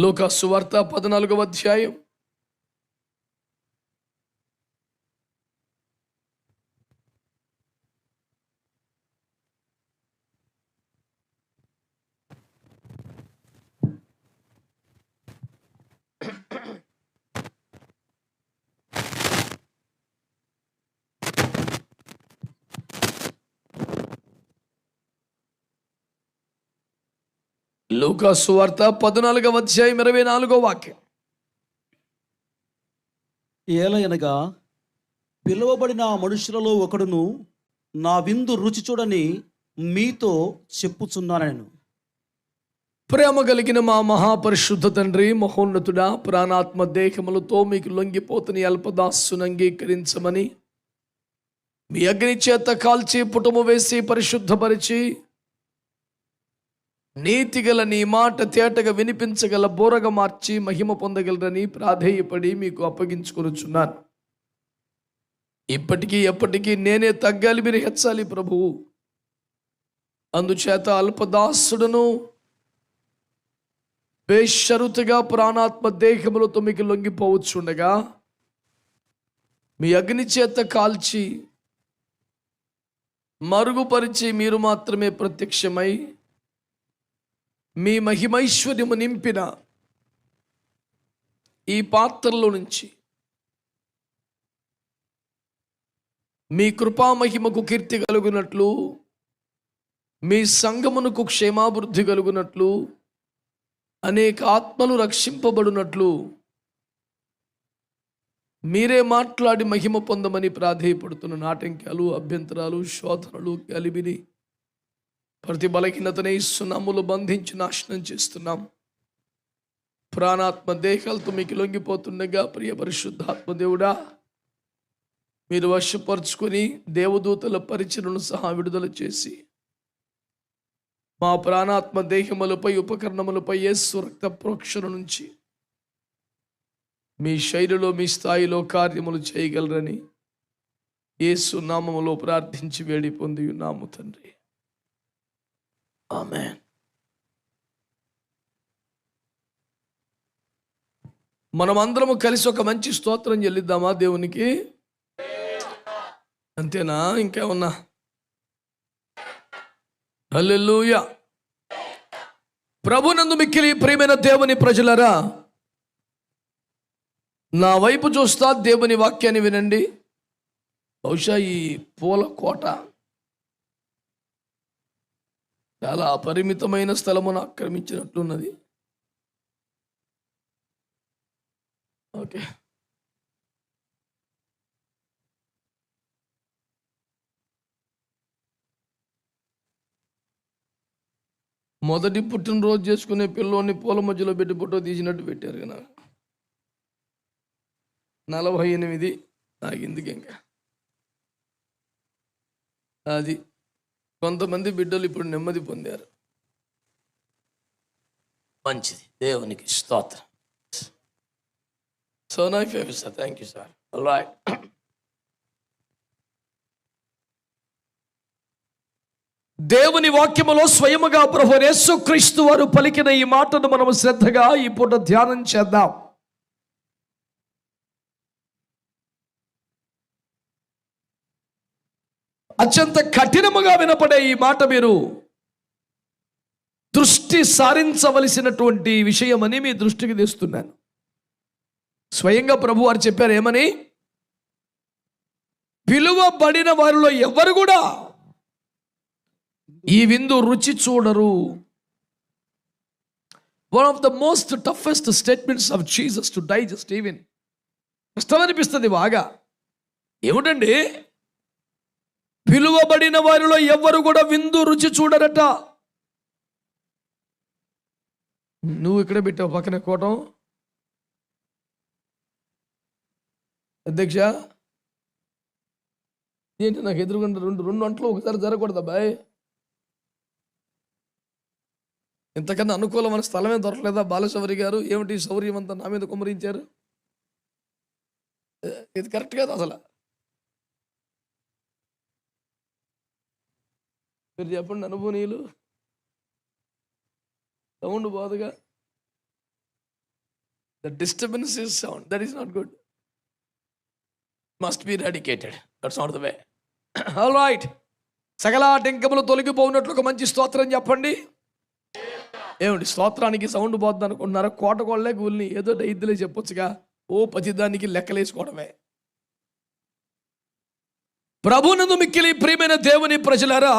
లూకా సువార్త 14వ అధ్యాయం లూకా సువార్త 14వ అధ్యాయం 24వ వాక్యం. ఏలయనగా పిలువబడిన మనుషులలో ఒకడును నా విందు రుచి చూడని మీతో చెప్పుచున్నాను. ప్రేమ కలిగిన మా మహాపరిశుద్ధ తండ్రి, మహోన్నతుడా, ప్రాణాత్మ దేహములతో మీకు లొంగిపోతుని అల్పదాస్సును అంగీకరించమని మీ అగ్ని చేత కాల్చి పుటము వేసి పరిశుద్ధపరిచి నీతిగల నీ మాట తేటగా వినిపించగల బోరగా మార్చి మహిమ పొందగలరని ప్రాధేయపడి మీకు అప్పగించుకొనుచున్నాను. ఇప్పటికీ ఎప్పటికీ నేనే తగ్గాలి, మీరు హెచ్చాలి ప్రభువు. అందుచేత అల్పదాసుడును బేషరతుగా ప్రాణాత్మ దేహములతో మీకు లొంగిపోవచ్చుండగా మీ అగ్ని చేత కాల్చి మరుగుపరిచి మీరు మాత్రమే ప్రత్యక్షమై మీ మహిమైశ్వర్యము నింపిన ఈ పాత్రలో నుంచి మీ కృపామహిమకు కీర్తి కలుగునట్లు, మీ సంఘమునకు క్షేమాభివృద్ధి కలుగునట్లు, అనేక ఆత్మలు రక్షింపబడినట్లు మీరే మాట్లాడి మహిమ పొందమని ప్రాధేయపడుతున్న నాటంకాలు, అభ్యంతరాలు, శోధనలు, గలిబిని ప్రతి బలహీనతనే ఇస్తున్నాములు బంధించి నాశనం చేస్తున్నాం. ప్రాణాత్మ దేహాలతో మీకు లొంగిపోతుండగా ప్రియ పరిశుద్ధాత్మ దేవుడా, మీరు వశపరుచుకొని దేవదూతల పరిచయను సహా విడుదల చేసి మా ప్రాణాత్మ దేహములపై, ఉపకరణములపై యేసు రక్త ప్రోక్షణ నుంచి మీ శైలిలో, మీ స్థాయిలో కార్యములు చేయగలరని యేసు నామములో ప్రార్థించి వేడి పొంది ఉన్నాము తండ్రి. ఆమేన్. మనమందరము కలిసి ఒక మంచి స్తోత్రం చెల్లిద్దామా దేవునికి? అంతేనా? ఇంకేమన్నా? హల్లెలూయా. ప్రభునందు మిక్కిలి ప్రియమైన దేవుని ప్రజలరా, నా వైపు చూస్తా దేవుని వాక్యాన్ని వినండి. బహుశా ఈ పూల కోట చాలా అపరిమితమైన స్థలమును ఆక్రమించినట్లున్నది. ఓకే, మొదటి పుట్టినరోజు చేసుకునే పిల్లోని పూల మధ్యలో పెట్టి ఫోటో తీసినట్టు పెట్టారు కదా. 48 నాకెందుకు ఇంకా. అది కొంతమంది బిడ్డలు ఇప్పుడు నెమ్మది పొందారు. మంచిది, దేవునికి స్తోత్రం. సో నై favour sir, thank you sir. Right, దేవుని వాక్యములో స్వయముగా ప్రభువు యేసుక్రీస్తు వారు పలికిన ఈ మాటను మనము శ్రద్ధగా ఈ పూట ధ్యానం చేద్దాం. అత్యంత కఠినముగా వినపడే ఈ మాట మీరు దృష్టి సారించవలసినటువంటి విషయమని మీ దృష్టికి తెస్తున్నాను. స్వయంగా ప్రభు వారు చెప్పారు ఏమని? పిలువబడిన వారిలో ఎవరు కూడా ఈ విందు రుచి చూడరు. One of the most toughest statements of Jesus to digest. Even కష్టమనిపిస్తుంది బాగా. ఏమిటండి? పిలువబడిన వారిలో ఎవరు కూడా విందు రుచి చూడరట. నువ్వు ఇక్కడ పెట్టావు పక్కన కోటం. అధ్యక్ష, ఏంటి నాకు ఎదురుకుండా రెండు అంట్లు ఒకసారి జరగకూడదా బాయ్? ఇంతకన్నా అనుకూలమైన స్థలమే దొరకలేదా బాలశౌరి గారు? ఏమిటి శౌర్యం అంతా నా మీద కుమ్మరించారు? ఇది కరెక్ట్ కాదు అసలు. మీరు చెప్పండి అనుభవనీయులు. సౌండ్ బాధగా The disturbance is sound. That is not good. Must be eradicated. That's not the way. All right. సకల ఆటంకములు తొలగిపోయినట్లు ఒక మంచి స్తోత్రం చెప్పండి. ఏమండి స్తోత్రానికి సౌండ్ పోద్ది అనుకుంటున్నారా? కోటకోళ్ళే కూలిని ఏదో ఇద్దులే చెప్పొచ్చుగా. ప్రతిదానికి లెక్కలేసుకోవడమే. ప్రభువునందు మిక్కిలి ప్రియమైన దేవుని ప్రజలారా,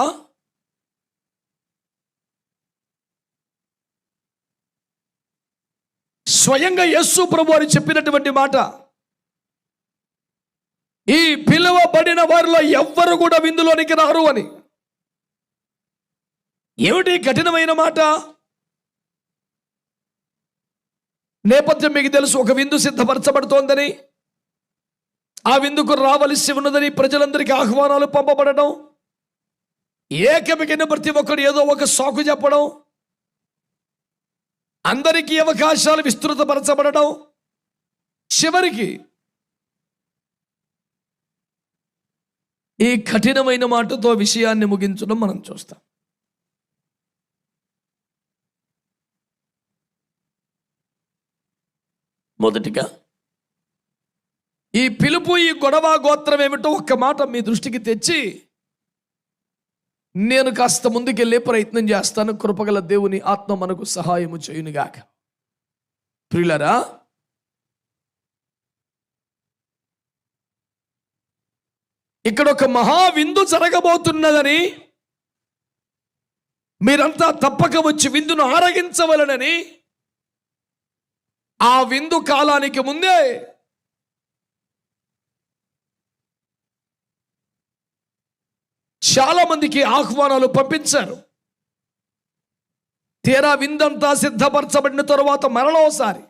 స్వయంగా యేసు ప్రభు వారు చెప్పినటువంటి మాట, ఈ పిలువబడిన వారిలో ఎవ్వరు కూడా విందులోనికి రారు అని. ఏమిటి కఠినమైన మాట? నేపథ్యం మీకు తెలుసు. ఒక విందు సిద్ధపరచబడుతోందని, ఆ విందుకు రావలసి ఉన్నదని ప్రజలందరికీ ఆహ్వానాలు పంపబడడం, ఏకమిగిన ప్రతి ఒక్కరు ఏదో ఒక సాకు చెప్పడం, అందరికీ అవకాశాలు విస్తృతపరచబడడం, చివరికి ఈ కఠినమైన మాటతో విషయాన్ని ముగించడం మనం చూస్తాం. మొదటిగా ఈ పిలుపు, ఈ గొడవ గోత్రం ఏమిటో ఒక్క మాట మీ దృష్టికి తెచ్చి నేను కాస్త ముందుకెళ్ళే ప్రయత్నం చేస్తాను. కృపగల దేవుని ఆత్మ మనకు సహాయము చేయునుగాక. ప్రియులారా, ఇక్కడ ఒక మహా విందు జరగబోతున్నదని, మీరంతా తప్పక వచ్చి విందును ఆరగించవలనని ఆ విందు కాలానికి ముందే చాలా మందికి ఆహ్వానాలు పంపించారు. తీరా విందంతా సిద్ధపరచబడిన తరువాత మరలోసారి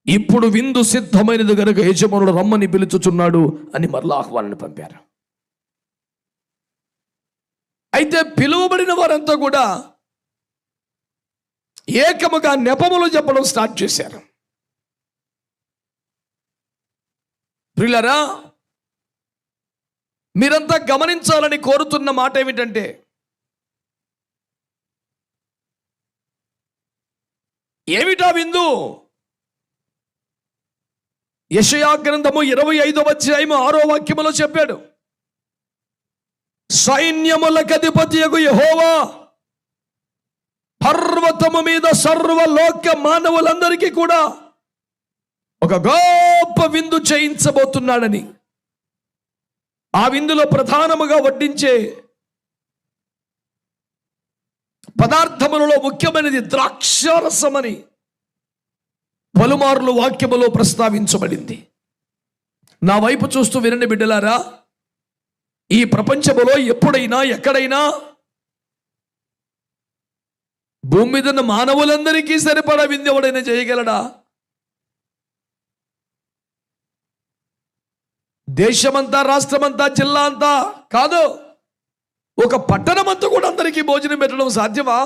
ఇప్పుడు విందు సిద్ధమైనది గనుక యజమానుడు రమ్మని పిలుచుచున్నాడు అని మరలా ఆహ్వానాన్ని పంపారు. అయితే పిలువబడిన వారంతా కూడా ఏకముగా నెపములు చెప్పడం స్టార్ట్ చేశారు. ప్రియులారా, మీరంతా గమనించాలని కోరుతున్న మాట ఏమిటంటే, ఏమిటా విందు? యెషయా గ్రంథము 25వ అధ్యాయము 6వ వాక్యములో చెప్పాడు, సైన్యములకు అధిపతియగు యెహోవా పర్వతము మీద సర్వలోక మానవులందరికీ కూడా ఒక గొప్ప విందు చేయించబోతున్నాడని. ఆ విందులో ప్రధానముగా వడ్డించే పదార్థములలో ముఖ్యమైనది ద్రాక్షారసమని పలుమార్లు వాక్యములో ప్రస్తావించబడింది. నా వైపు చూస్తూ వినండి బిడ్డలారా, ఈ ప్రపంచములో ఎప్పుడైనా ఎక్కడైనా భూమి మీద ఉన్న మానవులందరికీ సరిపడా విందు ఎవడైనా చేయగలడా? దేశమంతా, రాష్ట్రమంతా, జిల్లా అంతా కాదు, ఒక పట్టణమంతా కూడా అందరికీ భోజనం పెట్టడం సాధ్యమా?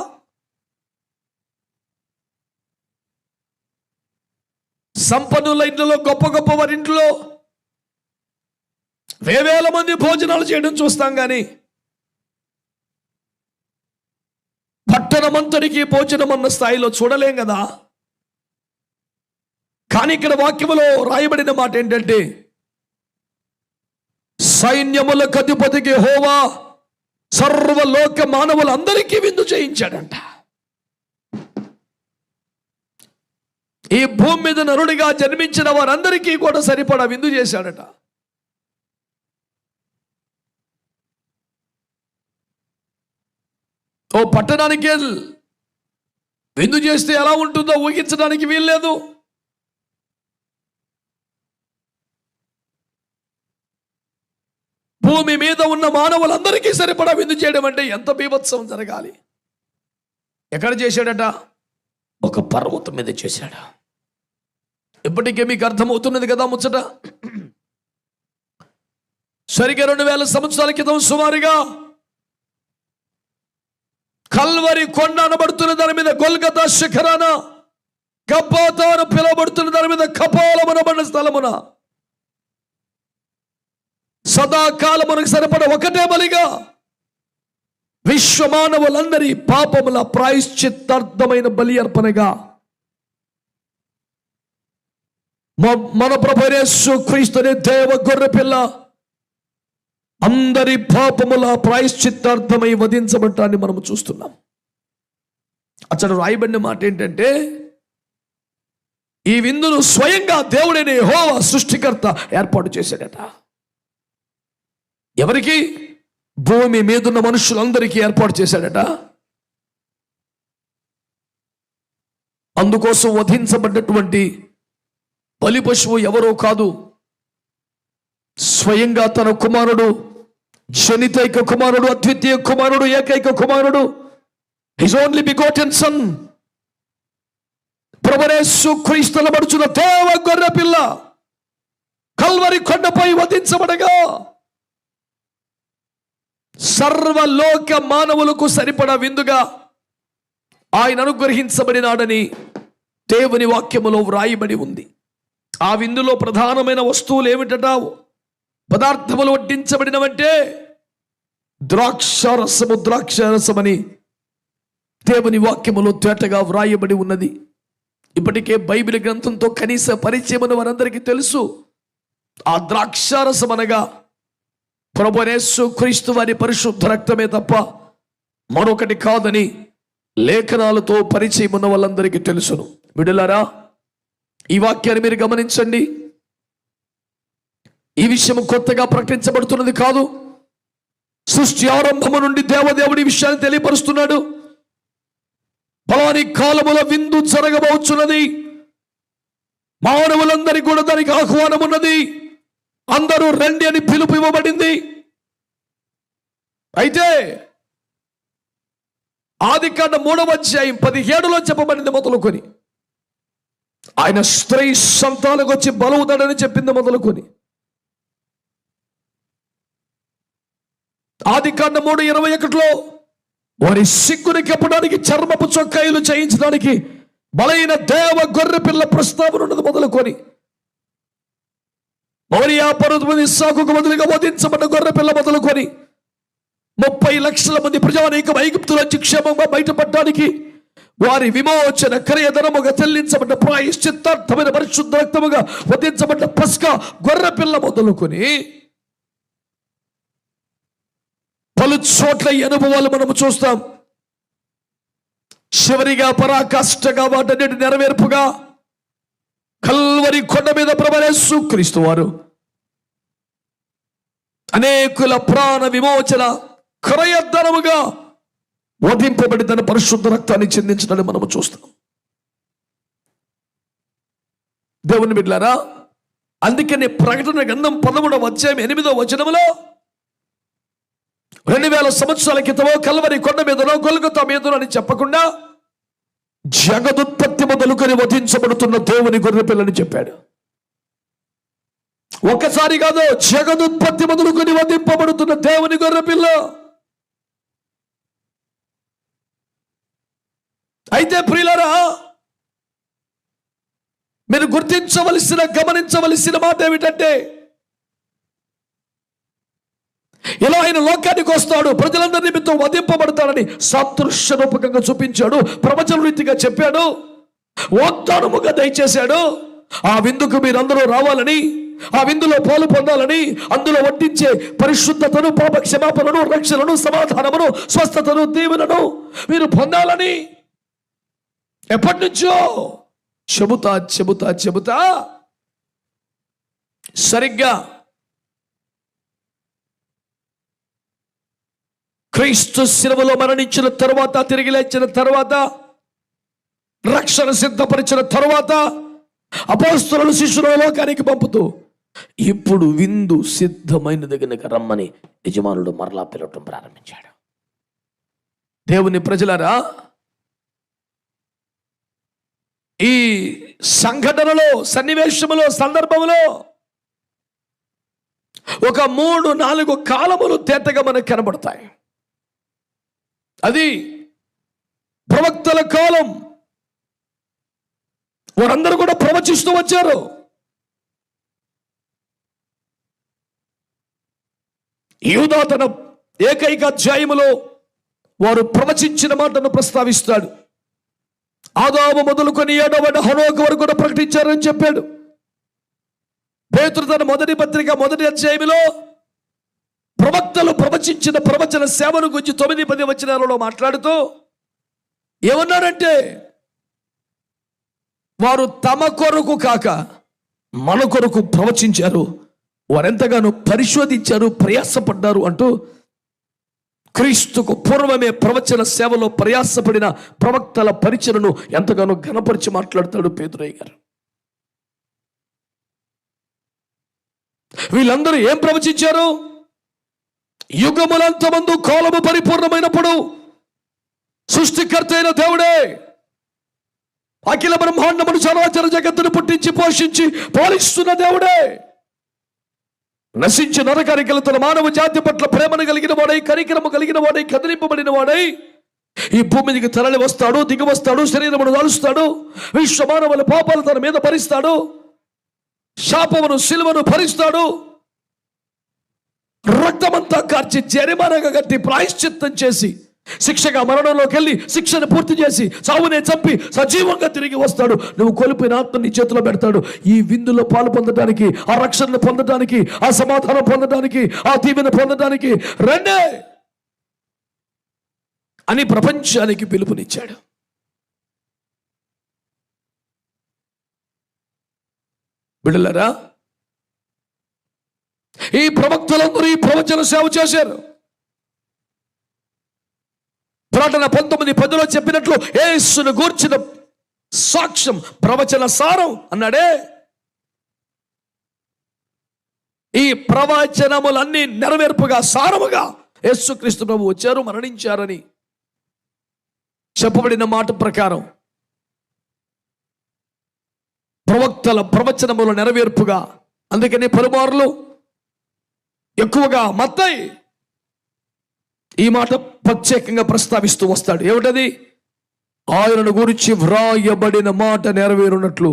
సంపన్నుల ఇంట్లో, గొప్ప గొప్ప వారింట్లో వేవేల మంది భోజనాలు చేయడం చూస్తాం, కానీ పట్టణమంతటికి భోజనం అన్న స్థాయిలో చూడలేం కదా. కానీ ఇక్కడ వాక్యములో రాయబడిన మాట ఏంటంటే, సైన్యములకు అధిపతికి యెహోవా సర్వలోక మానవులందరికీ విందు చేయించాడంట. ఈ భూమి మీద నరుడిగా జన్మించిన వారందరికీ కూడా సరిపడా విందు చేశాడట. ఓ పట్టణానికి విందు చేస్తే ఎలా ఉంటుందో ఊహించడానికి వీల్లేదు. భూమి మీద ఉన్న మానవులందరికీ సరిపడా విందు చేయడం అంటే ఎంత బీభత్సం జరగాలి. ఎక్కడ చేశాడట? ఒక పర్వతం మీద చేశాడు. ఇప్పటికే మీకు అర్థమవుతున్నది కదా ముచ్చట. సరిగ్గా 2000 సంవత్సరాల క్రితం సుమారుగా కల్వరి కొండ అనబడుతున్న దాని మీద గొల్గతా శిఖరాన, గబ్బాతా అని పిలువబడుతున్న దాని మీద కపాలమనబడిన స్థలమున సదాకాలమునకు సరిపడ ఒకటే బలిగా విశ్వమానవులందరి పాపముల ప్రాయశ్చిత్తార్థమైన బలి అర్పణగా మన ప్రభు యేసు క్రీస్తుని దేవ గొర్రె పిల్ల అందరి పాపముల ప్రాయశ్చిత్తార్థమై వధించబట్టాన్ని మనం చూస్తున్నాం. అతడు రాయబడిన మాట ఏంటంటే, ఈ విందును స్వయంగా దేవుడైన యెహోవా సృష్టికర్త ఏర్పాటు చేశాడట. ఎవరికి? భూమి మీదున్న మనుషులందరికీ ఏర్పాటు చేశాడట. అందుకోసం వధించబడ్డటువంటి బలి పశువు ఎవరో కాదు, స్వయంగా తన కుమారుడు, జనితైక కుమారుడు, అద్వితీయ కుమారుడు, ఏకైక కుమారుడు, హిజ్ ఓన్లీ బిగోటెన్ సన్, ప్రభువైన యేసు క్రీస్తు అనబడుచున్న దేవ గొర్రె పిల్ల కల్వరి కొండపై వధించబడగా సర్వలోక మానవులకు సరిపడా విందుగా ఆయన అనుగ్రహించబడినాడని దేవుని వాక్యములో వ్రాయబడి ఉంది. ఆ విందులో ప్రధానమైన వస్తువులు ఏమిటట? పదార్థములు వడ్డించబడినవంటే ద్రాక్షారసమని దేవుని వాక్యములో తేటగా వ్రాయబడి ఉన్నది. ఇప్పటికే బైబిల్ గ్రంథంతో కనీస పరిచయం వారందరికీ తెలుసు. ఆ ద్రాక్షారసం అనగా ప్రభువైన యేసు క్రీస్తు వారి పరిశుద్ధ రక్తమే తప్ప మరొకటి కాదని లేఖనాలతో పరిచయం ఉన్న వాళ్ళందరికీ తెలుసును. బిడ్డలారా, ఈ వాక్యాన్ని మీరు గమనించండి. ఈ విషయం కొత్తగా ప్రకటించబడుతున్నది కాదు. సృష్టి ఆరంభము నుండి దేవదేవుడి విషయాన్ని తెలియపరుస్తున్నాడు. ఫలాని కాలములో విందు జరగబోచున్నది, మానవులందరికీ కూడా దానికి ఆహ్వానం ఉన్నది, అందరూ రండి అని పిలుపు ఇవ్వబడింది. అయితే ఆదికాండం 3వ అధ్యాయం 17లో చెప్పబడింది మొదలుకొని, ఆయన స్త్రీ సంతాలకు వచ్చి బలవుతాడని చెప్పింది మొదలుకొని, ఆదికాండం 3:21లో వారి సిగ్గుని కప్పడానికి చర్మపు చొక్కాయిలు చేయించడానికి బలైన దేవ గొర్రె పిల్ల ప్రస్తావన ఉన్నది మొదలుకొని, మోరియా పర్వతం ఇస్సాకుకు బదులుగా వధించబడ్డ గొర్రె పిల్ల మొదలుకొని 30 లక్షల మంది ప్రజానీకం ఐగుప్తు నుంచి క్షేమంగా బయటపడడానికి వారి విమోచన క్రయధనముగా చెల్లించబడ్డ ప్రాయశ్చిత్తార్థమైన పరిశుద్ధ రక్తముగా వధించబడ్డ పస్కా గొర్రె పిల్ల మొదలుకొని పలు చోట్ల ఈ అనుభవాలు మనము చూస్తాం. చివరిగా పరాకాష్ఠగా వాటన్నిటి నెరవేర్పుగా కల్వరి కొండ మీద ప్రభువైన యేసు క్రీస్తు వారు అనేకుల ప్రాణ విమోచన క్రయధనముగా వధింపబడి తన పరిశుద్ధ రక్తాన్ని చెందించడాన్ని మనము చూస్తాం. దేవుని బిడ్డలారా, అందుకని ప్రకటన గ్రంథం 13వ అధ్యాయం 8వ వచనములో 2000 సంవత్సరాల క్రితమో కల్వరి కొండ మీదనో గొల్గొతా మీదనో అని చెప్పకుండా జగదుత్పత్తి మొదలుకొని వధించబడుతున్న దేవుని గొర్రె పిల్లని చెప్పాడు. ఒక్కసారి కాదు, జగదుత్పత్తి మొదలుకొని వధింపబడుతున్న దేవుని గొర్రె పిల్ల. అయితే ప్రియులారా, మీరు గుర్తించవలసిన, గమనించవలసిన మాట ఏమిటంటే, ఇలా ఆయన లోకానికి వస్తాడు, ప్రజలందరి నిమిత్తం వధింపబడతాడని సాదృశ్య రూపకంగా చూపించాడు, ప్రవచన రీతిగా చెప్పాడు, వాగ్దానముగా దయచేశాడు. ఆ విందుకు మీరందరూ రావాలని, ఆ విందులో పాలు పొందాలని, అందులో వడ్డించే పరిశుద్ధతను, పాప క్షమాపణను, రక్షణను, సమాధానమును, స్వస్థతను, దీవెనను మీరు పొందాలని ఎప్పటి నుంచో చెబుతా సరిగ్గా క్రీస్తు శిలువలో మరణించిన తరువాత, తిరిగి లేచిన తరువాత, రక్షణ సిద్ధపరిచిన తరువాత అపోస్తలులు శిష్యుల లోకానికి పంపుతూ ఇప్పుడు విందు సిద్ధమైనది గనుక రమ్మని యజమానుడు మరలా పిలవటం ప్రారంభించాడు. దేవుని ప్రజలారా, ఈ సంఘటనలో, సన్నివేశములో, సందర్భంలో ఒక 3-4 కాలములు తేటగా మనకు కనబడతాయి. అది ప్రవక్తల కాలం. వారందరూ కూడా ప్రవచిస్తూ వచ్చారు. యూదా తన ఏకైక అధ్యాయములో వారు ప్రవచించిన మాటను ప్రస్తావిస్తాడు. ఆదాము మొదలుకొని 7వ హనోకు వరకు కూడా ప్రకటించారని చెప్పాడు. పేతురు తన మొదటి పత్రిక మొదటి అధ్యాయంలో ప్రవక్తలు ప్రవచించిన ప్రవచన సేవను గురించి 9-10 వచనాలలో మాట్లాడుతూ ఏమన్నారంటే, వారు తమ కొరకు కాక మన కొరకు ప్రవచించారు, వారెంతగానో పరిశోధించారు, ప్రయాసపడ్డారు అంటూ క్రీస్తుకు పూర్వమే ప్రవచన సేవలో ప్రయాసపడిన ప్రవక్తల పరిచయను ఎంతగానో ఘనపరిచి మాట్లాడతాడు పేతురయ్య గారు. వీళ్ళందరూ ఏం ప్రవచించారు? యుగములంతమందు కాలము పరిపూర్ణమైనప్పుడు సృష్టికర్త అయిన దేవుడే అఖిల బ్రహ్మాండమును చరాచర జగత్తును పుట్టించి పోషించి పాలిస్తున్న దేవుడే నశించి నరకానికి వెళుతున్న మానవ జాతి పట్ల ప్రేమను కలిగిన వాడై, కనికరము కలిగిన వాడై, కదిలింపబడిన వాడై ఈ భూమి మీదకి తరలి వస్తాడు, దిగి వస్తాడు, శరీరమును దాలుస్తాడు, విశ్వ మానవుల పాపాలు తన మీద భరిస్తాడు, శాపమును సిలువను భరిస్తాడు, రక్తమంతా కార్చి జరిమానాగా కట్టి ప్రాయశ్చిత్తం చేసి శిక్షగా మరణంలోకి వెళ్ళి శిక్షను పూర్తి చేసి సావునే చంపి సజీవంగా తిరిగి వస్తాడు. నువ్వు కోల్పోయిన ఆత్మ నీ చేతిలో పెడతాడు. ఈ విందులో పాలు పొందడానికి, ఆ రక్షణను పొందడానికి, ఆ సమాధానం పొందడానికి, ఆ దీవెన పొందడానికి రండే అని ప్రపంచానికి పిలుపునిచ్చాడు. బిడ్డలారా, ఈ ప్రవక్తలందరూ ఈ ప్రవచన సేవ చేశారు. ప్రకటన 19:10 చెప్పినట్లు యేసును గూర్చిన సాక్ష్యం ప్రవచన సారం అన్నాడే. ఈ ప్రవచనములన్నీ నెరవేర్పుగా సారముగా యేసుక్రీస్తు ప్రభు వచ్చారు, మరణించారని చెప్పబడిన మాట ప్రకారం ప్రవక్తల ప్రవచనముల నెరవేర్పుగా. అందుకని పలుమార్లు ఎక్కువగా మత్తయి ఈ మాట ప్రత్యేకంగా ప్రస్తావిస్తూ వస్తాడు. ఏమిటది? ఆయనను గురించి వ్రాయబడిన మాట నెరవేరున్నట్లు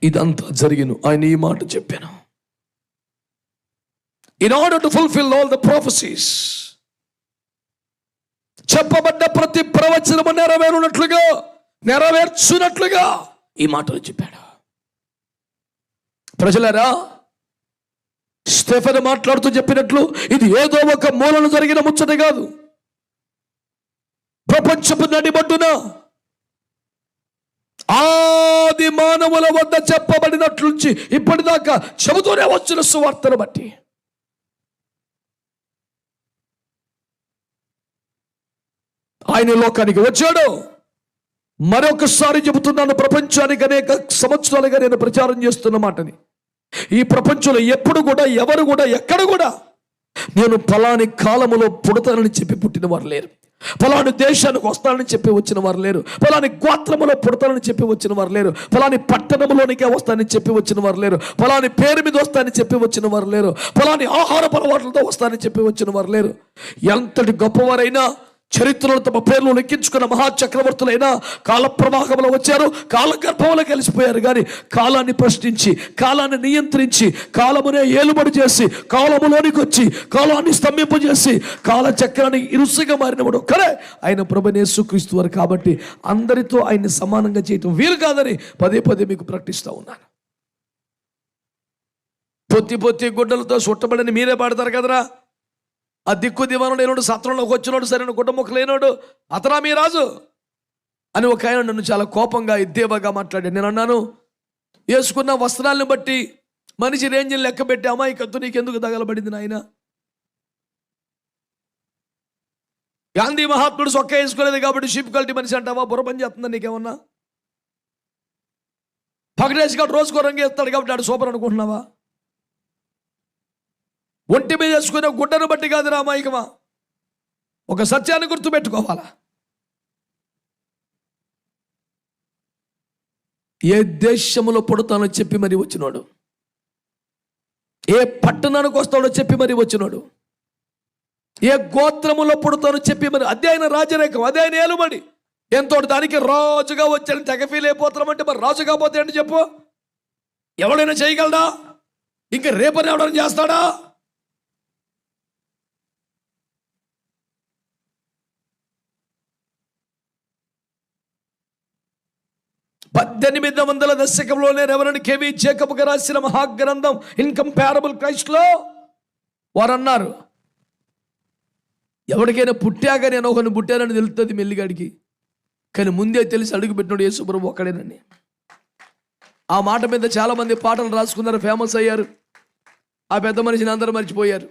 ఇదంతా జరిగిను. ఆయన ఈ మాట చెప్పాను. In order to fulfil all the prophecies, చెప్పబడ్డ ప్రతి ప్రవచనము నెరవేరునట్లుగా, నెరవేర్చున్నట్లుగా ఈ మాటలు చెప్పాడు. ప్రజలారా, స్టెఫెను మాట్లాడుతూ చెప్పినట్లు ఇది ఏదో ఒక మూలను జరిగిన ముచ్చట కాదు. ప్రపంచపు నడిబొడ్డున ఆది మానవుల వద్ద చెప్పబడినట్లు నుంచి ఇప్పటిదాకా చెబుతూనే వచ్చిన సువార్తను బట్టి ఆయన లోకానికి వచ్చాడు. మరొకసారి చెబుతున్నాను, ప్రపంచానికి అనేక సంవత్సరాలుగా నేను ప్రచారం చేస్తున్న మాటని. ఈ ప్రపంచంలో ఎప్పుడు కూడా, ఎవరు కూడా, ఎక్కడ కూడా నేను ఫలాని కాలములో పుడతానని చెప్పి పుట్టిన వారు లేరు. ఫలాని దేశానికి వస్తానని చెప్పి వచ్చిన వారు లేరు. ఫలాని గోత్రములో పుడతానని చెప్పి వచ్చిన వారు లేరు. ఫలాని పట్టణంలోనికే వస్తానని చెప్పి వచ్చిన వారు లేరు. ఫలాని పేరు మీద వస్తానని చెప్పి వచ్చిన వారు లేరు. ఫలాని ఆహార అలవాట్లతో వస్తానని చెప్పి వచ్చిన వారు లేరు. ఎంతటి గొప్పవారైనా, చరిత్రలో తమ పేర్లు లెక్కించుకున్న మహాచక్రవర్తులైనా కాల ప్రవాహంలో వచ్చారు, కాలగర్భంలో కలిసిపోయారు. కానీ కాలాన్ని ప్రశ్నించి, కాలాన్ని నియంత్రించి, కాలమునే ఏలుబడి చేసి, కాలములోనికి వచ్చి కాలాన్ని స్తంభింపజేసి కాల చక్రాన్ని ఇరుసుగా మారినవాడు కరే ఆయన ప్రభువైన యేసుక్రీస్తు వారు. కాబట్టి అందరితో ఆయన్ని సమానంగా చేయటం వీలు కాదని పదే పదే మీకు ప్రకటిస్తూ ఉన్నాను. పొత్తి పొత్తి గుడ్డలతో చుట్టబడని మీరే పాడతారు కదరా. ఆ దిక్కు దివాను లేనోడు, సత్రంలోకి వచ్చినోడు, సరైన గుడ్డముక్క లేనోడు అతనా మీ రాజు అని ఒక ఆయన నన్ను చాలా కోపంగా, ఎద్దేవాగా మాట్లాడాడు. నేను అన్నాను, వేసుకున్న వస్త్రాలను బట్టి మనిషి రేంజ్ని లెక్క పెట్టి అమాయకత్తు నీకెందుకు తగలబడింది నాయన? గాంధీ మహాత్ముడు సొక్క వేసుకోలేదు కాబట్టి షీప్ క్వాలిటీ మనిషి అంటావా? బుర్ర పని చేస్తుందా నీకేమన్నా? పగడేసి కాబట్టి రోజుకో రంగు వేస్తాడు కాబట్టి ఆడు సూపర్ అనుకుంటున్నావా? ఒంటి మీద వేసుకునే గుడ్డను బట్టి కాదు రామాయికమా. ఒక సత్యాన్ని గుర్తుపెట్టుకోవాలా. ఏ దేశములో పుడతానో చెప్పి మరి వచ్చినాడు, ఏ పట్టణానికి వస్తాడో చెప్పి మరి వచ్చినాడు, ఏ గోత్రములో పుడతానో చెప్పి మరి, అదే ఆయన రాజరేఖం, అదే ఆయన ఏలుబడి. ఎంతో దానికి రాజుగా వచ్చాడని తెగ ఫీల్ అయిపోతున్నామంటే మరి రాజుగా పోతే అంటే చెప్పు, ఎవడైనా చేయగలడా? ఇంకా రేపని ఎవడైనా చేస్తాడా? 1800 దశకంలోనే రెవరెండ్ కేవి జేకబ్గా రాసిన మహాగ్రంథం ఇన్కంపారబుల్ క్రైస్ట్లో వారు అన్నారు, ఎవరికైనా పుట్టాక నేను ఒకరిని పుట్టానని తెలుస్తుంది మెల్లిగాడికి, కానీ ముందే తెలిసి అడుగు పెట్టినాడు యేసు ప్రభు ఒక్కడేనని. ఆ మాట మీద చాలామంది పాటలు రాసుకున్నారు, ఫేమస్ అయ్యారు. ఆ పెద్ద మనిషిని అందరూ మర్చిపోయారు.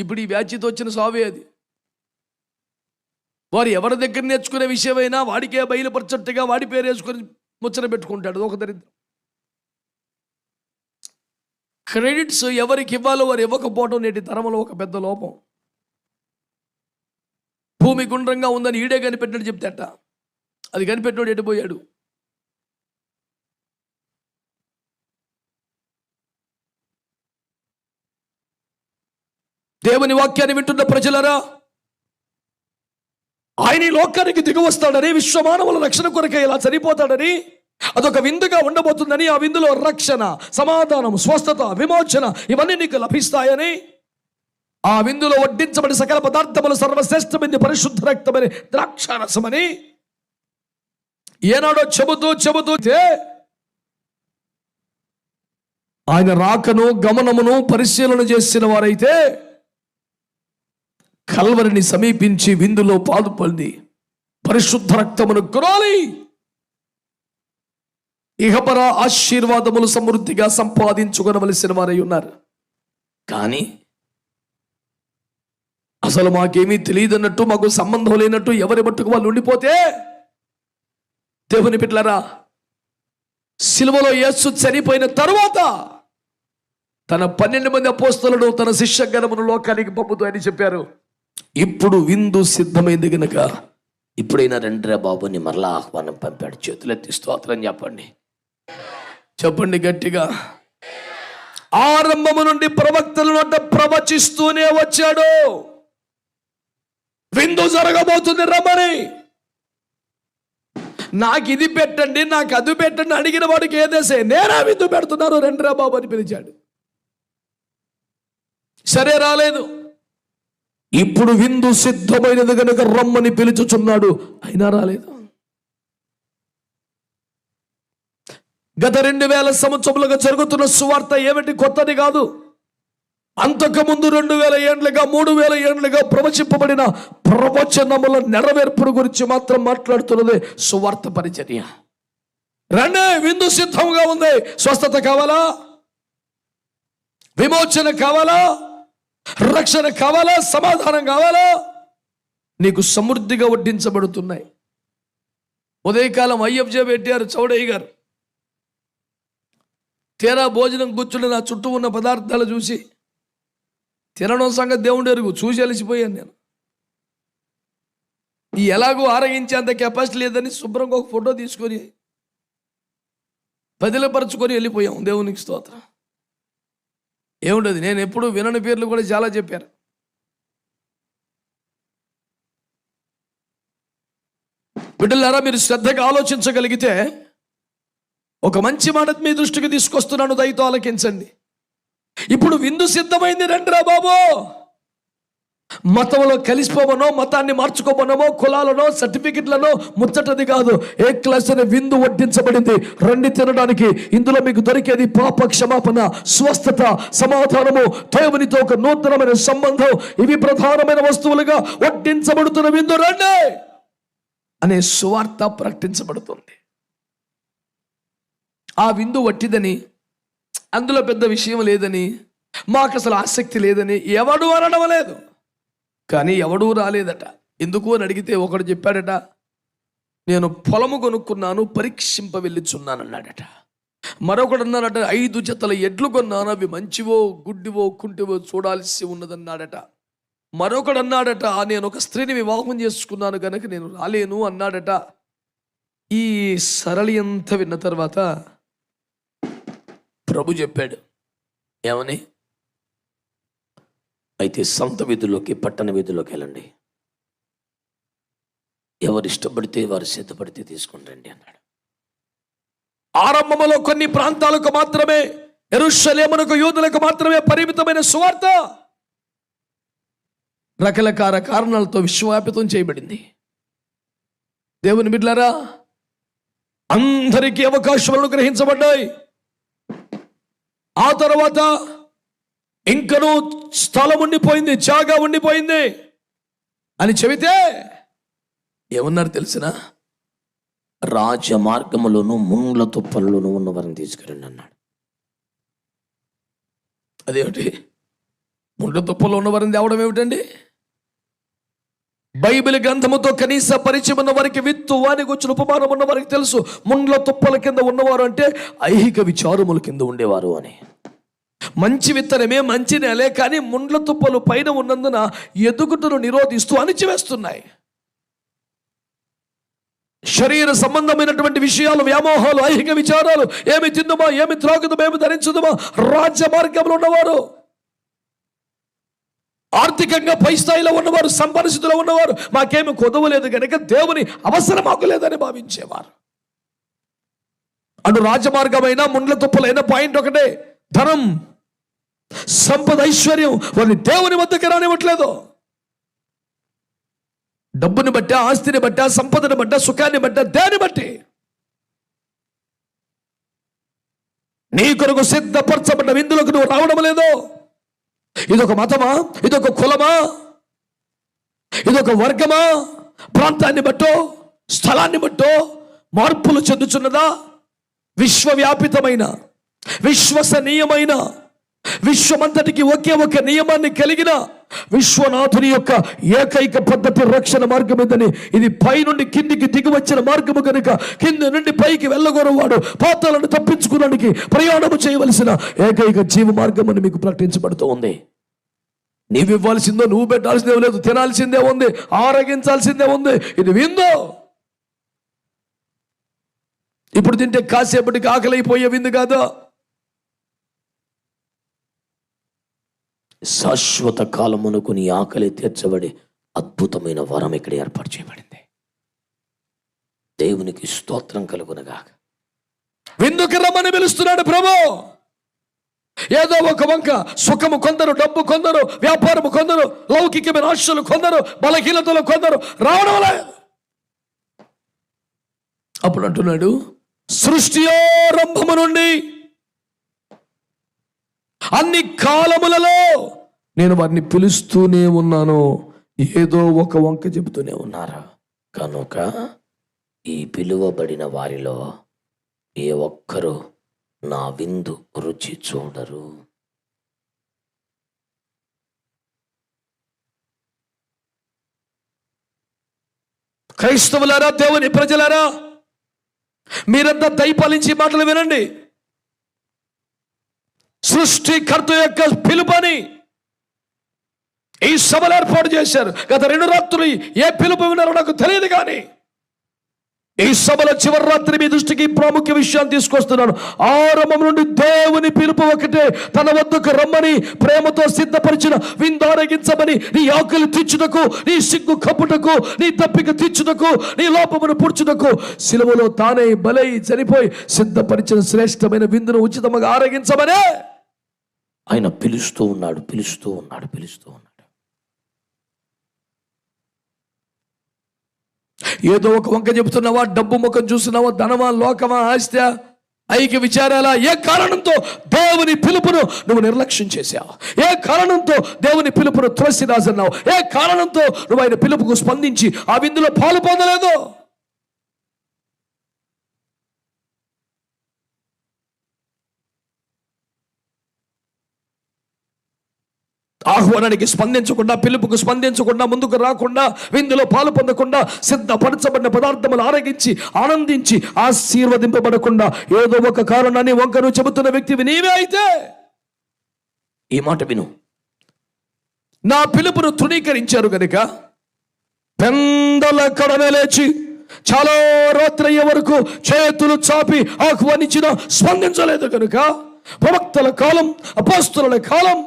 ఇప్పుడు ఈ వ్యాధ్యతో వచ్చిన సావే అది. వారు ఎవరి దగ్గర నేర్చుకునే విషయమైనా వాడికే బయలుపరచట్టుగా వాడి పేరు వేసుకొని ముచ్చట పెట్టుకుంటాడు. ఒక దరిద్రం. క్రెడిట్స్ ఎవరికి ఇవ్వాలో వారు ఇవ్వకపోవడం నేటి తరంలో ఒక పెద్ద లోపం. భూమి గుండ్రంగా ఉందని ఈడే కనిపెట్టినట్టు చెప్తేట, అది కనిపెట్టినోడు ఎడిపోయాడు. దేవుని వాక్యాన్ని వింటున్న ప్రజలరా, ఆయన ఈ లోకానికి దిగి వస్తాడని, విశ్వమానవుల రక్షణ కొరకే ఇలా చనిపోతాడని, అదొక విందుగా ఉండబోతుందని, ఆ విందులో రక్షణ, సమాధానం, స్వస్థత, విమోచన ఇవన్నీ నీకు లభిస్తాయని, ఆ విందులో వడ్డించబడి సకల పదార్థములు సర్వశ్రేష్టమైన పరిశుద్ధ రక్తమని, ద్రాక్షారసమని ఏనాడో చెబుతూ ఆయన రాకను గమనమును పరిశీలన చేసిన వారైతే కల్వరిని సమీపించి విందులో పాలుపొంది పరిశుద్ధ రక్తమును గురాలి ఇహపర ఆశీర్వాదములు సమృద్ధిగా సంపాదించుకొనవలసిన వారై ఉన్నారు. కానీ అసలు మాకేమీ తెలియదన్నట్టు, మాకు సంబంధం లేనట్టు ఎవరి మట్టుకు వాళ్ళు ఉండిపోతే, దేవుని బిడ్డలారా, సిలువలో యేసు చనిపోయిన తరువాత తన 12 మంది అపోస్తలుడు తన శిష్యగణమును లోకానికి పంపుతూ అని చెప్పారు, ఇప్పుడు విందు సిద్ధమైంది గనుక ఇప్పుడైనా రండిరా బాబుని మరలా ఆహ్వానం పంపాడు. చేతులెత్తి స్తోత్రం చెప్పండి గట్టిగా. ఆరంభము నుండి ప్రవక్తల నోట ప్రవచిస్తూనే వచ్చాడు, విందు జరగబోతుంది రమ్మని. నాకు ఇది పెట్టండి, నాకు అది పెట్టండి అడిగిన వాడికి ఏదేసే నేనా విందు పెడుతున్నారు రండిరా బాబు అని పిలిచాడు. సరే రాలేదు, ఇప్పుడు విందు సిద్ధమైనది కనుక రమ్మని పిలుచుచున్నాడు, అయినా రాలేదు. గత 2000 సంవత్సరములుగా జరుగుతున్న సువార్త ఏమిటి కొత్తది కాదు. అంతకుముందు 2000 ఏండ్లుగా 3000 ఏండ్లుగా ప్రవచింపబడిన ప్రవచనముల నెరవేర్పుడు గురించి మాత్రం మాట్లాడుతున్నదే సువార్త పరిచర్య. రండి, విందు సిద్ధంగా ఉంది. స్వస్థత కావాలా, విమోచన కావాలా, రక్షణ కావాలా, సమాధానం కావాలా, నీకు సమృద్ధిగా వడ్డించబడుతున్నాయి. ఉదయకాలం అయ్యబ్జే పెట్టారు చౌడయ్య గారు. తీరా భోజనం కూర్చుని నా చుట్టూ ఉన్న పదార్థాలు చూసి, తినడం సంగతి దేవుడు ఎరుగు, చూసి అలిసిపోయాను నేను. ఈ ఎలాగో ఆరగించేంత కెపాసిటీ లేదని శుభ్రంగా ఒక ఫోటో తీసుకొని పదిలపరుచుకొని వెళ్ళిపోయాం. దేవునికి స్తోత్రం. ఏముండదు, నేను ఎప్పుడు వినని పేర్లు కూడా చాలా చెప్పారు. బిడ్డలారా, మీరు శ్రద్ధగా ఆలోచించగలిగితే ఒక మంచి మాట మీ దృష్టికి తీసుకొస్తున్నాను, దయతో ఆలకించండి. ఇప్పుడు విందు సిద్ధమైంది రండిరా బాబు. మతంలో కలిసిపోవనో, మతాన్ని మార్చుకోమనమో, కులాలనో, సర్టిఫికెట్లనో ముచ్చటది కాదు. ఏ క్లాస్ అనే విందు వడ్డించబడింది, రండి తినడానికి. ఇందులో మీకు దొరికేది పాప క్షమాపణ, స్వస్థత, సమాధానము, దేవునితో ఒక నూతనమైన సంబంధం. ఇవి ప్రధానమైన వస్తువులుగా వడ్డించబడుతున్న విందు రండి అనే సువార్త ప్రకటించబడుతుంది. ఆ విందు వట్టిదని, అందులో పెద్ద విషయం లేదని, మాకు అసలు ఆసక్తి లేదని ఎవడు అనడం లేదు. కానీ ఎవడూ రాలేదట. ఎందుకు అని అడిగితే ఒకడు చెప్పాడట, నేను పొలము కొనుక్కున్నాను, పరీక్షింప వెళ్ళిచున్నానన్నాడట. మరొకడు అన్నాడట, 5 జతల ఎడ్లు కొన్నాను, అవి మంచివో గుడ్డివో కుంటివో చూడాల్సి ఉన్నదన్నాడట. మరొకడు అన్నాడట, నేను ఒక స్త్రీని వివాహం చేసుకున్నాను కనుక నేను రాలేను అన్నాడట. ఈ సరళి అంతా విన్న తర్వాత ప్రభు చెప్పాడు, ఏమని? అయితే సంత వీధుల్లోకి, పట్టణ వీధుల్లోకి వెళ్ళండి, ఎవరు ఇష్టపడితే వారు సిద్ధపడితే తీసుకుని రండి అన్నాడు. ఆరంభంలో కొన్ని ప్రాంతాలకు మాత్రమే, యెరూషలేమునకు, యూదులకు మాత్రమే పరిమితమైన సువార్త రకరకాల కారణాలతో విశ్వవ్యాపితం చేయబడింది. దేవుని బిడ్డలారా, అందరికీ అవకాశాలు గ్రహించబడ్డాయి. ఆ తర్వాత ఇంకనూ స్థలం ఉండిపోయింది, జాగా ఉండిపోయింది అని చెబితే ఏమన్నారు తెలిసిన? రాజమార్గములోను ముండ్ల తుప్పల్లోనూ ఉన్నవారిని తీసుకురండి అన్నాడు. అదేమిటి? ముండ్ల తుప్పల్లో ఉన్నవారిని తేవడం ఏమిటండి? బైబిల్ గ్రంథముతో కనీస పరిచయం ఉన్న వారికి, విత్తు వానికి వచ్చిన ఉపమానం ఉన్న వారికి తెలుసు, ముండ్ల తుప్పల కింద ఉన్నవారు అంటే ఐహిక విచారముల కింద ఉండేవారు అని. మంచి విత్తనమే, మంచి నేలే, కానీ ముండ్ల తుప్పలు పైన ఉన్నందున ఎదుగుటను నిరోధిస్తూ అణిచివేస్తున్నాయి. శరీర సంబంధమైనటువంటి విషయాలు, వ్యామోహాలు, ఐహిక విచారాలు, ఏమి తిందుమా, ఏమి త్రాగుదామా, ఏమి ధరించుదామా, రాజ్య మార్గంలో ఉన్నవారు, ఆర్థికంగా పై స్థాయిలో ఉన్నవారు, సంపరిస్థితిలో ఉన్నవారు, మాకేమి కొదవలేదు కనుక దేవుని అవసరం మాకు లేదని భావించేవారు. అటు రాజమార్గమైన ముండ్ల తుప్పలైన పాయింట్ ఒకటే, ధనం, సంపద, ఐశ్వర్యం వారిని దేవుని వద్దకు రానివ్వట్లేదు. డబ్బుని బట్టి, ఆస్తిని బట్టి, సంపదను బట్టి, సుఖాన్ని బట్టి, దేని బట్టి నీ కొరకు సిద్ధపరచబడ్డ విందులకు నువ్వు రావడం లేదో. ఇదొక మతమా, ఇదొక కులమా, ఇదొక వర్గమా, ప్రాంతాన్ని బట్టో స్థలాన్ని బట్టో మార్పులు చెందుచున్నదా? విశ్వవ్యాపితమైన, విశ్వసనీయమైన, విశ్వమంతటికి ఒకే ఒక నియమాన్ని కలిగిన విశ్వనాథుని యొక్క ఏకైక పద్ధతి రక్షణ మార్గం ఇదని. ఇది పై నుండి కిందికి దిగి వచ్చిన మార్గము కనుక కింది నుండి పైకి వెళ్ళగోరవాడు పాతాలను తప్పించుకోవడానికి ప్రయాణము చేయవలసిన ఏకైక జీవ మార్గం అని మీకు ప్రకటించబడుతూ ఉంది. నీవు ఇవ్వాల్సిందో, నువ్వు పెట్టాల్సిందే లేదు, తినాల్సిందే ఉంది, ఆరగించాల్సిందే ఉంది. ఇది విందో. ఇప్పుడు తింటే కాసేపటికి ఆకలి అయిపోయే విందు కాదు, శాశ్వత కాలమునకు నీ ఆకలి తీర్చబడి అద్భుతమైన వరం ఇక్కడ ఏర్పాటు చేయబడింది. దేవునికి స్తోత్రం కలుగునగా. విందుకు రమ్మని పిలుస్తున్నాడు ప్రభు. ఏదో ఒక వంక సుఖము కొందరు, డబ్బు కొందరు, వ్యాపారము కొందరు, లౌకికమైన ఆశలు కొందరు, బలహీనతలు కొందరు రావడం లేదు. అప్పుడు అంటున్నాడు, సృష్టియారంభము నుండి అన్ని కాలములలో నేను వారిని పిలుస్తూనే ఉన్నాను, ఏదో ఒక వంక చెబుతూనే ఉన్నారు. కనుక ఈ పిలువబడిన వారిలో ఏ ఒక్కరూ నా విందు రుచి చూడరు. క్రైస్తవులారా, దేవుని ప్రజలారా, మీరంతా దయపాలించి మాటలు వినండి. సృష్టికర్త యొక్క పిలుపని ఈ సభలు ఏర్పాటు చేశారు. గత 2 రాత్రులు ఏ పిలుపు విన్నారో నాకు తెలియదు, కానీ ఈ సభల చివరి రాత్రి మీ దృష్టికి ప్రాముఖ్య విషయాన్ని తీసుకొస్తున్నాను. ఆరంభం నుండి దేవుని పిలుపు ఒకటే, తన వద్దకు రమ్మని, ప్రేమతో సిద్ధపరిచిన విందారగించమని, నీ ఆకలి తీర్చుటకు, నీ సిగ్గు కప్పుటకు, నీ తప్పిక తీర్చుటకు, నీ లోపమును పూడ్చుటకు సిలువలో తానే బలై చనిపోయి సిద్ధపరిచిన శ్రేష్టమైన విందును ఉచితంగా ఆరగించమనే ఆయన పిలుస్తూ ఉన్నాడు, పిలుస్తూ ఉన్నాడు, పిలుస్తూ ఉన్నాడు. ఏదో ఒక వంక చెబుతున్నావా, డబ్బు ముఖం చూస్తున్నావా, ధనమా, లోకమా, ఆస్తి, ఐక్య విచారాలా, ఏ కారణంతో దేవుని పిలుపును నువ్వు నిర్లక్ష్యం చేశావు? ఏ కారణంతో దేవుని పిలుపును త్రోసిరాజన్నావు? ఏ కారణంతో నువ్వు ఆయన పిలుపుకు స్పందించి ఆ విందులో పాలు పొందలేదు? ఆహ్వానానికి స్పందించకుండా, పిలుపుకు స్పందించకుండా, ముందుకు రాకుండా, విందులో పాలు పొందకుండా, సిద్ధపరచబడిన పదార్థములు ఆరగించి ఆనందించి ఆశీర్వదింపబడకుండా ఏదో ఒక కారణాన్ని వంకను చెబుతున్న వ్యక్తివి నీవే అయితే ఈ మాట విను. నా పిలుపును తృణీకరించారు కనుక పెందల కడమే లేచి చాలా రాత్రి అయ్యే వరకు చేతులు చాపి ఆహ్వానించిన స్పందించలేదు కనుక ప్రవక్తల కాలం, అపోస్తలుల కాలం,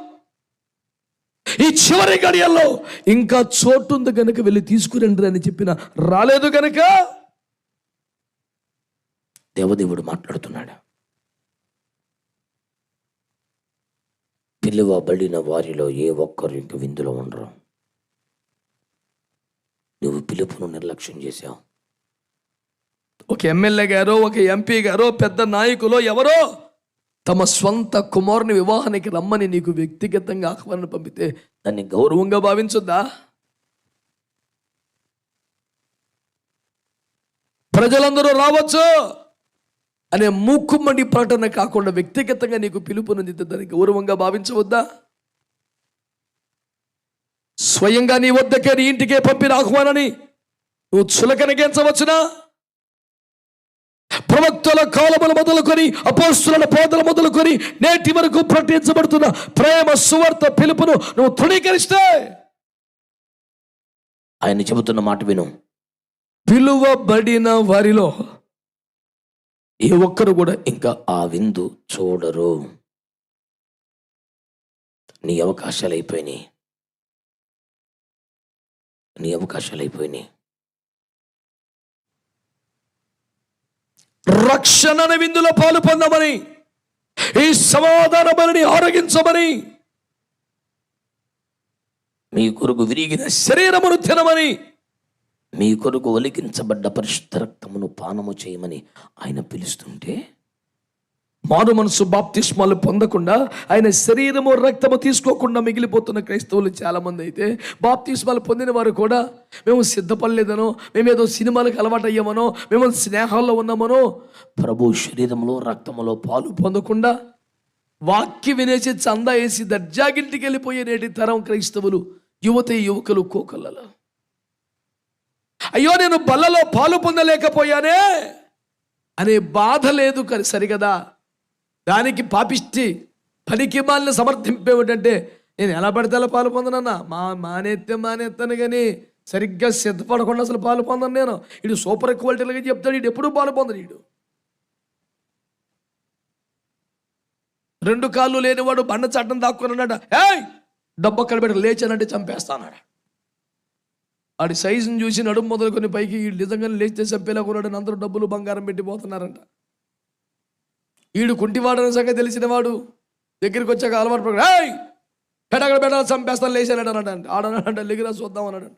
ఈ చివరి గడియల్లో ఇంకా చోటుంది కనుక వెళ్ళి తీసుకురండి అని చెప్పిన రాలేదు కనుక దేవదేవుడు మాట్లాడుతున్నాడు. పిలువబడిన వారిలో ఏ ఒక్కరు ఇంక విందులో ఉండరు. నువ్వు పిలుపును నిర్లక్ష్యం చేశావు. ఒక ఎమ్మెల్యే గారో ఒక ఎంపీ గారో పెద్ద నాయకులో ఎవరో తమ స్వంత కుమారుని వివాహానికి రమ్మని నీకు వ్యక్తిగతంగా ఆహ్వానం పంపితే దాన్ని గౌరవంగా భావించొద్దా? ప్రజలందరూ రావచ్చు అనే మూకుమ్మడి ప్రకటన కాకుండా వ్యక్తిగతంగా నీకు పిలుపునందితే దాన్ని గౌరవంగా భావించవద్దా? స్వయంగా నీ వద్దకే నీ ఇంటికే పంపిన ఆహ్వానాన్ని నువ్వు చులకనగించవచ్చునా? ప్రవక్తల కాలములు మొదలుకొని అపోస్తుల బోధలు మొదలుకొని నేటి వరకు ప్రకటించబడుతున్న ప్రేమ సువార్త పిలుపును నువ్వు తృణీకరిస్తే ఆయన చెబుతున్న మాట విను. పిలువబడిన వారిలో ఏ ఒక్కరు కూడా ఇంకా ఆ విందు చూడరు. నీ అవకాశాలు అయిపోయినాయి. రక్షణ అనే విందులో పాలు పొందమని, ఈ సమాధాన బలిని ఆరగించమని, మీ కొరకు విరిగిన శరీరమును తినమని, మీ కొరకు ఒలికించబడ్డ పరిశుద్ధ రక్తమును పానము చేయమని ఆయన పిలుస్తుంటే మారు మనసు బాప్తిస్మాలు పొందకుండా ఆయన శరీరము రక్తము తీసుకోకుండా మిగిలిపోతున్న క్రైస్తవులు చాలామంది అయితే బాప్తిస్మాలు పొందిన వారు కూడా మేము సిద్ధపడలేదనో, మేమేదో సినిమాలకు అలవాటు అయ్యామనో, మేము స్నేహాల్లో ఉన్నామనో ప్రభు శరీరంలో రక్తములో పాలు పొందకుండా వాక్య వినేసి చందా వేసి దర్జాగింటికి వెళ్ళిపోయే నేటి తరం క్రైస్తవులు యువకులు కోకళ్ళలో అయ్యో నేను బల్లలో పాలు పొందలేకపోయానే అనే బాధ లేదు సరిగదా. దానికి పాపిష్టి పనికి మాలిన సమర్థింపేమిటంటే నేను ఎలా పడితే అలా పాలు పొందనన్నా, మానేస్తాను కానీ సరిగ్గా సిద్ధపడకుండా అసలు పాలు పొందను నేను. ఇడు సూపర్ క్వాలిటీలుగా చెప్తాడు, ఇడు ఎప్పుడూ పాలు పొందడు. ఇడు 2 కాళ్ళు లేనివాడు బండ చట్టం దాక్కున్నాడ, ఏయ్ డబ్బక్కడ పెట్టి లేచానంటే చంపేస్తానాడు. వాడి సైజుని చూసి నడుము మొదలుకొని పైకి వీడు నిజంగానే లేచితే చంపేలా కొన్నాడని అందరూ డబ్బులు బంగారం పెట్టి పోతున్నారంట. వీడు కుంటివాడని సంగతి తెలిసిన వాడు దగ్గరికి వచ్చాక అలవాటు పడ, ఏయ్ పెట్టక్కడ పెట్టాలి చంపేస్తాను లేచానంట అన్నాడంట. ఆడన్నాడంట లెగిరా చూద్దాం అన్నాడు.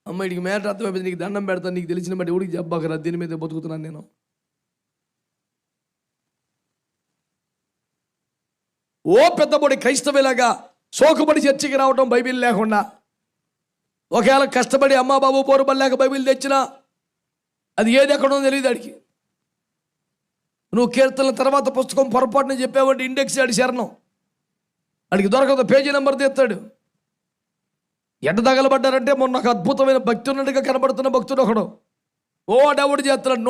అమ్మ వీడికి మేట అర్థమైపోయింది, నీకు దండం పెడతాను, నీకు తెలిసిన బట్టి ఊడికి చెప్పాకరా, దీని మీద బతుకుతున్నాను నేను. ఓ పెద్దబడి క్రైస్తవేలాగా సోకుబడి చర్చికి రావటం బైబిల్ లేకుండా, ఒకవేళ కష్టపడి అమ్మా బాబు పోరుబల్లేక బైబిల్ తెచ్చినా అది ఏది ఎక్కడో తెలియదు ఆడికి. నువ్వు కీర్తనల తర్వాత పుస్తకం పొరపాటున చెప్పావంటే ఇండెక్స్ ఆడి శరణం, ఆడికి దొరకదు, పేజీ నెంబర్ తెస్తాడు. ఎట్ట తగలబడ్డారంటే మొన్న ఒక అద్భుతమైన భక్తి ఉన్నట్టుగా కనబడుతున్న భక్తుడు ఒకడు ఓ అడవుడు చేస్తున్నాడు.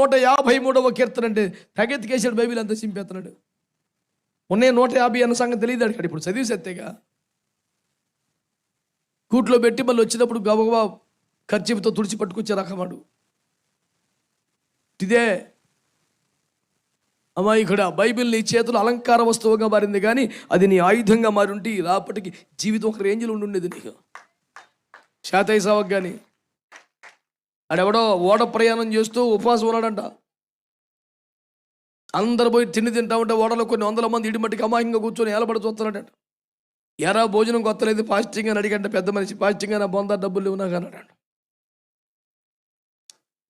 153వ కీర్తన అంటే తగెత్తికేసాడు, బైబిల్ అంతా చింపేస్తున్నాడు. ఉన్నాయి 150 అన్న సంగతి తెలియదు అడిగాడు. ఇప్పుడు చదివి సత్తేగా కూట్లో పెట్టి మళ్ళీ వచ్చినప్పుడు గబగబా ఖర్చుతో తుడిచి పట్టుకొచ్చే రకమాడు. ఇదే అమాయకుడా, బైబిల్ నీ చేతులు అలంకార వస్తువుగా మారింది కానీ అది నీ ఆయుధంగా మారి ఉంటే రాపటికి జీవితం ఒక రేంజ్లో ఉండుండేది నీకు. శాతయ్య సావక్ కానీ ఆడెవడో ఓడ ప్రయాణం చేస్తూ ఉపవాసం ఉన్నాడంట. అందరు పోయి తిండి తింటా ఉంటే ఓడలో కొన్ని 100 మంది ఇడిమట్టికి అమాయకంగా కూర్చొని ఏలబడి చూస్తున్నాడట. ఎరా భోజనం కొత్తలేదు ఫాస్టింగ్ అని అడిగంటే పెద్ద మనిషి, ఫాస్టింగ్ అని బొందా డబ్బులు లేవు నాకు అన్నాడు.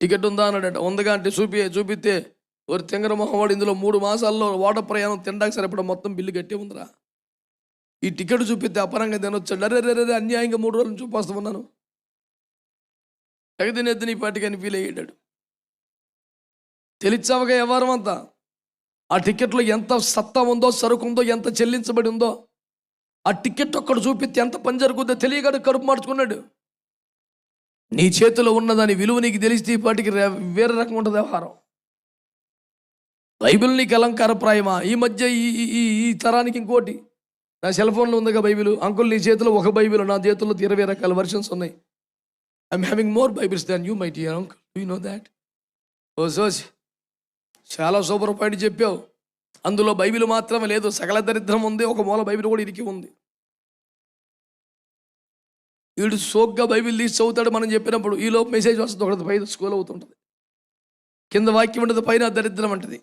టికెట్ ఉందా అన్నాడట. ఉందిగా అంటే చూపిస్తే ఒక తెంగర మొహవాడు ఇందులో 3 మాసాల్లో ఓడ ప్రయాణం తినడానికి సరిపడా మొత్తం బిల్లు కట్టే ఉందిరా, ఈ టికెట్ చూపిస్తే అపరంగా తినొచ్చాడు. అరే అన్యాయంగా 3 రోజులు చూపిస్తూ ఉన్నాను, తగదినెద్దు నీ పాటికి అని ఫీల్ అయ్యాడు. తెలిచావగా వ్యవహారం అంతా. ఆ టికెట్లో ఎంత సత్తా ఉందో, సరుకు ఉందో, ఎంత చెల్లించబడి ఉందో, ఆ టికెట్ ఒక్కడు చూపిస్తే ఎంత పని జరుగుద్దో తెలియగాడు కడుపు మార్చుకున్నాడు. నీ చేతిలో ఉన్నదాని విలువ నీకు తెలిస్తే ఈ పాటికి వేరే రకం ఉంటుంది వ్యవహారం. బైబిల్ నీకు అలంకారప్రాయమా? ఈ మధ్య ఈ తరానికి ఇంకోటి, నా సెల్ ఫోన్లో ఉందిగా బైబిల్. అంకుల్ నీ చేతిలో ఒక బైబిల్, నా చేతుల్లో 20 రకాల వర్షన్స్ ఉన్నాయి. I'm having more Bibles than you my dear uncle, you know that. Oh సోస్, చాలా సూపర్ పాయింట్ చెప్పావు. అందులో బైబిల్ మాత్రమే లేదు, సకల దరిద్రం ఉంది, ఒక మూల బైబిల్ కూడా ఇరికి ఉంది. వీడు సోగ్గా బైబిల్ తీసి చదువుతాడు మనం చెప్పినప్పుడు, ఈలోపు మెసేజ్ వస్తుంది ఒకటి, పైన స్కూల్ అవుతుంటుంది, కింద వాక్యం ఉంటుంది, పైన దరిద్రం అంటది.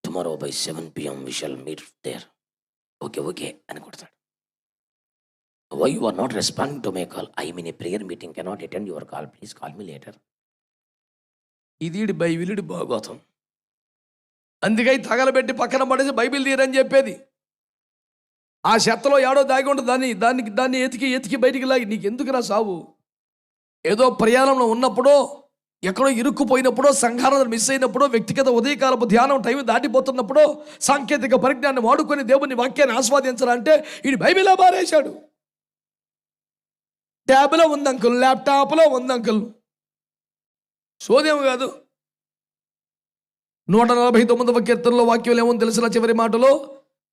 Tomorrow by 7 PM we shall meet there. Okay అని కొడతాడు. Why you are not responding to my call? I am in a prayer meeting, cannot attend your call, please call me later. ఇది బైబిలుడి భాగవతం. అందుకై తగలబెట్టి పక్కన పడేసి బైబిల్ తీయరని చెప్పేది. ఆ చెత్తలో ఏడో దాగి ఉంటుంది, దాన్ని ఎతికి బయటికి లాగి నీకు ఎందుకురా సావు. ఏదో ప్రయాణంలో ఉన్నప్పుడో, ఎక్కడో ఇరుక్కుపోయినప్పుడో, సంఘాలను మిస్ అయినప్పుడో, వ్యక్తిగత ఉదయకాలపు ధ్యానం టైం దాటిపోతున్నప్పుడో సాంకేతిక పరిజ్ఞానం వాడుకొని దేవుని వాక్యాన్ని ఆస్వాదించాలంటే ఈ బైబిల్లో మారేశాడు. ట్యాబ్లో ఉంది అంకుల్, ల్యాప్టాప్లో ఉంది అంకుల్, సోదేమో కాదు. 149వ కీర్తనలో వాక్యం ఏమో తెలిసిన చివరి మాటలో,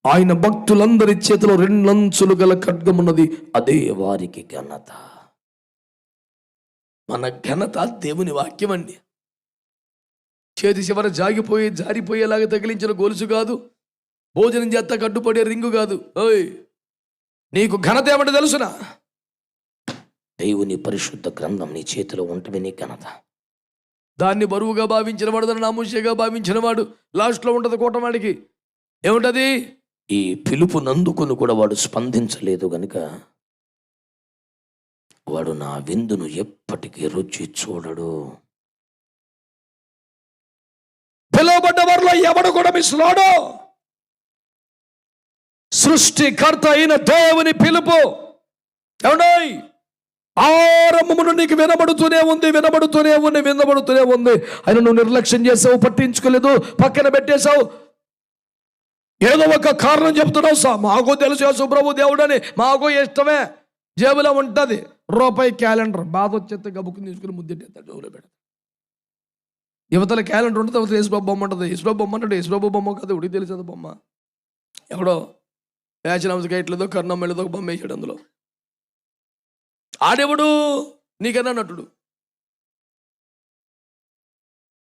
ఆయన భక్తులందరి చేతిలో 2 అంచులు గల ఖడ్గమున్నది, అదే వారికి ఘనత. మన ఘనత దేవుని వాక్యం అండి. చేతి చివర జారిపోయేలాగా తగిలించిన గొలుసు కాదు, భోజనం చేత కట్టుపడే రింగు కాదు. ఓయ్, నీకు ఘనత ఏమంటే తెలుసునా? దేవుని పరిశుద్ధ గ్రంథం నీ చేతిలో ఉంటమే నీ ఘనత. దాన్ని బరువుగా భావించిన వాడు, దాన్ని నామూషిగా భావించిన వాడు లాస్ట్లో ఉంటుంది కూటమాడికి. ఏముంటది? ఈ పిలుపు నందుకొని కూడా వాడు స్పందించలేదు గనుక వాడు నా విందును ఎప్పటికీ రుచి చూడడు. పిలువబడ్డ వారిలో ఎవడు కూడా మిస్లాడు. సృష్టికర్త అయిన దేవుని పిలుపు ఏమండి ఆరంభమును నీకు వినబడుతూనే ఉంది. ఆయన నువ్వు నిర్లక్ష్యం చేసావు, పట్టించుకోలేదు, పక్కన పెట్టేశావు. ఏదో ఒక కారణం చెప్తున్నావు. మాకు తెలుసు యేసు ప్రభు దేవుడు అని, మాకు ఇష్టమే. జేబులో ఉంటుంది రూపాయి క్యాలెండర్, బాధ వచ్చేస్తే గబుక్కుని తీసుకుని ముద్దెట్టేస్తాడు, జోబులో పెడతాడు. యువతల క్యాలెండర్ ఉంటుంది, అవతల యేసుబాబు బొమ్మ ఉంటుంది. యేసుబాబు బొమ్మ అంటే యేసుబాబు బొమ్మ కదా, ఉడికి తెలిసేది బొమ్మ. ఎవడో యాచనాంశ గైట్లేదో కర్ణమ్మెళ్ళదో బొమ్మ వేసాడు అందులో. ఆడెవడు? నీకన్నా నటుడు,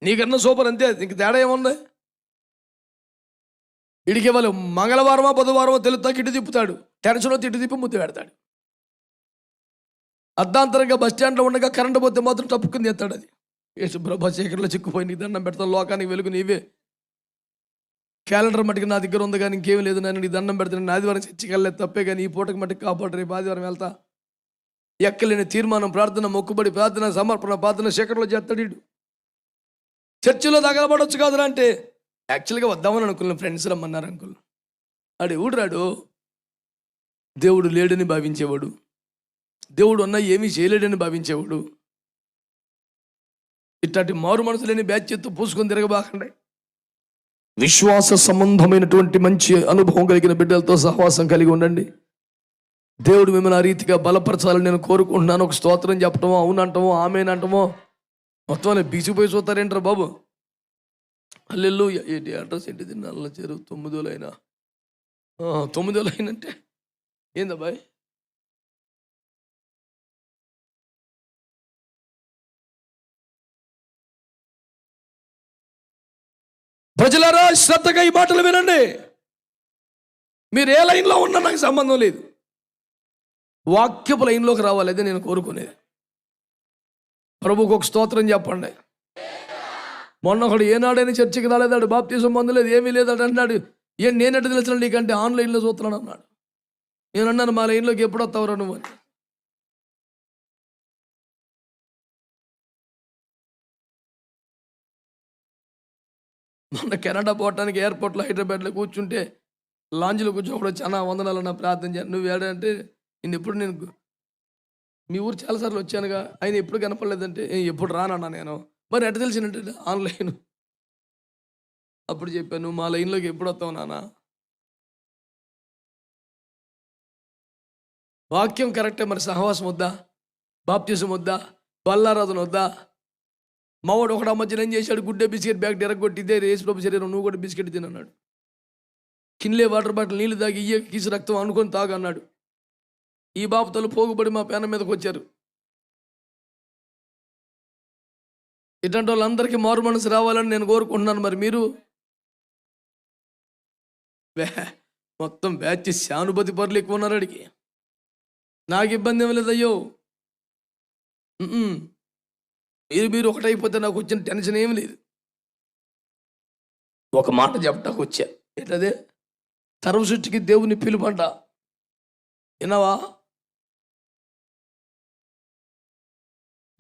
నీకన్నా సూపర్, అంతే. నీకు తేడా ఏముంది? ఇడికి వాళ్ళు మంగళవారమో బుధవారమో తెలుస్తాకి ఇటు తిప్పుతాడు, టెన్షన్ వచ్చి ఇటు తిప్పి ముద్దు పెడతాడు. అర్ధాంతరంగా బస్ స్టాండ్లో ఉండగా కరెంటు పోతే మాత్రం టప్పుకుని ఎత్తాడు. అది యేసు ప్రభు చీకట్లో చిక్కుపోయి నీకు దండం పెడతాను, లోకానికి వెలుగు నీవే. క్యాలెండర్ మట్టుకు నా దగ్గర ఉంది కానీ ఇంకేం లేదు, నేను నీ దండం పెడతాను. నేను ఆదివారం చర్చికి వెళ్ళలేదు తప్పే, కానీ ఈ పూటకి మట్టుకు కాపాడు, రేపు ఆదివారం వెళ్తా. ఎక్కలేని తీర్మానం, ప్రార్థన, మొక్కుబడి, ప్రార్థన, సమర్పణ, ప్రార్థన చీకట్లో చేస్తాడు. ఇడు చర్చిలో తగలబడవచ్చు కాదురా అంటే యాక్చువల్గా వద్దామని అనుకున్నాను, ఫ్రెండ్స్ రమ్మన్నారు అంకుల్. ఆడు ఎవడు రాడు? దేవుడు లేడని భావించేవాడు, దేవుడు అన్నా ఏమీ చేయలేడని భావించేవాడు. ఇట్లాంటి మారు మనసు లేని బ్యాచ్ చేత్తు పూసుకొని తిరగబాకండి. విశ్వాస సంబంధమైనటువంటి మంచి అనుభవం కలిగిన బిడ్డలతో సహవాసం కలిగి ఉండండి. దేవుడు మిమ్మల్ని ఆ రీతిగా బలపరచాలని నేను కోరుకుంటున్నాను. ఒక స్తోత్రం చెప్పటమో, అవునంటమో, ఆమెనంటమో మొత్తం బీసిపోయి చూస్తారేంటారు బాబు. హల్లెలూయా. ఏంటి అడ్రస్ ఏంటిది? నల్ల చెరువు 9 అయినా 9 అయినంటే ఏందబ్బాయి? ప్రజలారా శ్రద్ధగా ఈ మాటలు వినండి. మీరు ఏ లైన్లో ఉన్నా నాకు సంబంధం లేదు, వాక్యపు లైన్లోకి రావాలి, అదే నేను కోరుకునేది. ప్రభుకు ఒక స్తోత్రం చెప్పండి. మొన్న ఒకడు ఏనాడైనా చర్చికి రాలేదాడు, బాప్తీసం పొందలేదు, ఏమీ లేదాడు అన్నాడు. నేనట్టు తెలిసిన నీకంటే ఆన్లైన్లో చూస్తున్నాడు అన్నాడు. నేను అన్నాను, మా లైన్లోకి ఎప్పుడు వస్తావురా నువ్వు అని. మొన్న కెనడా పోవటానికి ఎయిర్పోర్ట్లో హైదరాబాద్లో కూర్చుంటే లాంజ్లో కూర్చోకుండా చాలా వందనాలు నా ప్రార్థన చేయాలి. నువ్వు ఏడంటే నేను మీ ఊరు చాలాసార్లు వచ్చానుగా, ఆయన ఎప్పుడు కనపడలేదంటే ఎప్పుడు రానన్నా నేను. మరి ఎట్ట తెలిసినట్టు? ఆన్లైన్. అప్పుడు చెప్పాను, మా లైన్లోకి ఎప్పుడు వస్తావు నాన్న? వాక్యం కరెక్టే, మరి సహవాసం వద్దా? బాప్తిజం వద్దా? బల్లారాధన వద్దా? మావాడు ఒకడు ఆ మధ్యన ఏం చేశాడు, గుడ్డే బిస్కెట్ బ్యాగ్ ఎరగొట్టి, ఇదే యేసు ప్రభు శరీరం, నువ్వు కూడా బిస్కెట్ తినన్నాడు. కిన్లే వాటర్ బాటిల్ నీళ్ళు తాగి ఇయ్య కీసు రక్తం అనుకొని తాగన్నాడు. ఈ బాపతలు పోగుబడి మా పేన మీదకి వచ్చారు. ఇట్లాంటి వాళ్ళందరికీ మారు మనసు రావాలని నేను కోరుకుంటున్నాను. మరి మీరు మొత్తం బ్యాచ్ శానుభతి పరులు ఎక్కువ ఉన్నారు. అడిగి నాకు ఇబ్బంది ఏం లేదు. అయ్యో మీరు ఒకటైపోతే నాకు వచ్చిన టెన్షన్ ఏమి లేదు. ఒక మాట చెప్పటానికి వచ్చా, ఏంటదే? సర్వసృష్టికి దేవుని పిలుపంట. విన్నావా?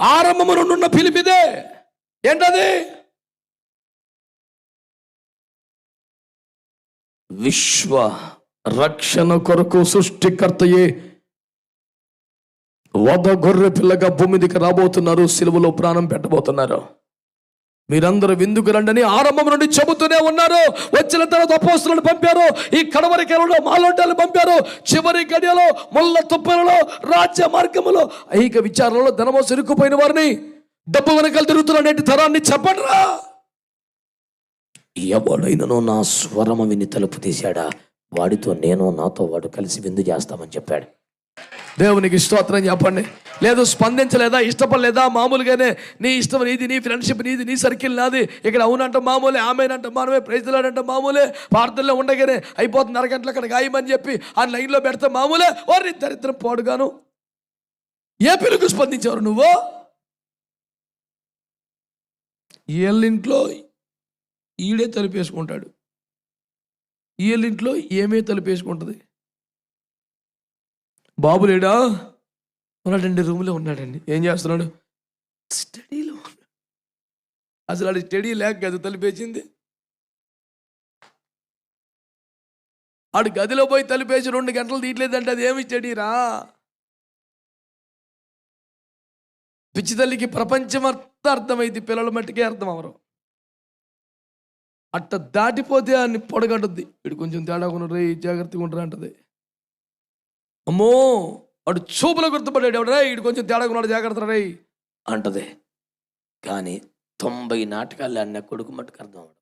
ఆరంభము నుండి ఉన్న పిలిపిదే. ఏంటది? విశ్వ రక్షణ కొరకు సృష్టికర్తయే వధ గొర్రె పిల్లగా భూమిదికి రాబోతున్నారు, సిలువలో ప్రాణం పెట్టబోతున్నారు. మీరందరూ విందుకు రండని ఆరంభం నుండి చెబుతూనే ఉన్నారు. వచ్చిన తర్వాత అపోస్తులను పంపారు, ఈ కడవరి కాలంలో మాలోటాలు పంపారు, చివరి గడియలో ముళ్ళ తుప్పలలో రాజ్య మార్గములో ఐక విచారణలో ధనమోసం ఇరుక్కుపోయిన వారిని, డబ్బు వెనకాల తిరుగుతున్న నేటి తరాన్ని చెప్పండిరా. ఎవడైనను నా స్వరము విని తలుపు తీశాడా వాడితో నేను నాతో వాడు కలిసి విందు చేస్తామని చెప్పాడు. దేవునికి స్తోత్రం చెప్పండి. లేదు స్పందించలేదా, ఇష్టపడలేదా, మామూలుగానే నీ ఇష్టం నీది, నీ ఫ్రెండ్షిప్ నీది, నీ సర్కిల్ నాది, ఇక్కడ అవునంట మామూలే, ఆమెనంట మనమే, ప్రైజ్లాడంట మామూలే, ప్రార్థనలో ఉండగానే అయిపోతుంది, అరగంటలు అక్కడ గాయమని చెప్పి ఆ లైన్లో పెడతా మామూలే. ఓరి దరిద్రం పాడుగాను. ఏ పిలుకు స్పందించారు నువ్వు? వీళ్ళింట్లో ఈడే తలుపేసుకుంటాడు, వీళ్ళింట్లో ఏమే తలుపేసుకుంటుంది. బాబు లేడా? ఉన్నాడండి, రూమ్లో ఉన్నాడండి. ఏం చేస్తున్నాడు? స్టడీలో ఉన్నాడు. అసలు అది స్టడీ లేక గది తలుపేసింది. ఆడు గదిలో పోయి తలుపేసి 2 గంటలు తీయట్లేదంటే అది ఏమి స్టడీరా? పిచ్చి తల్లికి ప్రపంచం అంతా అర్థమైంది, పిల్లల మట్టికే అర్థం అవరు. అట్ట దాటిపోతే అన్ని పొడగంటుంది. వీడు కొంచెం తేడా కొనరు, జాగ్రత్తగా ఉంటారు అంటది. అమ్మో వాడు చూపులో గుర్తుపడ్డాడు, ఎవడరా వీడు కొంచెం తేడా కొన్నాడు, జాగ్రత్త రే అంటది. కానీ 90 నాటకాలు అన్న కొడుకు మట్టుకు అర్థం అవడం.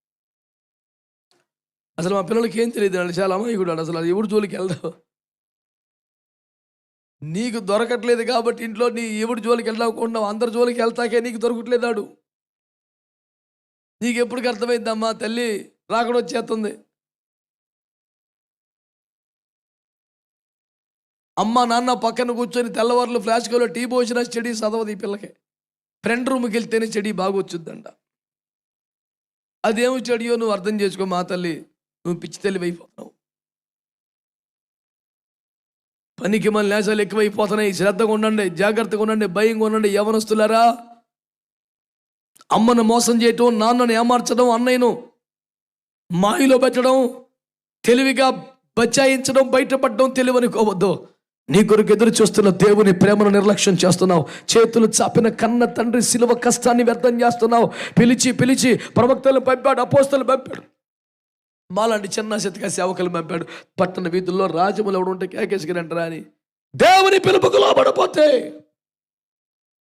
అసలు మా పిల్లలకి ఏం తెలియదు అండి, చాలా అమాయకుడు. అసలు ఎవడు జోలికి వెళ్దావు, నీకు దొరకట్లేదు కాబట్టి ఇంట్లో నీ ఎవడు జోలికి వెళ్ళకుండా అందరి జోలికి వెళ్తాకే నీకు దొరకట్లేదాడు. నీకు ఎప్పటికి అర్థమైందమ్మా తల్లి రాకడ వచ్చేస్తుంది. అమ్మ నాన్న పక్కన కూర్చొని తెల్లవారులు ఫ్లాష్లో టీ పోసినా చెడి చదవదు ఈ పిల్లకి. ఫ్రెండ్ రూమ్కి వెళ్తేనే చెడి బాగా వచ్చుద్దంట. అదేమి చెడియో నువ్వు అర్థం చేసుకో మా తల్లి, నువ్వు పిచ్చి తెలివి అయిపోతున్నావు. పనికి మన లేసాలు ఎక్కువైపోతున్నాయి. శ్రద్ధగా ఉండండి, జాగ్రత్తగా ఉండండి, భయంగా ఉండండి. యవనస్తులారా, అమ్మను మోసం చేయటం, నాన్నను ఏమార్చడం, అన్నయ్యను మాయలో పెట్టడం, తెలివిగా బచాయించడం, బయటపడడం తెలివనుకోవద్దు. నీ కొరకు ఎదురు చూస్తున్న దేవుని ప్రేమను నిర్లక్ష్యం చేస్తున్నావు. చేతులు చాపిన కన్న తండ్రి సిలువ కష్టాన్ని వ్యర్థం చేస్తున్నావు. పిలిచి పిలిచి ప్రవక్తలు పంపాడు, అపోస్తలు పంపాడు, మాలాంటి చిన్న శతిక సేవకులు పంపాడు. పట్టణ వీధుల్లో రాజములు ఎవడు ఉంటే కేకేసుకురంటారా అని దేవుని పిలుపుకు లోబడపోతే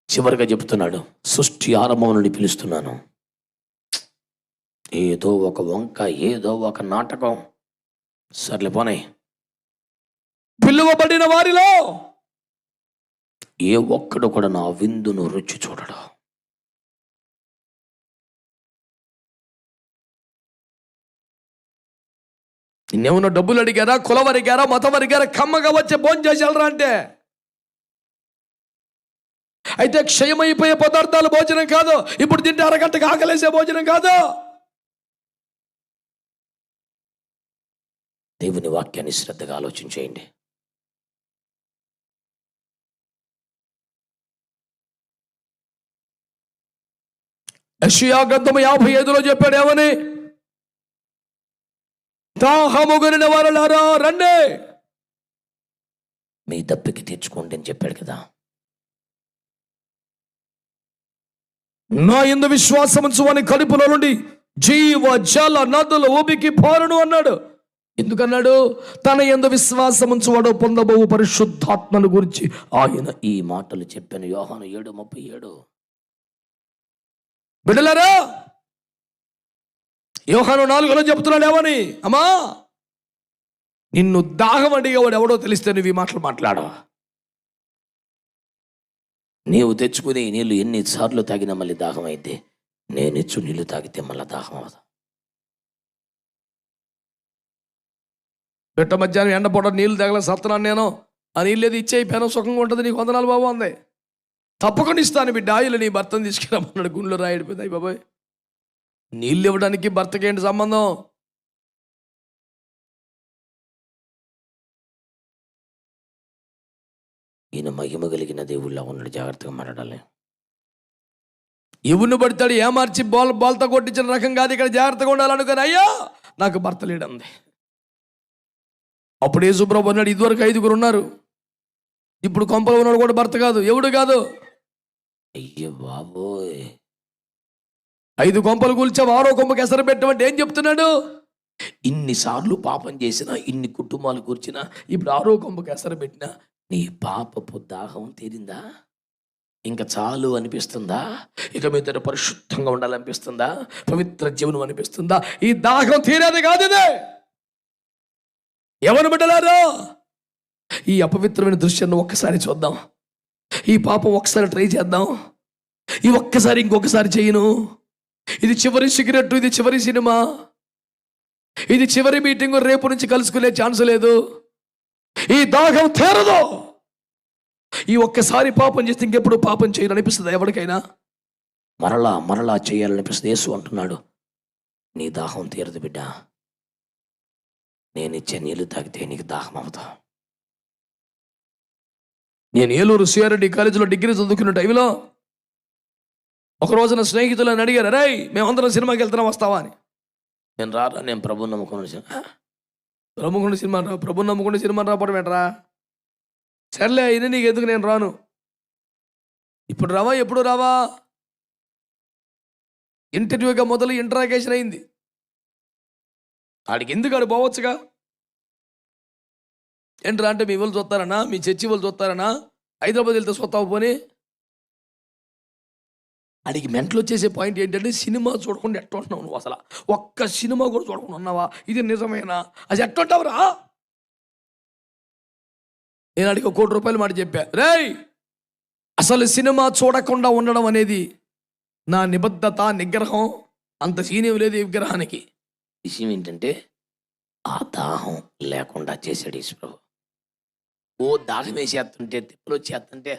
చివరిగా చెబుతున్నాడు, సృష్టి ఆరంభం నుండి పిలుస్తున్నాను. ఏదో ఒక వంక, ఏదో ఒక నాటకం, సర్లే పోనీ. పిలువబడిన వారిలో ఏ ఒక్కడు కూడా నా విందును రుచి చూడడు. నిన్నేమన్నా డబ్బులు అడిగారా, కులం అడిగారా, మతం అడిగారా? కమ్మగా వచ్చే భోజనం చేసి వెళ్ళరా అంటే, అయితే క్షయమైపోయే పదార్థాలు భోజనం కాదు, ఇప్పుడు తింటే అరగంటకు ఆకలేసే భోజనం కాదు. దేవుని వాక్యాన్ని శ్రద్ధగా ఆలోచించేయండి. యెషయా గ్రంథము 55లో చెప్పాడు ఏమని? దాహముగొనిన వారలారా రండి, మీ దప్పికి తీర్చుకోండి అని చెప్పాడు కదా. నా యందు విశ్వాసం ఉంచు వాని కడుపులో నుండి జీవ జల నదులు ఊబికి పారును అన్నాడు. ఎందుకన్నాడు? తన యందు విశ్వాసం ఉంచువాడు పొందబోవు పరిశుద్ధాత్మను గురించి ఆయన ఈ మాటలు చెప్పాను. యోహాను 7:37. బిడ్డలారా, యోహాను 4లో చెప్తున్నాడు ఏమని? అమ్మా, నిన్ను దాహం అడిగేవాడు ఎవడో తెలిస్తే నువ్వు ఈ మాటలు మాట్లాడవా? నీవు తెచ్చుకుని నీళ్ళు ఎన్నిసార్లు తాగినా మళ్ళీ దాహం అయితే, నేనిచ్చు నీళ్ళు తాగితే మళ్ళీ దాహం అవదు. పెట్ట మధ్యాహ్నం ఎండ పూట నీళ్ళు తాగల సత్తనాను నేను, ఆ నీళ్ళు ఏది ఇచ్చేయిపోయాను, సుఖంగా ఉంటుంది, నీకు 100 బాబు అంది. తప్పకుండా ఇస్తాను బిడ్డ, ఆయిల్ నీ భర్తను తీసుకురమ్మన్నాడు. గుండెలో రాయిడిపోయింది. బాబాయ్, నీళ్ళు ఇవ్వడానికి భర్తకి ఏంటి సంబంధం? ఈయన మహిమ కలిగిన దేవుళ్ళ ఉన్నాడు, జాగ్రత్తగా మాట్లాడాలి. ఎవరిని పడతాడు ఏమార్చి బాల్తో కొట్టించిన రకం కాదు. ఇక్కడ జాగ్రత్తగా ఉండాలనుకుని, అయ్యా నాకు భర్త లేడంది. అప్పుడు యేసుప్రభు అన్నాడు, ఇదివరకు 5 ఉన్నారు, ఇప్పుడు కొంపలో ఉన్నాడు కూడా భర్త కాదు, ఎవడు కాదు. అయ్యో బాబోయ్, 5 కొంపలు కూల్చావు, 6వ కొంపకి ఎసరు పెట్టమంటే ఏం చెప్తున్నాడు? ఇన్నిసార్లు పాపం చేసినా, ఇన్ని కుటుంబాలు కూర్చినా, ఇప్పుడు 6వ కొంపకి ఎసరు పెట్టినా నీ పాపపు దాహం తీరిందా? ఇంకా చాలు అనిపిస్తుందా? ఇక మీద పరిశుద్ధంగా ఉండాలనిపిస్తుందా? పవిత్ర జీవనం అనిపిస్తుందా? ఈ దాహం తీరేది కాదు ఇదే. ఎవరు బిడ్డలారో, ఈ అపవిత్రమైన దృశ్యాన్ని ఒక్కసారి చూద్దాం. ఈ పాపం ఒక్కసారి ట్రై చేద్దాం. ఈ ఒక్కసారి ఇంకొకసారి చేయను. ఇది చివరి సిగరెట్, ఇది చివరి సినిమా, ఇది చివరి మీటింగ్, రేపు నుంచి కలుసుకునే ఛాన్స్ లేదు. ఈ దాహం తీరదు. ఈ ఒక్కసారి పాపం చేస్తే ఇంకెప్పుడు పాపం చేయను అనిపిస్తుంది ఎవరికైనా. మరలా మరలా చేయాలనిపిస్తుంది. యేసు అంటున్నాడు, నీ దాహం తీరదు బిడ్డ, నేను ఇచ్చే నీళ్లు తాగితే నీకు దాహం అవుతా. నేను ఏలూరు సిఆర్డి కాలేజీలో డిగ్రీ చదువుకున్న టైంలో ఒక రోజున స్నేహితులను అడిగారు, రే మేమందరం సినిమాకి వెళ్తున్నాం, వస్తావా అని. నేను రారా, నేను ప్రభుని నమ్ముకున్న ప్రభుని నమ్ముకునే సినిమా రాపడం ఏంట్రా? సర్లే అయినా నీకు ఎందుకు, నేను రాను. ఇప్పుడు రావా, ఎప్పుడు రావా? ఇంటర్వ్యూగా మొదలు ఇంటరాగేషన్ అయింది. ఆడికి ఎందుకు, ఆడు పోవచ్చుగా. ఏంట్రా అంటే, మీ వాళ్ళు చూస్తారనా, మీ చర్చి వాళ్ళు చూస్తారనా, హైదరాబాద్ వెళ్తే చూస్తావు పోనీ. అడిగి మెంటలు వచ్చేసే పాయింట్ ఏంటంటే, సినిమా చూడకుండా ఎట్లా ఉంటున్నావు నువ్వు? అసలు ఒక్క సినిమా కూడా చూడకుండా ఉన్నావా? ఇది నిజమేనా? అది ఎట్టుంటావురా? నేను అడిగి ₹1 కోటి మాట చెప్పా, రేయ్ అసలు సినిమా చూడకుండా ఉండడం అనేది నా నిబద్ధత, నిగ్రహం. అంత సీనియం లేదు ఈ విగ్రహానికి. విషయం ఏంటంటే, ఆ దాహం లేకుండా చేశాడు యేసు ప్రభు. ఓ దాహం వేసేస్తుంటే, తిప్పులు వచ్చేస్తుంటే,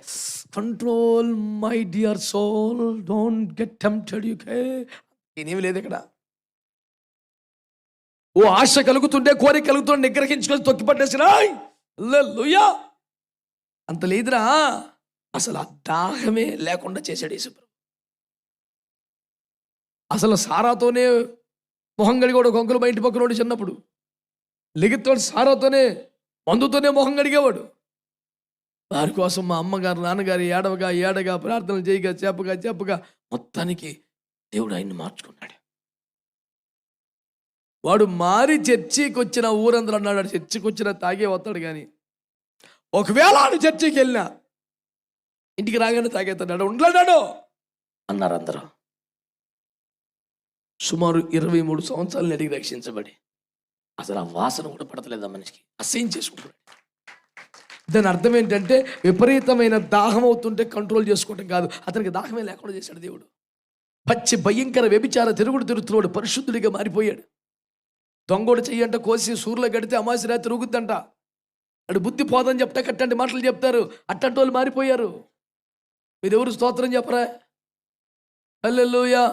control my dear soul, don't get tempted, నేనేమి లేదు ఇక్కడ. ఓ ఆశ కలుగుతుంటే, కోరిక కలుగుతుంటే నిగ్రహించుకొని తొక్కిపట్టేసినా, హల్లెలూయా, అంత లేదురా. అసలు ఆ దాహమే లేకుండా చేశాడు యేసు ప్రభు. అసలు సారాతోనే మొహం కడిగాడు కొంకలు బయట పక్కనోడు. చిన్నప్పుడు లిగితోడు సారాతోనే, మందుతోనే మొహం కడిగేవాడు. వారి కోసం మా అమ్మగారు, నాన్నగారు ఏడగా ప్రార్థనలు చేయగా, చెప్పగా మొత్తానికి దేవుడు ఆయన్ని మార్చుకున్నాడు. వాడు మారి చర్చికి వచ్చిన ఊరందరూ అన్నాడు, చర్చికి వచ్చిన తాగే వస్తాడు, కానీ ఒకవేళ ఆడు చర్చికి వెళ్ళినా ఇంటికి రాగానే తాగేస్తాడు, ఉండలేడాడు అన్నారు అందరూ. సుమారు 23 సంవత్సరాలు అడిగి రక్షించబడి అసలు ఆ వాసన కూడా పడతలేదు ఆ మనిషికి, అసహ్యం చేసుకుంటున్నాడు. దాని అర్థం ఏంటంటే, విపరీతమైన దాహం అవుతుంటే కంట్రోల్ చేసుకోవటం కాదు, అతనికి దాహమే లేకుండా చేశాడు దేవుడు. పచ్చి భయంకర వ్యభిచార తిరుగుతున్నాడు, పరిశుద్ధుడిగా మారిపోయాడు. దొంగోడు చెయ్యంట కోసి సూర్యులో గడితే అమాసి రాత్రి తిరుగుద్దంట. అడు బుద్ధి పోదని చెప్తా కట్టండి మాటలు చెప్తారు. అట్టంటి వాళ్ళు మారిపోయారు. మీరెవరు స్తోత్రం చెప్పరా? హల్లెలూయా.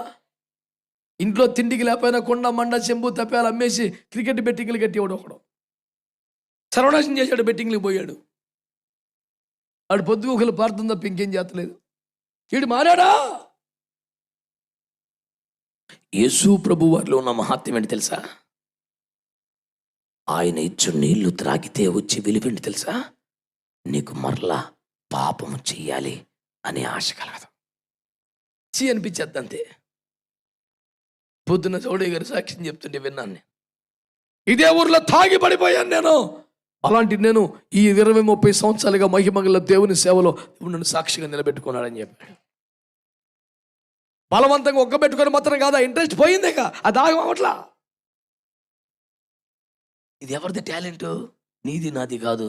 ఇంట్లో తిండికి లేకపోయినా కొండ మండ చెంబు తప్పాలు అమ్మేసి క్రికెట్ బెట్టింగ్లు కట్టేవాడు ఒకడు. సర్వనాశనం చేశాడు, బెట్టింగ్లకు పోయాడు. ఆడు పొద్దుకు ఒకరు ప్రార్థన తప్ప ఇంకేం చేస్తలేదు. వీడు మారాడా? యేసు ప్రభు వారిలో ఉన్న మహాత్మ్యం ఏంటి తెలుసా? ఆయన ఇచ్చు నీళ్లు త్రాగితే వచ్చి వెలువేంటి తెలుసా? నీకు మరలా పాపము చెయ్యాలి అనే ఆశ కలగదు. అనిపించేద్ది అంతే. పొద్దున్న చౌడయ్య గారు సాక్ష్యం చెప్తుంటే విన్నాను. ఇదే ఊర్లో తాగి పడిపోయాను నేను. అలాంటి నేను ఈ 20-30 సంవత్సరాలుగా మహిమగల దేవుని సేవలో నన్ను సాక్షిగా నిలబెట్టుకున్నాడని చెప్పాడు. బలవంతంగా ఒక్కబెట్టుకొని మాత్రం కాదా, ఇంట్రెస్ట్ పోయిందేక, ఆ దాగం అవట్లా. ఇది ఎవరిది టాలెంట్? నీది నాది కాదు.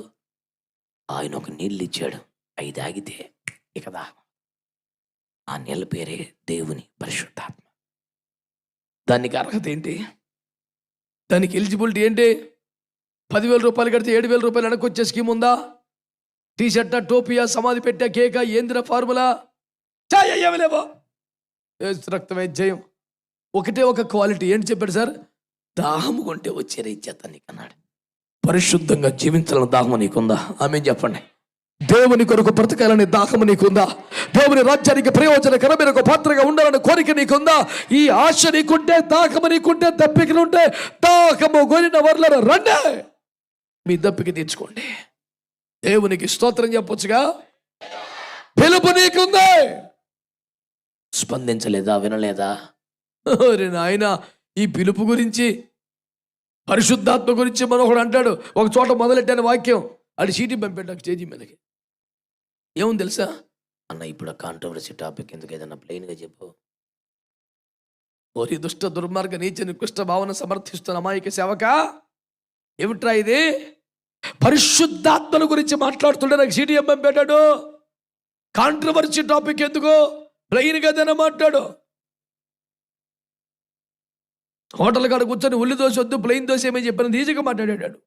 ఆయన ఒక నీళ్ళు ఇచ్చాడు, అవి తాగితే ఇక దాహం. ఆ నీళ్ళ పేరే దేవుని పరిశుద్ధాత్మ. దానికి అర్హత ఏంటి? దానికి ఎలిజిబిలిటీ ఏంటి? 10,000 రూపాయలు కడితే 7,000 రూపాయలు వెనక్కి వచ్చే స్కీమ్ ఉందా? టీషర్టా, టోపియా, సమాధి పెట్టా, కేక, ఏందిర ఫార్ములా? చాయలేవో. రక్తమే జయం. ఒకటే ఒక క్వాలిటీ ఏంటి చెప్పాడు సార్? దాహము కొంటే వచ్చే రీత్యాన్ని అన్నాడు. పరిశుద్ధంగా జీవించాలని దాహము నీకుందా? ఆమె చెప్పండి. దేవుని కొరకు బ్రతకాలనే దాహము నీకుందా? దేవుని రాజ్యానికి ప్రయోజనకరమైన ఒక పాత్రగా ఉండాలని కోరిక నీకుందా? ఈ ఆశ నీకుంటే, దాహము నీకుంటే, తప్పికలుంటే దాహము కొనిన వర్ల రండి. మీ దప్పిక తీర్చుకోండి. దేవునికి స్తోత్రం చెప్పొచ్చుగా. పిలుపు నీకుంది, స్పందించలేదా, వినలేదా? నాయన, ఈ పిలుపు గురించి, పరిశుద్ధాత్మ గురించి మనోహడు అంటాడు. ఒక చోట మొదలెట్టాను వాక్యం, అది చీటీ పంపాడు స్టేజీ మీదకి. ఏముంది తెలుసా? అన్న, ఇప్పుడు కాంట్రవర్సీ టాపిక్ ఎందుకు, ఏదన్నా ప్లెయిన్గా చెప్పు. ఓరి దుష్ట దుర్మార్గ నీచ నికృష్ట భావన సమర్థిస్తున్న అమాయక సేవక, ఏమిట్రా ఇది? పరిశుద్ధాత్మల గురించి మాట్లాడుతుంటే నాకు సీటీ పంపాడు. కాంట్రవర్సీ టాపిక్ ఎందుకు, ప్లెయిన్గా ఏదైనా మాట్లాడు. హోటల్ కాడ కూర్చొని ఉల్లి దోశ వద్దు, ప్లెయిన్ దోశ ఏమని చెప్పినది ఈజీగా మాట్లాడాడు.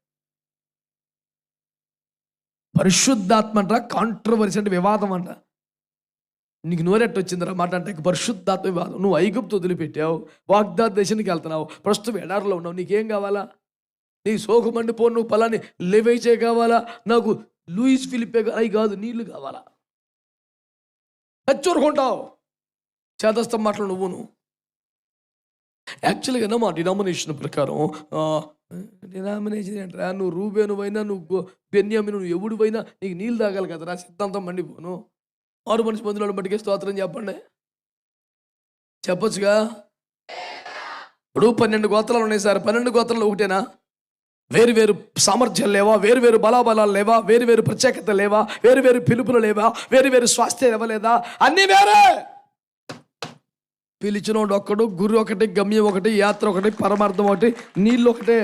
పరిశుద్ధాత్మ అంట, కాంట్రవర్సీ అంటే వివాదం అంట. నీకు నోరెట్టు వచ్చిందిరా మాట అంటే పరిశుద్ధాత్మ వివాదం. నువ్వు ఐగుప్తు వదిలిపెట్టావు, వాగ్దాన దేశానికి వెళ్తున్నావు, ప్రస్తుతం ఎడారిలో ఉన్నావు. నీకేం కావాలా? నీ సోకు మండిపో, నువ్వు పలాని లెవైచే కావాలా? నాకు లూయిస్ ఫిలిప్పే అవి కాదు, నీళ్లు కావాలా? హెచ్చూరుకుంటావు చేతస్థం మాటలు నువ్వు. యాక్చువల్గా మా డినామినేషన్ ప్రకారం, డినామినేషన్ ఏంట్రా, నువ్వు రూబేనువైనా, నువ్వు బెన్యామిను, నువ్వు ఎవడువైనా నీకు నీళ్ళు తాగాలి కదరా, సిద్ధాంతం మండిపోను. 6 మనిషి మందులను బట్టికే స్తోత్రం చెప్పండి, చెప్పొచ్చుగా. ఇప్పుడు 12 గోత్రాలు ఉన్నాయి సార్, 12 గోత్రాలు ఒకటేనా? వేరు వేరు సామర్థ్యాలు లేవా? వేరు వేరు బలాబలాలు లేవా? వేరు వేరు ప్రత్యేకత లేవా? వేరు వేరు పిలుపులు లేవా? వేరు వేరు స్వాస్థ్యం ఇవ్వలేదా? అన్నీ వేరే. పిలిచినోడు ఒక్కడు, గురు ఒకటి, గమ్యం ఒకటి, యాత్ర ఒకటి, పరమార్థం ఒకటి, నీళ్ళు ఒకటే.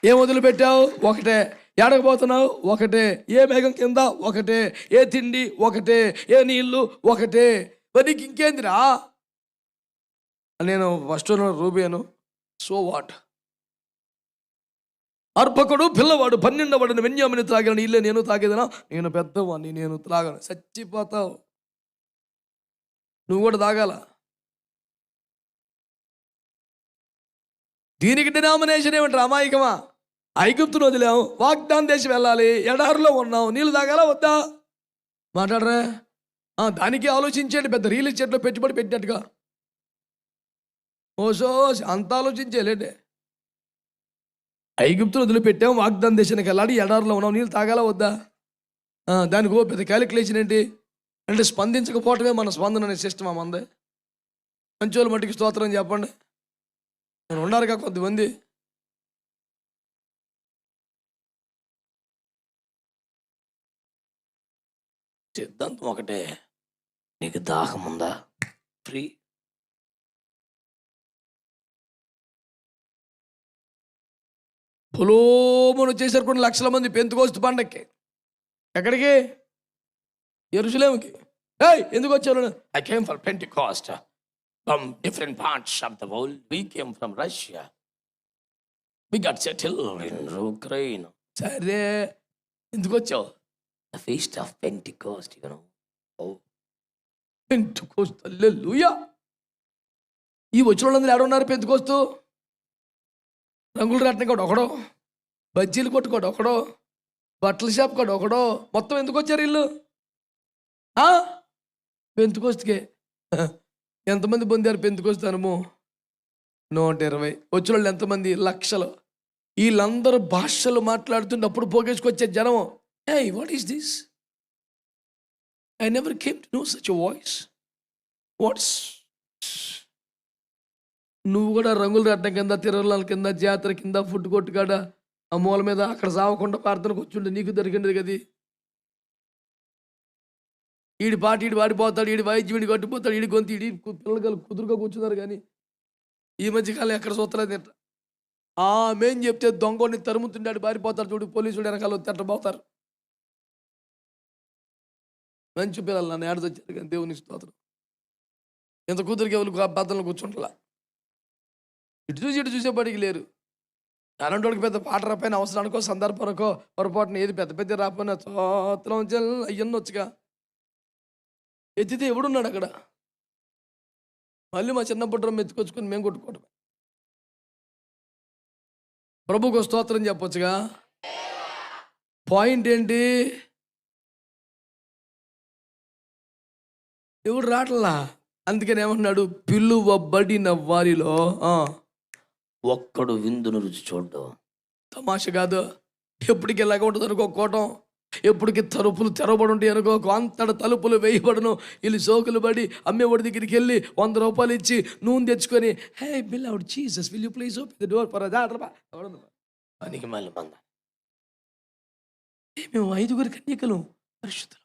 ఏం వదిలిపెట్టావు? ఒకటే. ఏడకపోతున్నావు? ఒకటే. ఏ మేఘం కింద? ఒకటే. ఏ తిండి? ఒకటే. ఏ నీళ్ళు? ఒకటే. మరి నీకు ఇంకేందిరా? నేను ఫస్ట్ రూబేను, సో వాట్? అర్పకుడు పిల్లవాడు 12వ వాడిని బెన్యామిను త్రాగిన నీళ్ళే నేను తాగేదనా? నేను పెద్దవాడిని, నేను త్రాగను. చచ్చిపోతావు. నువ్వు కూడా తాగాల. దీనికి డినామినేషన్ ఏమంటారు? అమాయకమా? ఐగుప్తును వదిలాము, వాగ్దాన దేశం వెళ్ళాలి, ఎడారిలో ఉన్నాం, నీళ్ళు తాగాలా వద్దా? మాట్లాడరా? దానికి ఆలోచించేది, పెద్ద రియల్ ఎస్టేట్లో పెట్టుబడి పెట్టినట్టుగా. ఓసో అంత ఆలోచించేలేండి. ఐగుప్తును వదిలిపెట్టాం, వాగ్దాన దేశానికి వెళ్ళాలి, ఎడారిలో ఉన్నాం, నీళ్ళు తాగాలా వద్దా? దానికి ఓ పెద్ద క్యాలిక్యులేషన్ ఏంటి అంటే, స్పందించకపోవటమే మన స్పందన అనే సిస్టమ్ మంది. మంచోళ్ళ మట్టికి స్తోత్రం చెప్పండి. నేను ఉన్నారుగా కొంతమంది. సిద్ధాంతం ఒకటే, నీకు దాహం ఉందా? ఫ్రీ. పొలోమును వచ్చేసరికి కొన్ని లక్షల మంది పెంతుకోస్తు పండక్కి. ఎక్కడికి? యెరూషలేముకి. ఎందుకు వచ్చారు? I came for Pentecost from different parts of the world. We came from Russia, we got settled in Ukraine. సరే, ఎందుకు వచ్చావు? The feast of Pentecost, you know. Oh Pentecost, hallelujah. ఈ వచ్చిన వాళ్ళందరూ ఎవరున్నారు? పెంతికోస్తు రంగులు రాట్నం కూడా ఒకడో, బజ్జీలు కొట్టుకోడు ఒకడో, బట్టల షాప్ కూడా ఒకడో. మొత్తం ఎందుకు వచ్చారు వీళ్ళు? పెంతికోస్తుకే. ఎంతమంది పొందారు పెంతికోస్తానము? 120. వచ్చిన వాళ్ళు ఎంతమంది? లక్షలు. వీళ్ళందరూ భాషలు మాట్లాడుతున్నప్పుడు పోగేసుకొచ్చే జనం. Hey, what is this? I never came to know such a voice. What's... నువ్వు కూడా రంగులు రాట్నం కింద, తిరణాల కింద, జాతర కింద, ఫుడ్ కొట్టు కాడ ఆ మూల మీద అక్కడ సావకుండా ప్రార్థనకు వచ్చుంటే నీకు దొరికింది కదా. ఈడి పాటి ఈడు వాడిపోతాడు, ఈడి వాయిద్యం ఈడి కట్టిపోతాడు, ఈడి గొంతు ఈడి పిల్లలు కుదురుగా కూర్చున్నారు. కానీ ఈ మధ్యకాలం ఎక్కడ చూస్తలేదు తింట. మేం చెప్తే దొంగని తరుముతుండే పారిపోతారు చూడు, పోలీసులు వెనకాల తింట పోతారు. మంచి పిల్లలు నన్ను ఏడదొచ్చారు కానీ దేవుని స్తోత్రం. ఎంత కూతురికి ఎవరు బద్దలు కూర్చుంటలా, ఇటు చూసేపాటికి లేరు. అలాంటి పెద్ద పాట రాపోయిన అవసరానికో సందర్భానికో పొరపాటున ఏది పెద్ద పెద్ద రాపోయినా స్తోత్రం అయ్యన్న వచ్చుగా ఎత్తితే ఎవడున్నాడు అక్కడ? మళ్ళీ మా చిన్నప్పటి ఎత్తుకొచ్చుకొని మేము కొట్టుకోవటం. ప్రభుకు స్తోత్రం చెప్పొచ్చుగా. పాయింట్ ఏంటి? ఎవడు రాట్లా. అందుకని ఏమన్నాడు? పిలువబడిన వారిలో ఒక్కడు విందును రుచి చూడ్డు. తమాష కాదు. ఎప్పటికి ఇలాగ ఉంటుంది అనుకో కోటం, ఎప్పటికి తలుపులు తెరవబడి ఉంటాయి అనుకో, అంతట తలుపులు వేయబడను. వీళ్ళు సోకులు పడి అమ్మేవాడి దగ్గరికి వెళ్ళి 100 రూపాయలు ఇచ్చి నూనె తెచ్చుకొని, hey beloved Jesus will you please open the door for పనికి మళ్ళీ మంద. మేము 5 కన్యకలు పరిశుద్ధులు.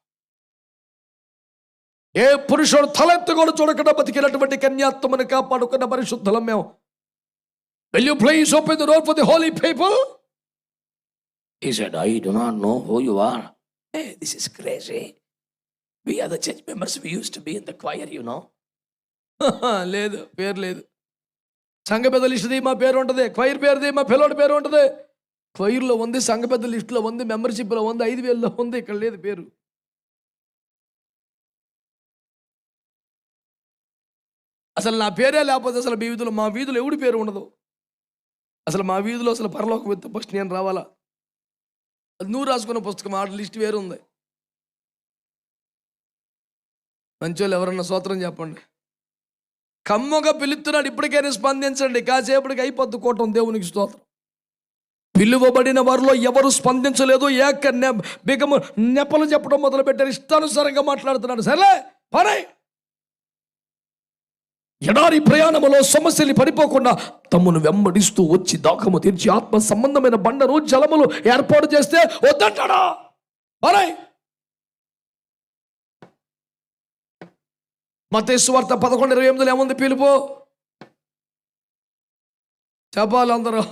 ఏ పురుషుడు తలెత్తుకొని చూడకుండా బతికినటువంటి కన్యాత్మను కాపాడుకున్న పరిశుద్ధులం మేము. Will you please open the door for the Holi people? He said, I do not know who you are. Hey, this is crazy. We are the church members. We used to be in the choir, you know. లేదు, పేరు లేదు. సంఘ పెద్ద లిస్టుది మా పేరు ఉంటుంది, choir పేరుది మా పిల్లోడి పేరు ఉంటుంది. క్వైర్లో ఉంది, సంఘ పెద్ద లిస్టులో ఉంది, మెంబర్షిప్లో ఉంది, 5,000లో ఉంది, ఇక్కడ లేదు పేరు. అసలు నా పేరే లేకపోతే అసలు మీ వీధిలో, మా వీధిలో ఎవడి పేరు ఉండదు. అసలు మా వీధిలో అసలు పరలోక విత్త ఫస్ట్ నేను రావాలా? అది నువ్వు రాసుకున్న పుస్తకం, ఆ లిస్ట్ వేరు ఉంది. మంచోళ్ళు ఎవరన్నా స్తోత్రం చెప్పండి. కమ్మగా పిలుస్తున్నాడు, ఇప్పటికైనా స్పందించండి. కాసేపటికి అయిపోద్ది కోటం. దేవునికి స్తోత్రం. పిలువబడిన వారిలో ఎవరు స్పందించలేదు. బిగము నెపలు చెప్పడం మొదలు పెట్టారు. ఇష్టానుసారంగా మాట్లాడుతున్నాడు. సరే పనే ఎడారి ప్రయాణములో సమస్యలు పడిపోకుండా తమ్మును వెంబడిస్తూ వచ్చి దాహము తీర్చి ఆత్మ సంబంధమైన బండను జలములు ఏర్పాటు చేస్తే వద్దంటాడా? మత్తయి సువార్త 11:28 ఏముంది? పిలుపు చెప్పాలి అందరూ.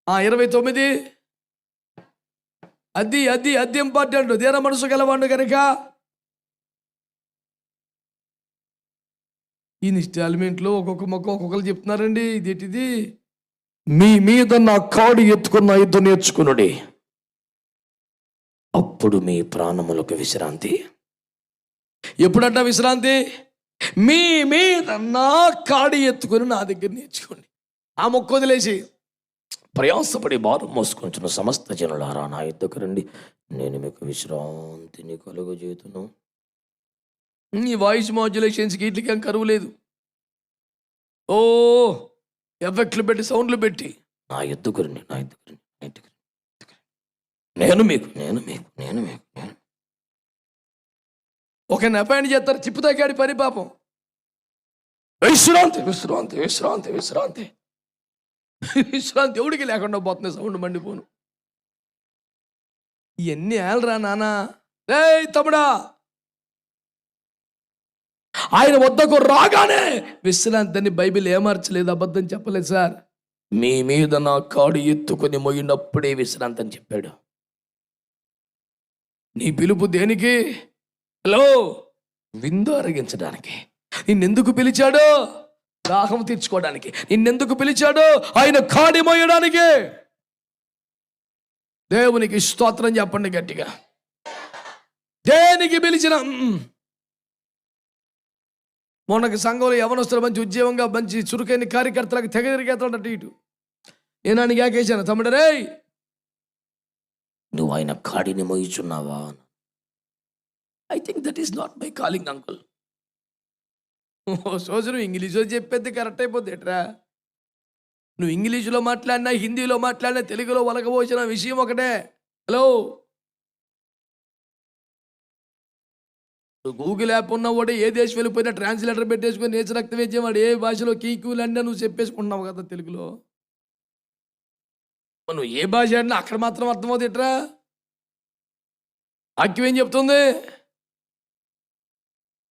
29 అది ఇంపార్టెంట్. దేన మనసు గలవాడు కనుక ఈ ఇన్స్టాల్మెంట్లో ఒక్కొక్క మొక్క ఒక్కొక్కరు చెప్తున్నారండి. ఇదేంటిది? మీ మీద నా కాడు ఎత్తుకున్న యుద్ధ నేర్చుకునుడి, అప్పుడు మీ ప్రాణములకు విశ్రాంతి. ఎప్పుడంట విశ్రాంతి? మీ మీద నా కాడి ఎత్తుకుని నా దగ్గర నేర్చుకోండి. ఆ మొక్క వదిలేసి ప్రయాసపడి భారం మోసుకొంచున్న సమస్త జనులారా నా యుద్ధకు రండి, నేను మీకు విశ్రాంతిని కలుగజేతును. ఈ వాయిస్ మాడ్యులేషన్స్కి వీటికి ఏం కరువు లేదు. ఓ ఎఫెక్ట్లు పెట్టి సౌండ్లు పెట్టి నా ఎద్దుకు రండి, నా ఎద్దుకు రండి, నా ఎద్దుకు రండి, నేను మీకు ఒక అపాయింట్ చేస్తారు. చిప్పుతాకాడి పని పాపం. విశ్రాంతి విశ్రాంతి విశ్రాంతి విశ్రాంతి విశ్రాంతి ఎవడికి లేకుండా పోతుంది. సౌండ్ మండిపోను. ఇవన్నీ ఏళ్ళరా నాన్న. రేయ్ తమ్ముడా, ఆయన వద్దకు రాగానే విశ్రాంతి అని బైబిల్ ఏమార్చలేదు, అబద్ధం చెప్పలేదు సార్. మీ మీద నా కాడు ఎత్తుకొని మోయినప్పుడే విశ్రాంతి అని చెప్పాడు. నీ పిలుపు దేనికి? హలో, విందు అరగించడానికి. నిన్నెందుకు పిలిచాడు? దాహం తీర్చుకోవడానికి. నిన్నెందుకు పిలిచాడు? ఆయన కాడి మోయడానికి. దేవునికి స్తోత్రం చెప్పండి గట్టిగా. దేనికి పిలిచిన? మొన్నకి సంఘంలో యవనస్తులు మంచి ఉద్యోగంగా మంచి చురుకైన కార్యకర్తలకు తెగ తిరిగేస్తాడు ఇటు. నేను యాకేశాను, తమ్ముడు రే నువ్వు ఆయన కాడిని మోయిచున్నావా? I think that is not my calling uncle. సోజు నువ్వు ఇంగ్లీష్లో చెప్పేది కరెక్ట్ అయిపోద్ది ఎట్రా. నువ్వు ఇంగ్లీషులో మాట్లాడినా, హిందీలో మాట్లాడినా, తెలుగులో వలకపోసిన విషయం ఒకటే. హలో, గూగుల్ యాప్ ఉన్నవాడు ఏ దేశం వెళ్ళిపోయినా ట్రాన్స్లేటర్ పెట్టేసుకొని నేచ రక్త వేద్యవాడు ఏ భాషలో కీక్యూలన్నా నువ్వు చెప్పేసుకుంటున్నావు కదా తెలుగులో. నువ్వు ఏ భాష అన్నా అక్కడ మాత్రం అర్థమవుతుంది ఎట్రా. వాక్యం ఏం చెప్తుంది?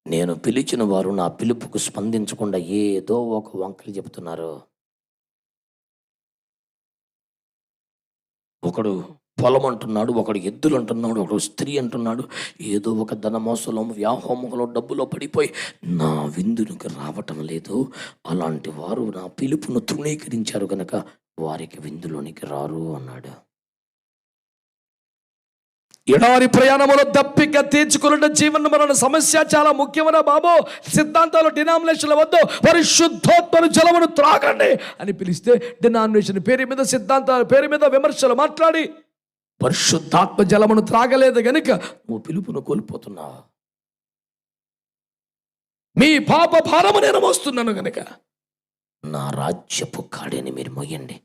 నేను పిలిచిన వారు నా పిలుపుకు స్పందించకుండా ఏదో ఒక వంకలు చెబుతున్నారు. ఒకడు పొలం అంటున్నాడు, ఒకడు ఎద్దులు అంటున్నాడు, ఒకడు స్త్రీ అంటున్నాడు. ఏదో ఒక ధనమోసలో వ్యామోహంలో డబ్బులో పడిపోయి నా విందునికి రావటం లేదు. అలాంటి వారు నా పిలుపును తృణీకరించారు కనుక వారికి విందులోనికి రారు అన్నాడు. ఎడారి ప్రయాణంలో దప్పిక తీర్చుకున్న జీవన మరణ సమస్య చాలా ముఖ్యమైన బాబు. సిద్ధాంతాలు డినామినేషన్ల వద్దు, పరిశుద్ధాత్మను జలమును త్రాగండి అని పిలిస్తే డినామినేషన్ పేరు మీద, సిద్ధాంతాల పేరు మీద విమర్శలు మాట్లాడి పరిశుద్ధాత్మ జలమును త్రాగలేదు గనుక నువ్వు పిలుపును కోల్పోతున్నావు. మీ పాప భారము నేను మోస్తున్నాను గనుక నా రాజ్యపు కాడిని మీరు మోయండి.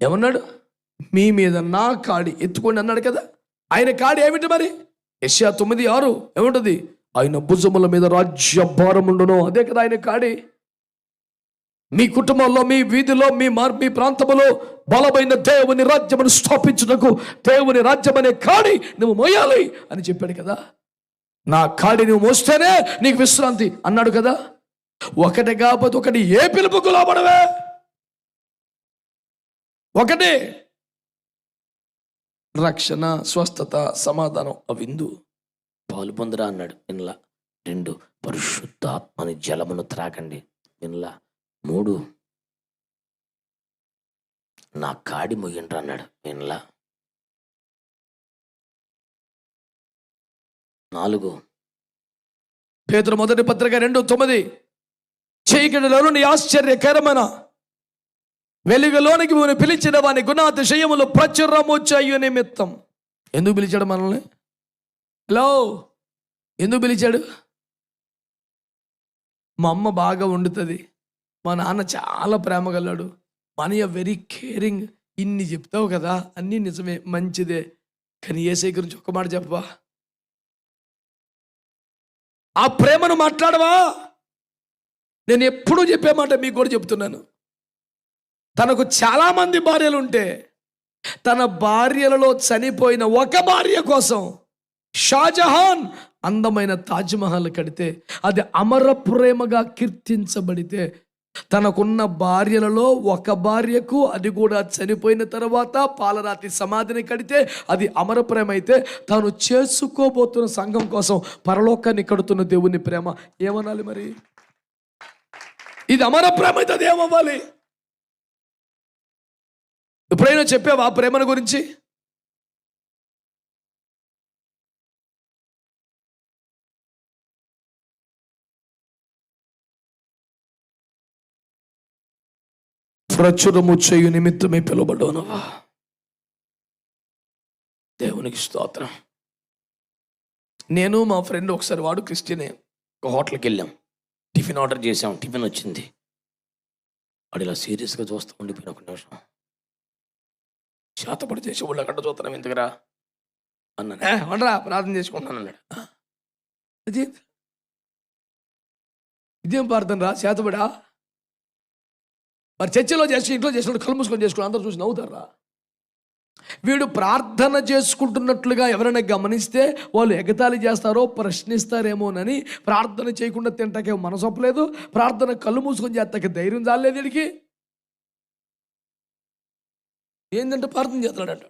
ఏమన్నాడు? మీ మీద నా కాడి ఎత్తుకోండి అన్నాడు కదా. ఆయన కాడి ఏమిటి మరి? యెషయా 9:6 ఏముంటుంది? ఆయన భుజముల మీద రాజ్య భారం ఉండును. అదే కదా ఆయన కాడి. మీ కుటుంబంలో, మీ వీధిలో, మీ ప్రాంతంలో బలమైన దేవుని రాజ్యమును స్థాపించుటకు దేవుని రాజ్యం అనే కాడి నువ్వు మోయాలి అని చెప్పాడు కదా. నా కాడి నువ్వు మోస్తేనే నీకు విశ్రాంతి అన్నాడు కదా. ఒకటి కాకపోతే ఒకటి ఏ పిలుపుకు లోబడవే? ఒకటి రక్షణ, స్వస్థత, సమాధానం, అవిందు పాలు పొందురా అన్నాడు వినలా. 2 పరిశుద్ధాత్మని జలమును త్రాగండి వినలా. 3 నా కాడి మొయ్యండ్రా అన్నాడు వినలా. 4 పేతురు మొదటి పత్రిక 2:9 చీకటిలోను నీ ఆశ్చర్యకరమైన వెలుగులోనికి మనం పిలిచిన వాని గుణాతిశయములు ప్రచురము చేయు నిమిత్తం. ఎందుకు పిలిచాడు మనల్ని? హలో, ఎందుకు పిలిచాడు? మా అమ్మ బాగా వండుతుంది, మా నాన్న చాలా ప్రేమ గలడు, మన వెరీ కేరింగ్. ఇన్ని చెప్తావు కదా, అన్నీ నిజమే, మంచిదే. కానీ యేసయ్య గురించి ఒక్క మాట చెప్పవా? ఆ ప్రేమను మాట్లాడవా? నేను ఎప్పుడూ చెప్పే మాట మీకు కూడా చెప్తున్నాను. తనకు చాలామంది భార్యలు ఉంటే తన భార్యలలో చనిపోయిన ఒక భార్య కోసం షాజహాన్ అందమైన తాజ్మహల్ కడితే అది అమర ప్రేమగా కీర్తించబడితే, తనకున్న భార్యలలో ఒక భార్యకు, అది కూడా చనిపోయిన తర్వాత పాలరాతి సమాధిని కడితే అది అమర ప్రేమ అయితే, తాను చేసుకోబోతున్న సంఘం కోసం పరలోకాన్ని కడుతున్న దేవుని ప్రేమ ఏమనాలి మరి? ఇది అమర ప్రేమ అయితే అది ఏమవ్వాలి? ఎప్పుడైనా చెప్పావా ఆ ప్రేమను గురించి? ప్రచురము చేయు నిమిత్తమే పిలువబడ్డానవా? దేవునికి స్తోత్రం. నేను మా ఫ్రెండ్ ఒకసారి, వాడు క్రిస్టియనే, ఒక హోటల్కి వెళ్ళాం, టిఫిన్ ఆర్డర్ చేసాం. టిఫిన్ వచ్చింది. వాడు ఇలా సీరియస్గా చూస్తూ ఉండిపోయిన ఒక నిమిషం. శాతపడి చేసి వాళ్ళు అక్కడ చూస్తున్నాం ఎందుకురా అన్నాను. వండరా ప్రార్థన చేసుకుంటాను అన్నాడు. అది ఇదేం ప్రార్థన రా శాతపడా? మరి చర్చిలో చేసి ఇంట్లో చేసినట్టు కళ్ళు మూసుకొని చేసుకుని అందరూ చూసి నవ్వుతారా? వీడు ప్రార్థన చేసుకుంటున్నట్లుగా ఎవరైనా గమనిస్తే వాళ్ళు ఎగతాళి చేస్తారో ప్రశ్నిస్తారేమోనని ప్రార్థన చేయకుండా తింటాకే మనసు ఒప్పలేదు, ప్రార్థన కళ్ళు మూసుకొని చేస్తాకే ధైర్యం చాలేదు వీడికి. ఏంటంటే ప్రార్థన చేస్తాడు అంటాడు.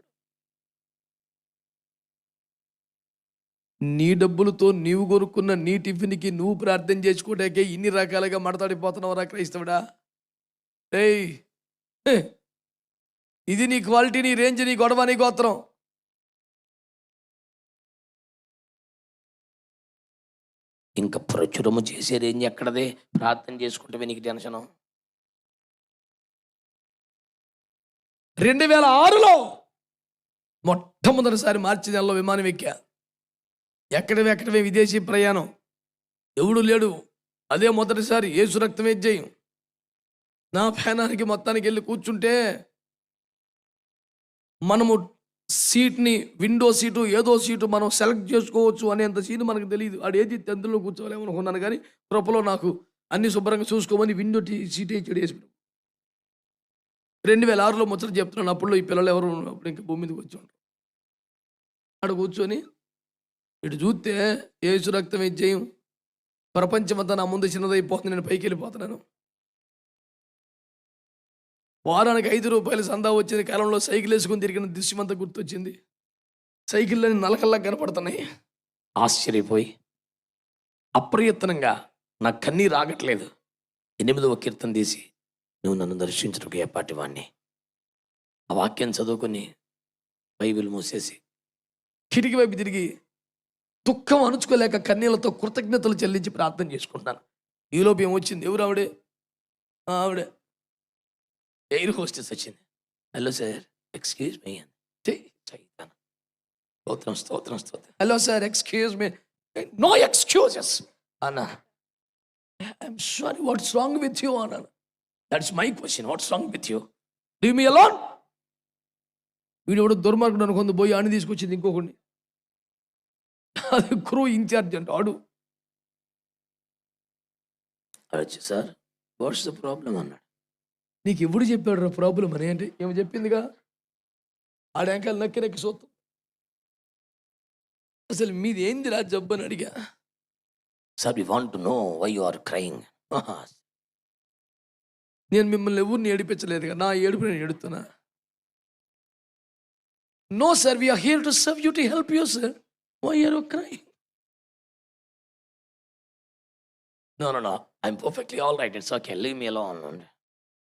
నీ డబ్బులతో నీవు కొనుక్కున్న నీ టిఫిన్కి నువ్వు ప్రార్థన చేసుకోవడాకే ఇన్ని రకాలుగా మడతాడిపోతున్నావురా క్రైస్తవుడా? ఏయ్, ఇది నీ క్వాలిటీ, నీ రేంజ్, నీ గొడవ, నీ గోత్రం. ఇంకా ప్రచురము చేసే రేంజ్ ఎక్కడదే? ప్రార్థన చేసుకుంటే నీకు టెన్షను. 2006లో మొట్టమొదటిసారి మార్చి నెలలో విమానం ఎక్కా. ఎక్కడవే విదేశీ ప్రయాణం, ఎవడు లేడు. అదే మొదటిసారి. యేసు రక్తమే జయం. నా ప్రయాణానికి మొత్తానికి వెళ్ళి కూర్చుంటే మనము సీట్ని, విండో సీటు, ఏదో సీటు మనం సెలెక్ట్ చేసుకోవచ్చు అనేంత సీటు మనకు తెలియదు. ఆడు ఏది అందులో కూర్చోలేమనుకున్నాను, కానీ కృపలో నాకు అన్ని శుభ్రంగా చూసుకోమని విండో సీట్ ఇచ్చాడు వేసి. 2006లో ముచ్చట చెప్తున్నాను. అప్పుడు ఈ పిల్లలు ఎవరు అప్పుడు ఇంకా భూమి మీదకి వచ్చి ఉంటారు. ఆడ కూర్చొని ఇటు చూస్తే యేసు రక్తమే జయం, ప్రపంచమంతా నా ముందు చిన్నదైపోతుంది, నేను పైకి వెళ్ళిపోతున్నాను. వారానికి ₹5 సందా వచ్చింది. కాలంలో సైకిల్ వేసుకుని తిరిగిన దృశ్యమంతా గుర్తొచ్చింది. సైకిళ్ళని నలకల్లా కనపడుతున్నాయి. ఆశ్చర్యపోయి అప్రయత్నంగా నాకు కన్నీరు ఆగట్లేదు. 8వ కీర్తన తీసి, నువ్వు నన్ను దర్శించడానికి ఏపాటి వాణ్ణి, ఆ వాక్యం చదువుకొని బైబిల్ మూసేసి కిటికీ వైపు తిరిగి దుఃఖం అణుచుకోలేక కన్నీళ్లతో కృతజ్ఞతలు చెల్లించి ప్రార్థన చేసుకుంటాను. ఈలోపు ఏమొచ్చింది? ఎవరు ఆవిడే? ఆవిడే ఎయిర్ హోస్టెస్ వచ్చింది. హలో సార్, ఎక్స్క్యూజ్ మీ అని చదువుతాను. స్తోత్రం స్తోత్రం స్తోత్రం. Hello sir, excuse me. No excuses అన్నా. I'm sorry, what's wrong with you అన్నాను. That's my question, what's wrong with you? Leave me alone. వీడు ఎవడో దుర్మార్గుడు అనుకుంది పోయి ఆని తీసుకొచ్చింది ఇంకొకడిని. అది క్రూ ఇన్ఛార్జ్ అంట ఆడు. వచ్చి సార్ వాట్స్ ద ప్రాబ్లం అన్నాడు. నీకు ఎప్పుడు చెప్పాడు రా ప్రాబ్లం అని అంటే ఏమో చెప్పిందిగా. ఆడంకాయలు నక్కి నక్కి సొత్తు. అసలు మీది ఏందిరా జబ్బు అని అడిగా. Sir we want to know why you are crying. నేను మిమ్మల్ని ఎవరిని ఏడిపించలేదుగా, నా ఏడుపు నేను ఏడుతున్నా. No sir, we're here to serve you, to help you sir. Why are you crying? No. I'm perfectly all right. It's okay. Leave me alone.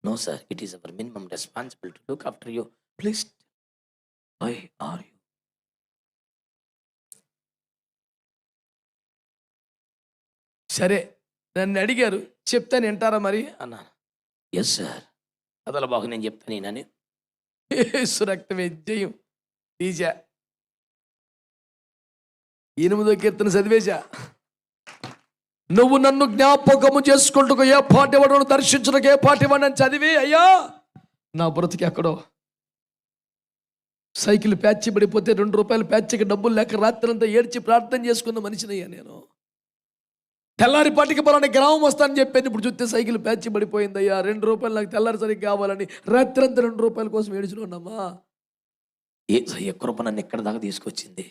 No, sir. It is our minimum responsibility to look after you. Please. Why are you? సరే నన్ను అడిగారు, చెప్తాను వింటారా మరి అన్నాను. Yes sir. అదల బాగు నేను చెప్తాను నేనని. యేసు రక్తమే జయం. తీజా 8వ కీర్తన చదివేశా. నువ్వు నన్ను జ్ఞాపకము చేసుకుంటూ ఏ పాటి వాడు దర్శించుటకు ఏ పాటి వాడు అని చదివి, అయ్యా నా బ్రతికి ఎక్కడో సైకిల్ ప్యాచ్ పడిపోతే 2 రూపాయలు ప్యాచ్కి డబ్బులు లేక రాత్రంతా ఏడ్చి ప్రార్థన చేసుకున్న మనిషినయ్యా నేను. తెల్లారిపాటికి పలానా గ్రామం వస్తానని చెప్పాను, ఇప్పుడు చూస్తే సైకిల్ ప్యాచ్ పడిపోయిందయ్యా, 2 రూపాయలు నాకు తెల్లారి సరికి కావాలని రాత్రంతా 2 రూపాయల కోసం ఏడుచున్నామ్మా. ఏ కృప నన్ను ఎక్కడ దాకా తీసుకొచ్చింది.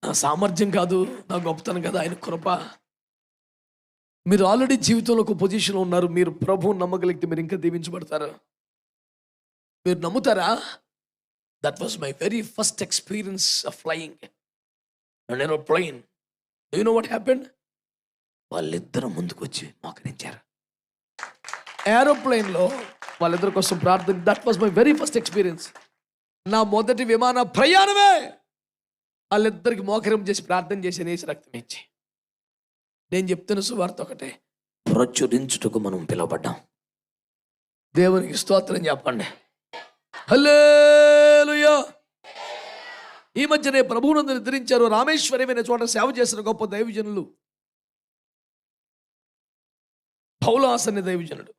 నా సామర్థ్యం కాదు, నా గొప్పతనం కదా, ఆయన కృప. మీరు ఆల్రెడీ జీవితంలో ఒక పొజిషన్లో ఉన్నారు. మీరు ప్రభువు నమ్మగలిగితే మీరు ఇంకా దీవించబడతారు. మీరు నమ్ముతారా? That was my very first experience of flying and aeroplane. You know what happened? వాళ్ళిద్దరూ ముందుకు వచ్చి మోకరించారు. ఏరోప్లేన్లో వాళ్ళిద్దరి కోసం ప్రార్థన. That was my very first experience. నా మొదటి విమాన ప్రయాణమే వాళ్ళిద్దరికి మోకరం చేసి ప్రార్థన చేసి యేసు రక్తం ఇచ్చి. నేను చెప్తున్న సువార్త ఒకటే, ప్రచురించుటకు మనం పిలువబడ్డాం. దేవునికి స్తోత్రం చెప్పండి. హల్లెలూయా. ఈ మధ్యనే ప్రభువునందు నిద్రించారు రామేశ్వరమైన చోట సేవ చేసిన గొప్ప దైవజనులు పౌలాస్ అనే దైవజనుడు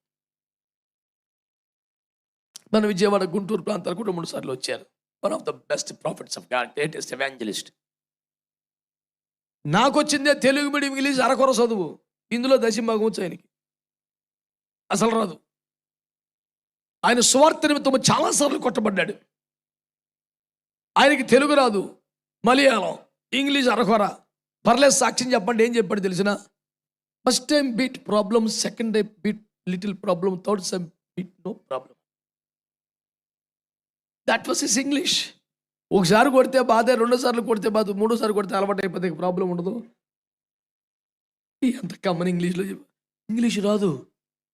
మన విజయవాడ గుంటూరు ప్రాంతాలకు 2-3 సార్లు వచ్చారు. One of the best profits of God, greatest evangelist. నాకు వచ్చిందే తెలుగు మీడియం ఇంగ్లీష్ అరకొర చదువు. ఇందులో దశంభాగం వచ్చు ఆయనకి, అసలు రాదు. ఆయన సువార్త నిమిత్తం చాలాసార్లు కొట్టబడ్డాడు. ఆయనకి తెలుగు రాదు, మలయాళం, ఇంగ్లీష్ అరకొర. పర్లేదు సాక్ష్యం చెప్పండి. ఏం చెప్పాడు తెలిసిన? First time beat problem, second time beat little problem, third time beat no problem. That was his English. ఒకసారి కొడితే బాధే, 2 సార్లు కొడితే బాధ, 3 సార్లు కొడితే అలవాటు అయిపోతే ప్రాబ్లం ఉండదు. ఎంత కమ్మని ఇంగ్లీష్లో ఇంగ్లీష్ రాదు.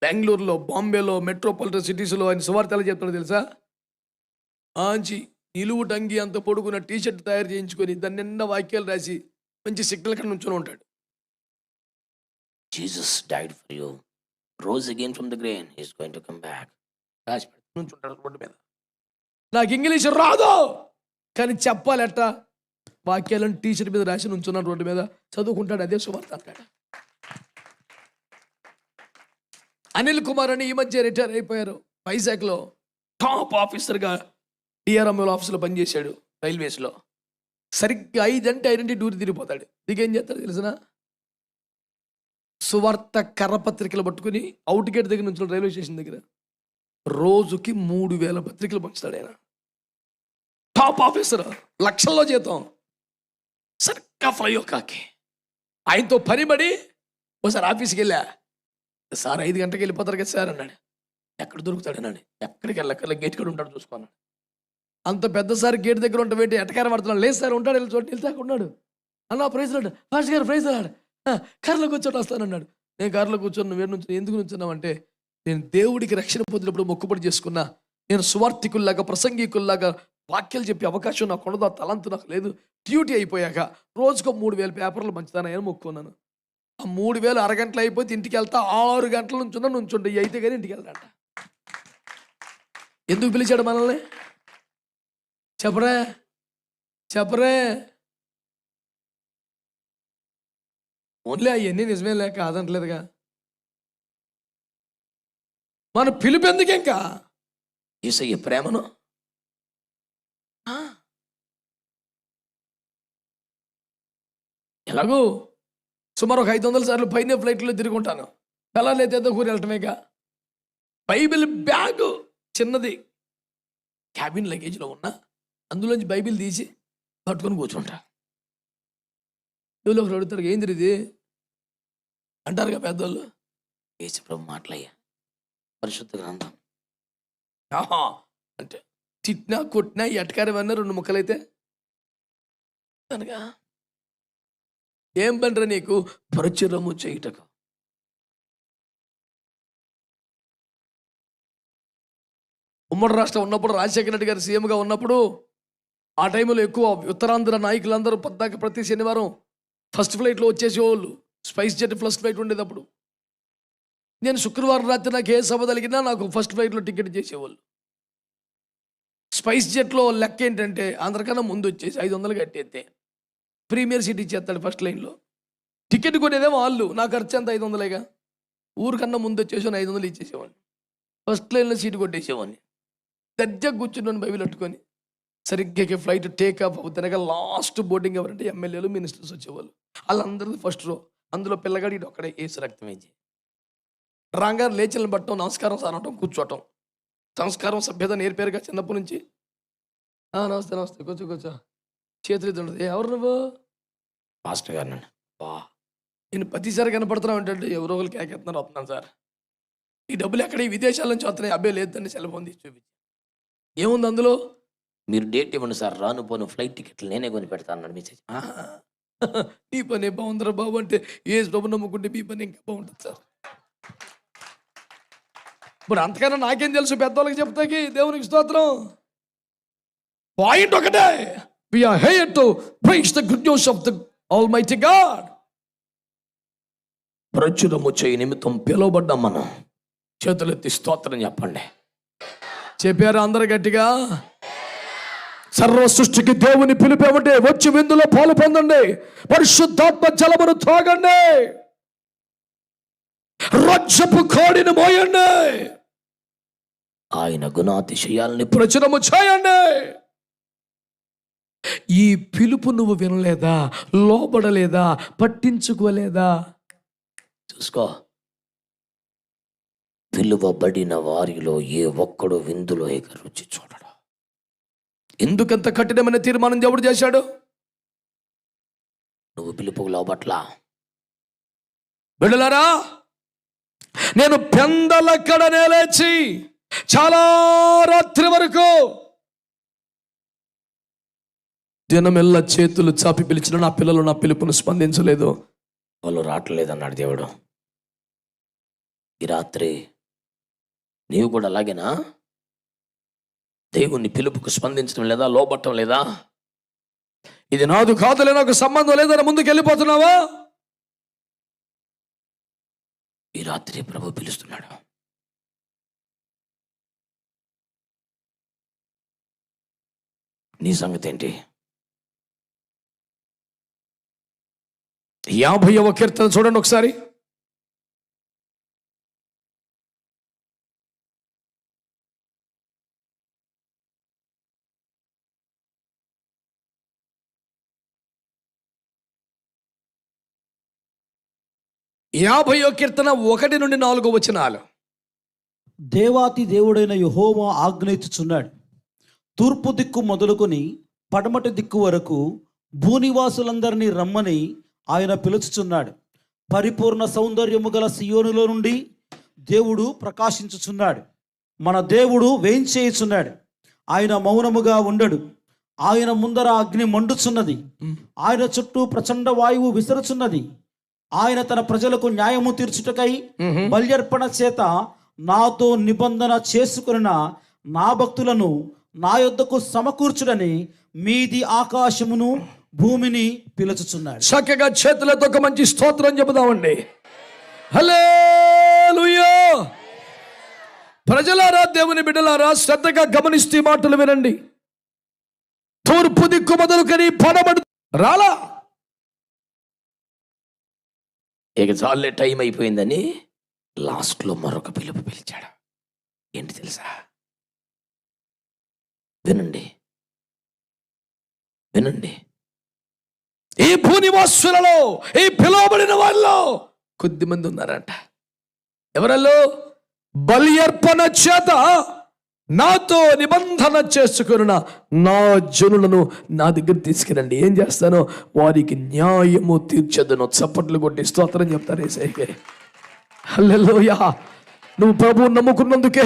బెంగళూరులో, బాంబేలో, మెట్రోపాలిటన్ సిటీస్లో ఆయన సువార్త ఎలా చెప్తాడో తెలుసా? ఆంచి నిలువు టంగి అంత పొడుగున టీషర్ట్ తయారు చేయించుకొని దాన్ని నిన్న వాక్యాలు రాసి మంచి సిగ్నల్ కన్నా నుంచొని ఉంటాడు. Jesus died for you, rose again from the grave, he is going to come back. రాసి పెట్టి నుంచుంటాడు రోడ్డు మీద. నాకు ఇంగ్లీష్ రాదు కానీ చెప్పాలి ఎట్టా? వాక్యాలను టీషర్ట్ మీద రాసి నుంచున్నాడు రోడ్డు మీద, చదువుకుంటాడు. అదే సువార్త అంటాడు. అనిల్ కుమార్ అని ఈ మధ్య రిటైర్ అయిపోయారు. వైజాగ్లో టాప్ ఆఫీసర్గా డిఆర్ఎంఎల్ ఆఫీసులో పనిచేశాడు రైల్వేస్లో. సరిగ్గా 5 అంటే 5 డూరి తిరిగిపోతాడు. దిగేం చేస్తాడు తెలిసిన? సువార్త కర్రపత్రికలు పట్టుకుని అవుట్ గేట్ దగ్గర నుంచి రైల్వే స్టేషన్ దగ్గర రోజుకి 3000 పత్రికలు పంచుతాడు ఆయన. టాప్ ఆఫీసర్, లక్షల్లో జీతం. సరిగ్గా ఫ్లై కాకి ఆయనతో పనిబడి ఒకసారి ఆఫీస్కి వెళ్ళా. సార్ 5 గంటలకు వెళ్ళిపోతారు కదా సార్ అన్నాడు. ఎక్కడ దొరుకుతాడు అన్నాడు. ఎక్కడికి వెళ్ళక్కర్లే, గేట్ కూడా ఉంటాడు చూసుకున్నాడు. అంత పెద్ద సార్ గేట్ దగ్గర ఉంటే ఏంటి ఎటకారం పడుతున్నాడు. లేదు సార్ ఉంటాడు, వెళ్ళి చోటు వెళ్తాక ఉన్నాడు. అన్న ప్రైజ్ లాడు, ఫాస్ట్ గారు ప్రైజ్ లాడు, కారులో కూర్చోటి వస్తానన్నాడు. నేను కారులో కూర్చొని నువ్వు నుంచి ఎందుకు నుంచున్నావంటే, నేను దేవుడికి రక్షణ పొందినప్పుడు మొక్కుబడి చేసుకున్నా. నేను సువార్థికుల్లాగా, ప్రసంగికుల్లాగా వాక్యాలు చెప్పే అవకాశం నాకు ఉండదు, ఆ తలంతు నాకు లేదు. డ్యూటీ అయిపోయాక రోజుకో 3000 పేపర్లు పంచుతానని మొక్కున్నాను. ఆ 3000 అరగంటలు అయిపోతే ఇంటికి వెళ్తా. 6 గంటల నుంచి నుంచుంటే అయితే కానీ ఇంటికి వెళ్తాంట. ఎందుకు పిలిచాడు మనల్ని? చెప్పరే చెప్పరే. ఓన్లీ అవన్నీ నిజమే లేక కాదంటలేదుగా. మన పిలుపు ఎందుకు ఇంకా? యేసయ్య ప్రేమను ఎలాగో సుమారు ఒక 500 సార్లు పైన ఫ్లైట్లో తిరుగుంటాను. తెల్లారైతే ఊరు వెళ్ళటమేగా. బైబిల్ బ్యాగ్ చిన్నది క్యాబిన్ లగేజ్లో ఉన్న అందులోంచి బైబిల్ తీసి పట్టుకొని కూర్చుంటా. ఎవరో ఒకరు అడుగుతారు, ఏంది ఇది అంటారుగా పెద్దోళ్ళు. యేసుప్రభు మాటలయ్యా, పరిశుద్ధ గ్రంథం. ఆహా అంటే తిట్టినా కొట్టినా ఎటకారమన్నా 2 ముక్కలైతే అనగా ఏం పనిరా నీకు? ప్రచురము చేయుటకు. ఉమ్మడి రాష్ట్రం ఉన్నప్పుడు రాజశేఖర రెడ్డి గారు సీఎంగా ఉన్నప్పుడు ఆ టైంలో ఎక్కువ ఉత్తరాంధ్ర నాయకులందరూ పద్దాక ప్రతి శనివారం ఫస్ట్ ఫ్లైట్లో వచ్చేసేవాళ్ళు. స్పైస్ జెట్ ఫస్ట్ ఫ్లైట్ ఉండేది అప్పుడు. నేను శుక్రవారం రాత్రి నాకు ఏ సభ తగిలినా నాకు ఫస్ట్ ఫ్లైట్లో టికెట్ చేసేవాళ్ళు. స్పైస్ జెట్లో లెక్క ఏంటంటే అందరికన్నా ముందు వచ్చేసి 500 కట్టేస్తే ప్రీమియర్ సీట్ ఇచ్చేస్తాడు ఫస్ట్ లైన్లో. టికెట్ కొనేదేమో వాళ్ళు, నా ఖర్చు అంత 500గా. ఊరికన్నా ముందు వచ్చేసాను 500 ఇచ్చేసేవాడిని. ఫస్ట్ లైన్లో సీటు కొట్టేసేవాడిని. దర్జా కూర్చున్నాను బైబిల్ పట్టుకొని. సరిగ్గా ఫ్లైట్ టేక్ ఆఫ్ అవుతానగా లాస్ట్ బోర్డింగ్ ఎవరంటే ఎమ్మెల్యేలు మినిస్టర్స్ వచ్చేవాళ్ళు. వాళ్ళందరిది ఫస్ట్ రో. అందులో పిల్లగాడి ఒక్కడే ఏసు రక్తం వేసి రాంగారు లేచిలను పట్టడం, నమస్కారం సార్ అనటం, కూర్చోవటం. సంస్కారం సభ్యత నేర్పారుగా చిన్నప్పటి నుంచి. నమస్తే నమస్తే, కూర్చో చేతులు ఇది ఉండదు. ఎవరు నువ్వు? పాస్టర్ గారు. నన్ను బా నేను ప్రతిసారి కనపడుతున్నావు అంటే ఎవరో ఒకరు కేకెత్తున్నారు, వస్తున్నాను సార్. ఈ డబ్బులు ఎక్కడ ఈ విదేశాల నుంచి వస్తున్నాయి? అబ్బాయి లేదండి, సెల్ ఫోన్ తీసి చూపించి. ఏముంది అందులో? మీరు డేట్ ఇవ్వండి సార్, రాను పోను ఫ్లైట్ టికెట్లు నేనే కొని పెడతాను అన్నాడు మెసేజ్. నీ పని బాగుందిరా బాబు అంటే ఏ డబ్బు నమ్ముకుంటే మీ పని ఇంకా బాగుంటుంది సార్. ఇప్పుడు అంతకన్నా నాకేం తెలుసు, పెద్దవాళ్ళకి చెప్తాకి. దేవునికి స్తోత్రం. పాయింట్ ఒకటే, we are here to preach the good news of the Almighty God. ప్రచురము చేయి నిమిత్తం పిలువబడ్డాం మనం. చేతులెత్తి స్తోత్రం చెప్పండి. చెప్పారు అందరు గట్టిగా? సర్వ సృష్టికి దేవుని పిలిపేమంటే వచ్చి విందులో పాలు పొందండి, పరిశుద్ధాత్మ జలమును తాగండి, రజ్జపు కోడిని మోయండి, ఆయన గుణాతిశయాల్ని ప్రచురము చేయండి. ఈ పిలుపు నువ్వు వినలేదా? లోబడలేదా? పట్టించుకోలేదా? చూసుకో. పిలువబడిన వారిలో ఏ ఒక్కడు విందులో ఏక రుచి చూడడు. ఎందుకంత కఠినమైన తీర్మానం ఎవడు చేశాడు? నువ్వు పిలుపుకు లోబట్లా. బిడ్డలారా, నేను పెందలక్కడనే లేచి చాలా రాత్రి వరకు దినమెల్ల చేతులు చాపి పిలిచిన నా పిల్లలు నా పిలుపును స్పందించలేదు. వాళ్ళు రావట్లేదన్నాడు దేవుడు. ఈ రాత్రి నీవు కూడా అలాగేనా? దేవుని పిలుపుకు స్పందించడం లేదా? లోబట్టం లేదా? ఇది నాదు కాదులే, నాకు సంబంధం లేదని ముందుకు వెళ్ళిపోతున్నావా? ఈ రాత్రి ప్రభు పిలుస్తున్నాడు. నీ సంగతి ఏంటి? 50వ కీర్తన చూడండి ఒకసారి. కీర్తన 1 నుండి 4 వచనాలు. దేవాతి దేవుడైన యెహోవా ఆజ్ఞయించుచున్నాడు. తూర్పు దిక్కు మొదలుకొని పడమటి దిక్కు వరకు భూనివాసులందరినీ రమ్మని ఆయన పిలుచుచున్నాడు. పరిపూర్ణ సౌందర్యము గల సియోనులో నుండి దేవుడు ప్రకాశించుచున్నాడు. మన దేవుడు వేంచేయుచున్నాడు. ఆయన మౌనముగా ఉండడు. ఆయన ముందర అగ్ని మండుచున్నది. ఆయన చుట్టూ ప్రచండ వాయువు విసరుచున్నది. ఆయన తన ప్రజలకు న్యాయము తీర్చుటకై బల్యర్పణ చేత నాతో నిబంధన చేసుకున్న నా భక్తులను నా యొద్దకు సమకూర్చుడని మీది ఆకాశమును భూమిని పిలుచుచున్నాడు. చక్కగా చేతులతో ఒక మంచి స్తోత్రం చెబుదామండి. హల్లెలూయా. ప్రజలారా, దేవుని బిడ్డలారా, శ్రద్ధగా గమనిస్తూ మాటలు వినండి. తూర్పు దిక్కు మొదలుకొని పడమటి రాలా. ఇక చాలే, టైం అయిపోయిందని లాస్ట్లో మరొక పిలుపు పిలిచాడు. ఏంటి తెలుసా? వినండి వినండి. ఈ భూనివాసులలో, ఈ పిలువబడిన వాళ్ళలో కొద్దిమంది ఉన్నారంట. ఎవరల్లో? బలి అర్పణ చేత నాతో నిబంధన చేసుకున్న నా జనులను నా దగ్గర తీసుకురండి. ఏం చేస్తానో వారికి న్యాయము తీర్చదను. చప్పట్లు కొట్టి స్తోత్రం చెప్తారు యేసయ్యకే. హల్లెలూయా. నువ్వు ప్రభువు నమ్ముకున్నందుకే,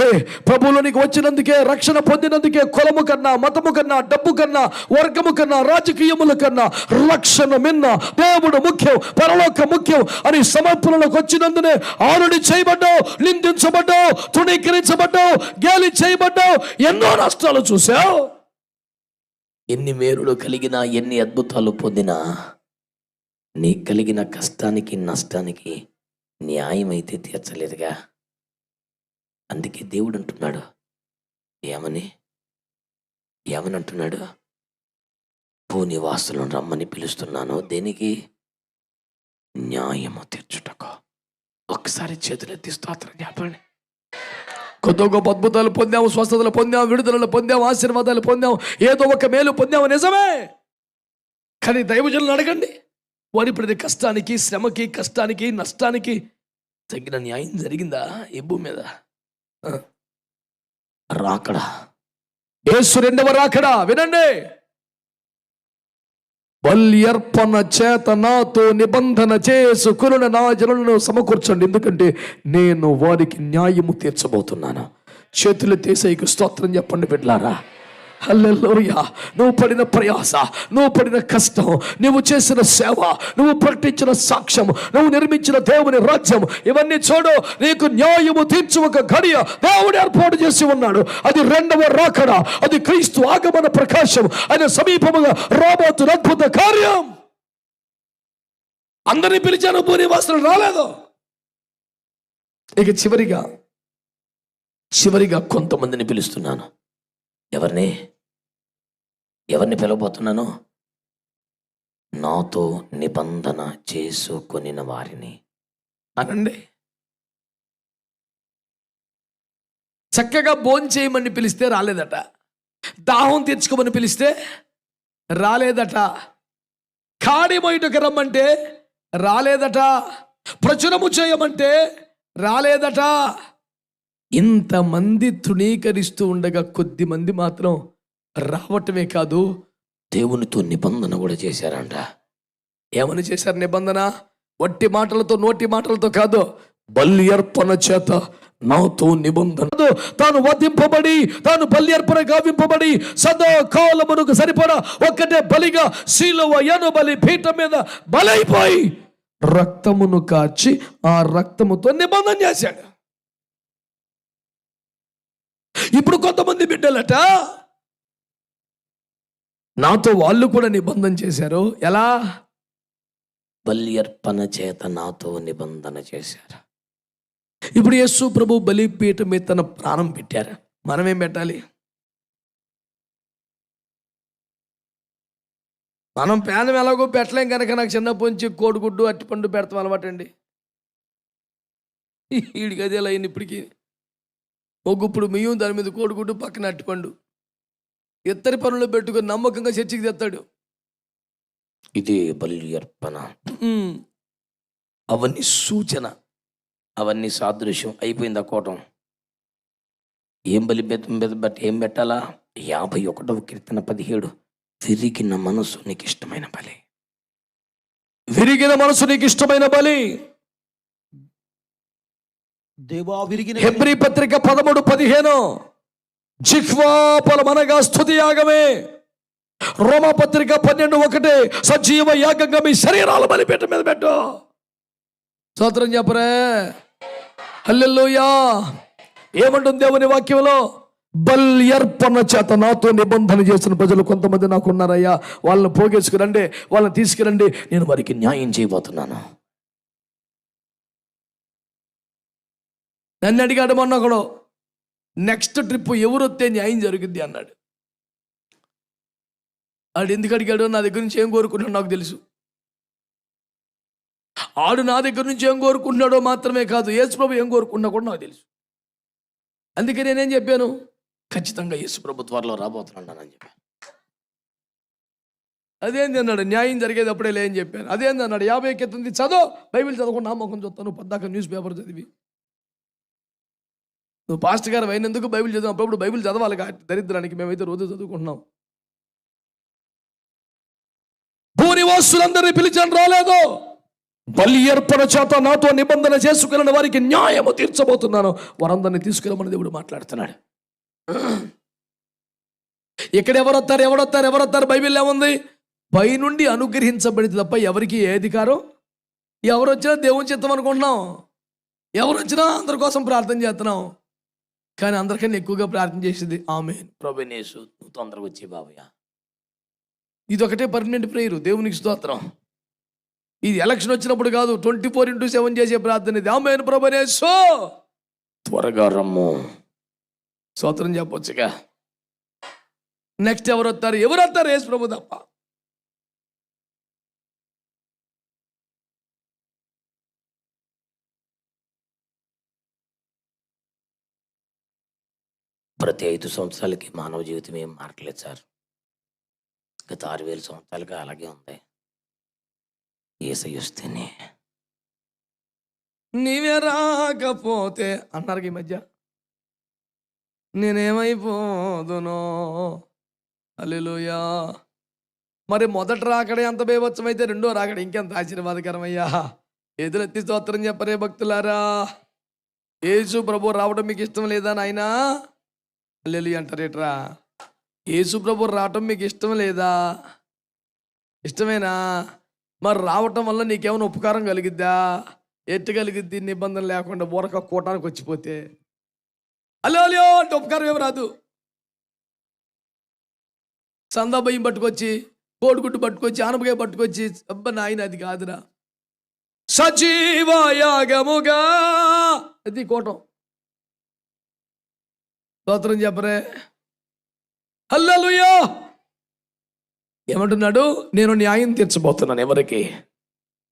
ప్రభువులో నీకు వచ్చినందుకే, రక్షణ పొందినందుకే, కులము కన్నా, మతము కన్నా, డబ్బు కన్నా, వర్గము కన్నా, రాజకీయముల కన్నా రక్షణ మిన్న దేవుడు ముఖ్యం, పరలోక ముఖ్యం అని సమర్పణలోకి వచ్చినందునే ఆరుడి చేయబడ్డావు, నిందించబడ్డావు, తృణీకరించబడ్డావు, గేలి చేయబడ్డావు, ఎన్నో నష్టాలు చూసావు. ఎన్ని మేలులు కలిగినా, ఎన్ని అద్భుతాలు పొందినా నీ కలిగిన కష్టానికి, నష్టానికి న్యాయం అయితే తీర్చలేదుగా. అందుకే దేవుడు అంటున్నాడు, ఏమని అంటున్నాడు? భూనివాసులను రమ్మని పిలుస్తున్నాను. దేనికి? న్యాయము తీర్చుటకు. ఒకసారి చేతులెత్తి స్తోత్రం చెప్పండి. కొత్త గొప్ప అద్భుతాలు పొందాము, స్వస్థతలు పొందాము, విడుదలలు పొందాము, ఆశీర్వాదాలు పొందాము, ఏదో ఒక మేలు పొందాము, నిజమే. కానీ దైవజనులను అడగండి, వారి ప్రతి కష్టానికి, శ్రమకి, కష్టానికి, నష్టానికి తగిన న్యాయం జరిగిందా ఈ భూమి మీద? రాకడా, యేసు రెండవ రాకడా. వినండి, బలి అర్పణ చేత నాతో నిబంధన చేసుకున్న నా జనులను సమకూర్చండి, ఎందుకంటే నేను వారికి న్యాయము తీర్చబోతున్నాను. చేతులు తీసేయకు స్తోత్రం చెప్పండి బిడ్డలారా. హల్లెలూయా. నువ్వు పడిన ప్రయాస, నువ్వు పడిన కష్టం, నువ్వు చేసిన సేవ, నువ్వు ప్రకటించిన సాక్ష్యం, నువ్వు నిర్మించిన దేవుని రాజ్యం, ఇవన్నీ చూడు, నీకు న్యాయము తీర్చు ఒక గడియ దేవుడు ఏర్పాటు చేసి ఉన్నాడు. అది రెండవ రాకడ, అది క్రీస్తు ఆగమన ప్రకాశం, ఆయన సమీపముగా రాబోతున్న అద్భుత కార్యం. అందరినీ పిలిచాను, భూనివాసులు రాలేదు. ఇక చివరిగా కొంతమందిని పిలుస్తున్నాను. ఎవరిని పిలవబోతున్నాను? నాతో నిబంధన చేసుకొనిన వారిని అనండి. చక్కగా భోంచేయమని పిలిస్తే రాలేదట, దాహం తీర్చుకోమని పిలిస్తే రాలేదట, కాడి మొయ్యటకు రమ్మంటే రాలేదట, ప్రచురము చేయమంటే రాలేదట. ఇంతమంది తృణీకరిస్తూ ఉండగా కొద్ది మంది మాత్రం రావటమే కాదు, దేవునితో నిబంధన కూడా చేశారంట. ఏమని చేశారు నిబంధన? వట్టి మాటలతో, నోటి మాటలతో కాదు, బలి అర్పణ చేత నాతో నిబంధన. తాను వధింపబడి, తాను బలి అర్పణ గావింపబడి, సదా కాలమునకు సరిపడా ఒక్కటే బలిగా శిలువ బలి పీఠం మీద బలైపోయి రక్తమును కార్చి ఆ రక్తముతో నిబంధన చేశాడు. ఇప్పుడు కొంతమంది బిడ్డలట నాతో వాళ్ళు కూడా నిబంధన చేశారు. ఎలా? బలి అర్పణ చేత నాతో నిబంధన చేశారు. ఇప్పుడు యేసు ప్రభు బలిపీఠం మీద తన ప్రాణం పెట్టారు. మనమేం పెట్టాలి? మనం ప్రాణం ఎలాగో పెట్టలేం కనుక నాకు చిన్నప్పటి నుంచి కోడిగుడ్డు, అట్టిపండు పెడతాం అలవాటండి. వీడికి అదే లైన్. ఇప్పటికీ ఒక గుప్పుడు మియ్యం, దాని మీద కోడిగుడ్డు, పక్కన అట్టిపండు, ఇద్దరి పనులు పెట్టుకుని నమ్మకంగా చర్చికి తెస్తాడు. ఇది బలి అర్పణ. అవన్నీ సూచన, అవన్నీ సాదృశ్యం. అయిపోయింది ఆ కోటం. ఏం బలి బట్టి ఏం పెట్టాలా? 51వ కీర్తన 17, విరిగిన మనసు నీకు ఇష్టమైన బలి. విరిగిన మనసు నీకు ఇష్టమైన బలి. హెబ్రీ పత్రిక 13:15, జిహ్వాపలం అనగా స్తుతి యాగమే. రోమపత్రిక 12:1, సజీవ యాగంగా మీ శరీరాలు బలిపీఠం మీద పెట్టు. స్తోత్రం చెప్పరే. హల్లెలూయా. ఏమంటుంది దేవుని వాక్యంలో? బలి అర్పణ చేత నాతో నిబంధన చేసిన ప్రజలు కొంతమంది నాకు ఉన్నారయ్యా, వాళ్ళని పోగేసుకురండి, వాళ్ళని తీసుకురండి, నేను వారికి న్యాయం చేయబోతున్నాను. నన్ను అడిగాడు మొన్న ఒకడు, నెక్స్ట్ ట్రిప్ ఎవరు వస్తే న్యాయం జరుగుద్ది అన్నాడు. ఆడు ఎందుకు అడిగాడు? నా దగ్గర నుంచి ఏం కోరుకుంటున్నాడో నాకు తెలుసు. ఆడు నా దగ్గర నుంచి ఏం కోరుకుంటున్నాడో మాత్రమే కాదు, యేసుప్రభు ఏం కోరుకున్నా కూడా నాకు తెలుసు. అందుకే నేనేం చెప్పాను? ఖచ్చితంగా యేసుప్రభు త్వరలో రాబోతున్నాను అని చెప్పాను. అదేంది అన్నాడు, న్యాయం జరిగేది అప్పుడే లేని చెప్పాను. అదేంది అన్నాడు, 50 ఎక్కింది చదువు, బైబిల్ చదవకుండా నా ముఖం చూస్తాను, పద్దాక న్యూస్ పేపర్ చదివి. నువ్వు పాస్టర్ గారు అయినందుకు బైబిల్ చదివాం, అప్పుడప్పుడు బైబిల్ చదవాలి. దరిద్రానికి మేమైతే రోజు చదువుకుంటున్నాం. భూనివాసులందరినీ పిలిచాను, రాలేదు. బలి అర్పణ చేత నాతో నిబంధన చేసుకున్న వారికి న్యాయము తీర్చబోతున్నాను, వారందరినీ తీసుకురమని దేవుడు మాట్లాడుతున్నాడు. ఇక్కడ ఎవరొత్తారు? బైబిల్ ఏముంది? పైనుండి అనుగ్రహించబడితే తప్ప ఎవరికి ఏ అధికారం? ఎవరు వచ్చినా దేవుని చిత్తం అనుకుంటున్నాం, ఎవరు వచ్చినా అందరి కోసం ప్రార్థన చేస్తున్నాం. కానీ అందరికన్నా ఎక్కువగా ప్రార్థన చేసేది ఆమేన్ ప్రభునేసు, నువ్వు తొందరగా వచ్చే బాబయ్య. ఇది ఒకటే పర్మనెంట్ ప్రేయరు, దేవునికి స్తోత్రం. ఇది ఎలక్షన్ వచ్చినప్పుడు కాదు, 24/7 చేసే ప్రార్థన ఇది. ఆమేన్ ప్రభునేసు, త్వరగా రమ్ము. స్తోత్రం చెప్పొచ్చుగా. నెక్స్ట్ ఎవరు వస్తారు? యేసు ప్రభు తప్ప. ప్రతి 5 సంవత్సరాలకి మానవ జీవితం ఏం మారట్లేదు సార్. గత 6000 సంవత్సరాలుగా అలాగే ఉంది. యేసయ్య వస్తేనే నీవే రాకపోతే అన్నారు ఈ మధ్య, నేనేమైపోదునో. హల్లెలూయా. మరి మొదట రాకడే అంత బేభత్సమైతే రెండో రాకడే ఇంకెంత ఆశీర్వాదకరమయ్యా. ఎదురెత్తి స్తోత్రం చెప్పరే భక్తులారా. యేసు ప్రభు రావడం మీకు ఇష్టం లేదా నాయనా? హల్లెలూయా అంటారేట్రా. యేసు ప్రభు రావటం మీకు ఇష్టం లేదా? ఇష్టమేనా? మరి రావటం వల్ల నీకేమైనా ఉపకారం కలిగిద్దా? ఎట్టు కలిగిద్ది? నిబంధన లేకుండా ఊరక కూటానికి వచ్చిపోతే. అలో అంటే ఉపకారం ఏమి రాదు. సందా బియ్యం పట్టుకొచ్చి, కోడిగుడ్డు పట్టుకొచ్చి, ఆనపకాయ పట్టుకొచ్చి, అబ్బా నాయన అది కాదురా. సజీవయాగముగా అది కూటం. స్తోత్రం చెప్పరే. హల్లెలూయా. ఏమంటున్నాడు? నేను న్యాయం తీర్చబోతున్నాను. ఎవరికి?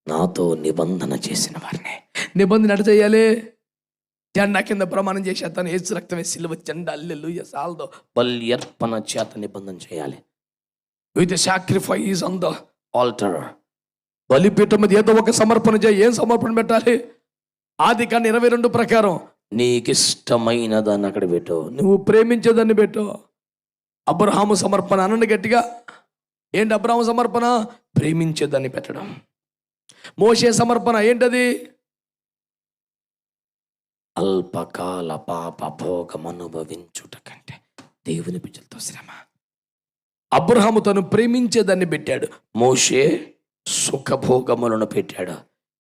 నాతో నిబంధన చేసిన వారిని. నిబంధన ఎట చేయాలి? జెండా కింద ప్రమాణం చేసేస్తాను, యేసు రక్తమే సిలువ జెండా. హల్లెలూయా. సాల్దో. బలి అర్పణ చేత నిబంధన చేయాలి. With sacrifice on the altar. బలిపీఠం మీద ఏదో ఒక సమర్పణ చేయి. ఏం సమర్పణ పెట్టాలి? ఆదికాండం 22 ప్రకారం నీకు ఇష్టమైన దాన్ని అక్కడ పెట్టు. నువ్వు ప్రేమించేదాన్ని పెట్టు. అబ్రహాము సమర్పణ అనండి గట్టిగా. ఏంటి అబ్రహాము సమర్పణ? ప్రేమించేదాన్ని పెట్టడం. మోషే సమర్పణ ఏంటది? అల్పకాల పాప భోగం అనుభవించుట కంటే దేవుని ప్రజలతో శ్రమ. అబ్రహాము తను ప్రేమించేదాన్ని పెట్టాడు. మోషే సుఖభోగములను పెట్టాడు.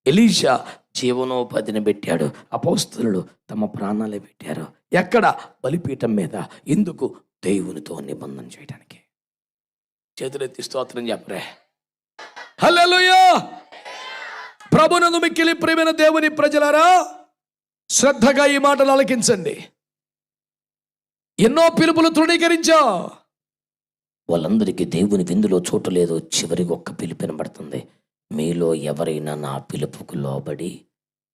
ఎలీషా జీవనోపాధిని పెట్టాడు. అపోస్తలులు తమ ప్రాణాలే పెట్టారు. ఎక్కడ? బలిపీఠం మీద. ఎందుకు? దేవునితో నిబంధన చేయడానికి. చేతులెత్తి స్తోత్రం చెప్పరే. హల్లెలూయా. ప్రభునందు మిక్కిలి ప్రియమైన దేవుని ప్రజలారా, శ్రద్ధగా ఈ మాటలు ఆలకించండి. ఎన్నో పిలుపులు తృణీకరించా. వాళ్ళందరికీ దేవుని విందులో చోటు లేదు. చివరికి ఒక్క పిలుపు వినబడుతుంది. మీలో ఎవరైనా నా పిలుపుకు లోబడి